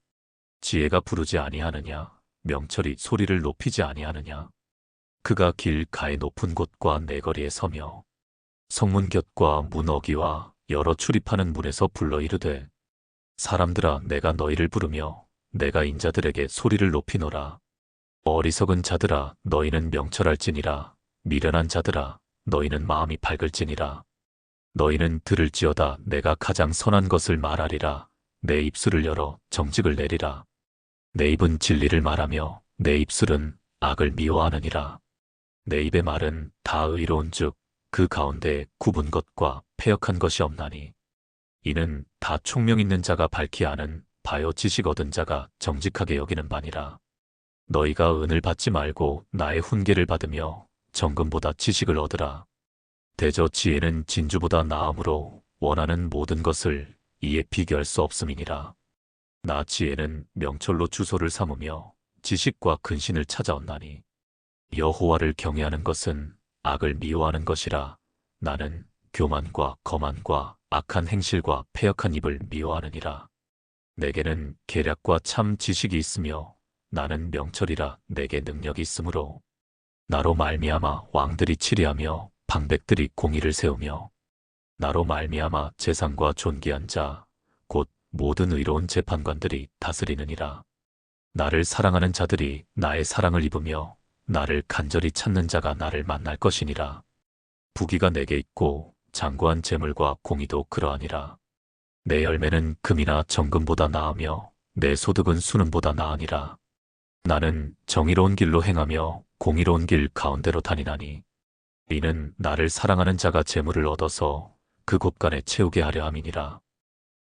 지혜가 부르지 아니하느냐 명철이 소리를 높이지 아니하느냐. 그가 길가의 높은 곳과 내거리에 서며 성문 곁과 문 어귀와 여러 출입하는 문에서 불러 이르되 사람들아, 내가 너희를 부르며 내가 인자들에게 소리를 높이노라. 어리석은 자들아, 너희는 명철할지니라. 미련한 자들아, 너희는 마음이 밝을지니라. 너희는 들을지어다. 내가 가장 선한 것을 말하리라. 내 입술을 열어 정직을 내리라. 내 입은 진리를 말하며 내 입술은 악을 미워하느니라. 내 입의 말은 다 의로운즉 그 가운데 굽은 것과 패역한 것이 없나니 이는 다 총명 있는 자가 밝히 아는 바요 지식 얻은 자가 정직하게 여기는 바니라. 너희가 은을 받지 말고 나의 훈계를 받으며 정금보다 지식을 얻으라. 대저 지혜는 진주보다 나음으로 원하는 모든 것을 이에 비교할 수 없음이니라. 나 지혜는 명철로 주소를 삼으며 지식과 근신을 찾아온나니 여호와를 경외하는 것은 악을 미워하는 것이라. 나는 교만과 거만과 악한 행실과 패역한 입을 미워하느니라. 내게는 계략과 참 지식이 있으며 나는 명철이라. 내게 능력이 있으므로 나로 말미암아 왕들이 치리하며 방백들이 공의를 세우며 나로 말미암아 재상과 존귀한 자 곧 모든 의로운 재판관들이 다스리느니라. 나를 사랑하는 자들이 나의 사랑을 입으며 나를 간절히 찾는 자가 나를 만날 것이니라. 부귀가 내게 있고 장구한 재물과 공의도 그러하니라. 내 열매는 금이나 정금보다 나으며 내 소득은 수는보다 나으니라. 나는 정의로운 길로 행하며 공의로운 길 가운데로 다니나니 이는 나를 사랑하는 자가 재물을 얻어서 그 곳간에 채우게 하려 함이니라.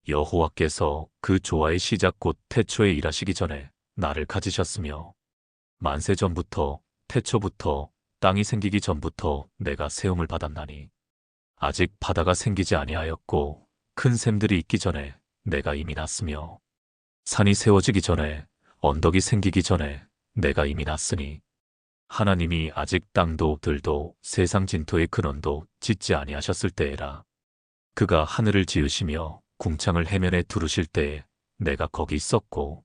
여호와께서 그 조화의 시작 곧 태초에 일하시기 전에 나를 가지셨으며 만세 전부터 태초부터 땅이 생기기 전부터 내가 세움을 받았나니 아직 바다가 생기지 아니하였고 큰 샘들이 있기 전에 내가 이미 났으며 산이 세워지기 전에 언덕이 생기기 전에 내가 이미 났으니 하나님이 아직 땅도 들도 세상 진토의 근원도 짓지 아니하셨을 때에라. 그가 하늘을 지으시며 궁창을 해면에 두르실 때에 내가 거기 있었고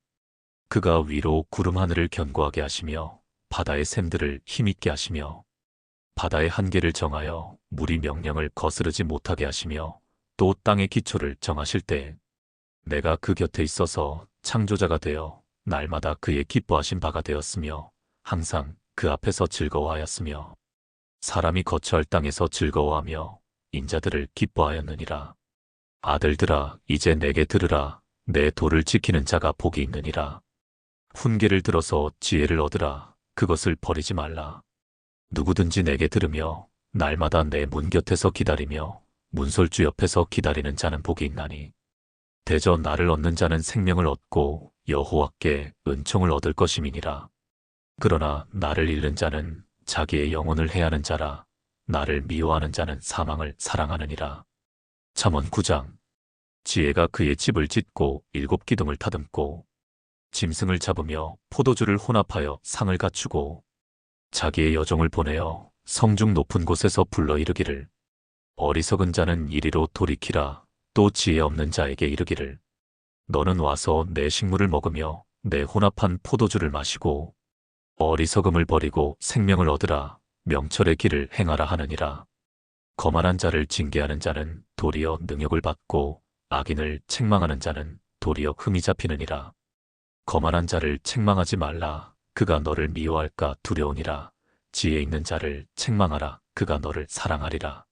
그가 위로 구름 하늘을 견고하게 하시며 바다의 샘들을 힘있게 하시며 바다의 한계를 정하여 물이 명령을 거스르지 못하게 하시며 또 땅의 기초를 정하실 때에 내가 그 곁에 있어서 창조자가 되어 날마다 그의 기뻐하신 바가 되었으며 항상 그 앞에서 즐거워하였으며 사람이 거처할 땅에서 즐거워하며 인자들을 기뻐하였느니라. 아들들아, 이제 내게 들으라. 내 도를 지키는 자가 복이 있느니라. 훈계를 들어서 지혜를 얻으라. 그것을 버리지 말라. 누구든지 내게 들으며 날마다 내 문 곁에서 기다리며 문설주 옆에서 기다리는 자는 복이 있나니 대저 나를 얻는 자는 생명을 얻고 여호와께 은총을 얻을 것임이니라. 그러나 나를 잃는 자는 자기의 영혼을 해하는 자라. 나를 미워하는 자는 사망을 사랑하느니라. 잠언 9장. 지혜가 그의 집을 짓고 7기둥을 다듬고 짐승을 잡으며 포도주를 혼합하여 상을 갖추고 자기의 여종을 보내어 성중 높은 곳에서 불러 이르기를 어리석은 자는 이리로 돌이키라. 또 지혜 없는 자에게 이르기를 너는 와서 내 식물을 먹으며 내 혼합한 포도주를 마시고 어리석음을 버리고 생명을 얻으라. 명철의 길을 행하라 하느니라. 거만한 자를 징계하는 자는 도리어 능욕을 받고 악인을 책망하는 자는 도리어 흠이 잡히느니라. 거만한 자를 책망하지 말라. 그가 너를 미워할까 두려우니라. 지혜 있는 자를 책망하라. 그가 너를 사랑하리라.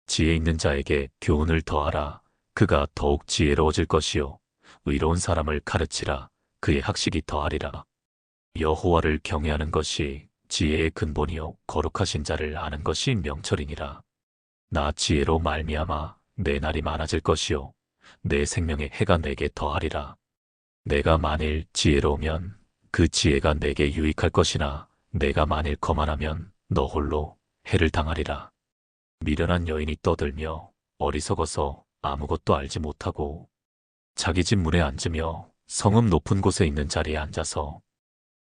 지혜 있는 자에게 교훈을 더하라. 그가 더욱 지혜로워질 것이요 의로운 사람을 가르치라. 그의 학식이 더하리라. 여호와를 경외하는 것이 지혜의 근본이요 거룩하신 자를 아는 것이 명철이니라. 나 지혜로 말미암아 내 날이 많아질 것이요 내 생명의 해가 내게 더하리라. 내가 만일 지혜로우면 그 지혜가 내게 유익할 것이나 내가 만일 거만하면 너 홀로 해를 당하리라. 미련한 여인이 떠들며 어리석어서 아무것도 알지 못하고 자기 집 문에 앉으며 성읍 높은 곳에 있는 자리에 앉아서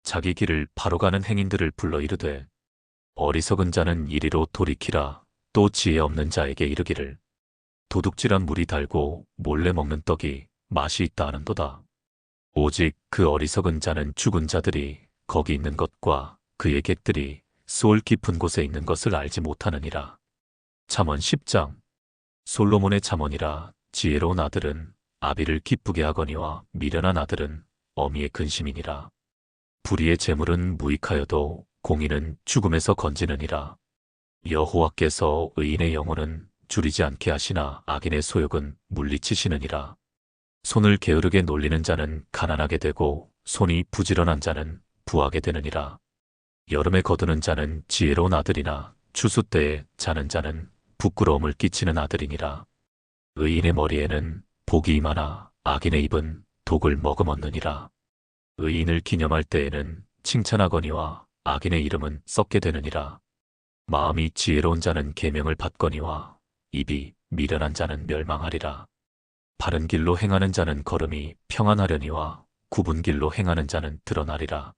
자기 길을 바로 가는 행인들을 불러 이르되 어리석은 자는 이리로 돌이키라. 또 지혜 없는 자에게 이르기를 도둑질한 물이 달고 몰래 먹는 떡이 맛이 있다 하는도다. 오직 그 어리석은 자는 죽은 자들이 거기 있는 것과 그의 객들이 수올 깊은 곳에 있는 것을 알지 못하느니라. 잠언 10장. 솔로몬의 잠언이라. 지혜로운 아들은 아비를 기쁘게 하거니와 미련한 아들은 어미의 근심이니라. 불의의 재물은 무익하여도 공의는 죽음에서 건지느니라. 여호와께서 의인의 영혼은 줄이지 않게 하시나 악인의 소욕은 물리치시느니라. 손을 게으르게 놀리는 자는 가난하게 되고 손이 부지런한 자는 부하게 되느니라. 여름에 거두는 자는 지혜로운 아들이나 추수 때에 자는 자는 부끄러움을 끼치는 아들이니라. 의인의 머리에는 복이 임하나 악인의 입은 독을 머금었느니라. 의인을 기념할 때에는 칭찬하거니와 악인의 이름은 썩게 되느니라. 마음이 지혜로운 자는 계명을 받거니와 입이 미련한 자는 멸망하리라. 바른 길로 행하는 자는 걸음이 평안하려니와 굽은 길로 행하는 자는 드러나리라.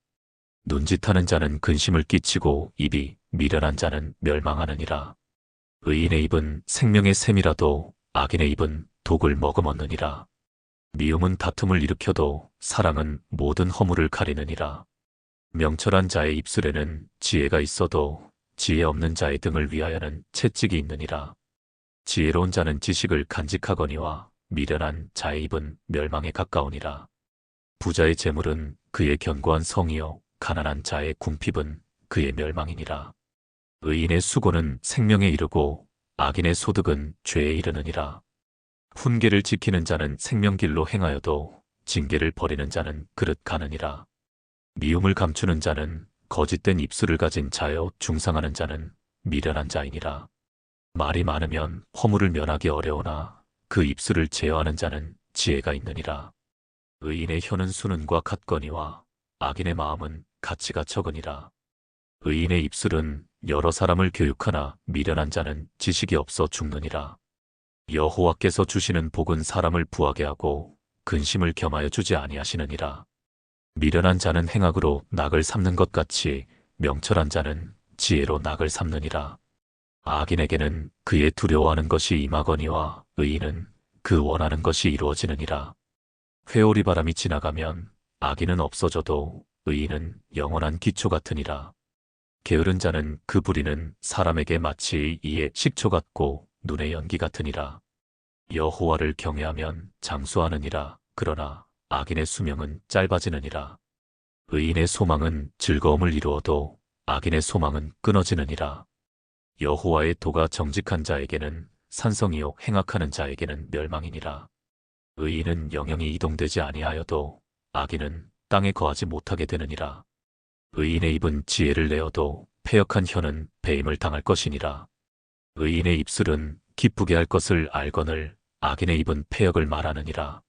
눈짓하는 자는 근심을 끼치고 입이 미련한 자는 멸망하느니라. 의인의 입은 생명의 샘이라도 악인의 입은 독을 머금었느니라. 미움은 다툼을 일으켜도 사랑은 모든 허물을 가리느니라. 명철한 자의 입술에는 지혜가 있어도 지혜 없는 자의 등을 위하여는 채찍이 있느니라. 지혜로운 자는 지식을 간직하거니와 미련한 자의 입은 멸망에 가까우니라. 부자의 재물은 그의 견고한 성이요 가난한 자의 궁핍은 그의 멸망이니라. 의인의 수고는 생명에 이르고 악인의 소득은 죄에 이르느니라. 훈계를 지키는 자는 생명길로 행하여도 징계를 버리는 자는 그릇 가느니라. 미움을 감추는 자는 거짓된 입술을 가진 자여 중상하는 자는 미련한 자이니라. 말이 많으면 허물을 면하기 어려우나 그 입술을 제어하는 자는 지혜가 있느니라. 의인의 혀는 수는과 같거니와 악인의 마음은 가치가 적으니라. 의인의 입술은 여러 사람을 교육하나 미련한 자는 지식이 없어 죽느니라. 여호와께서 주시는 복은 사람을 부하게 하고 근심을 겸하여 주지 아니하시느니라. 미련한 자는 행악으로 낙을 삼는 것 같이 명철한 자는 지혜로 낙을 삼느니라. 악인에게는 그의 두려워하는 것이 임하거니와 의인은 그 원하는 것이 이루어지느니라. 회오리 바람이 지나가면 악인은 없어져도 의인은 영원한 기초 같으니라. 게으른 자는 그 부리는 사람에게 마치 이의 식초 같고 눈의 연기 같으니라. 여호와를 경외하면 장수하느니라. 그러나 악인의 수명은 짧아지느니라. 의인의 소망은 즐거움을 이루어도 악인의 소망은 끊어지느니라. 여호와의 도가 정직한 자에게는 산성이요 행악하는 자에게는 멸망이니라. 의인은 영영이 이동되지 아니하여도 악인은 땅에 거하지 못하게 되느니라. 의인의 입은 지혜를 내어도 패역한 혀는 배임을 당할 것이니라. 의인의 입술은 기쁘게 할 것을 알거늘 악인의 입은 패역을 말하느니라.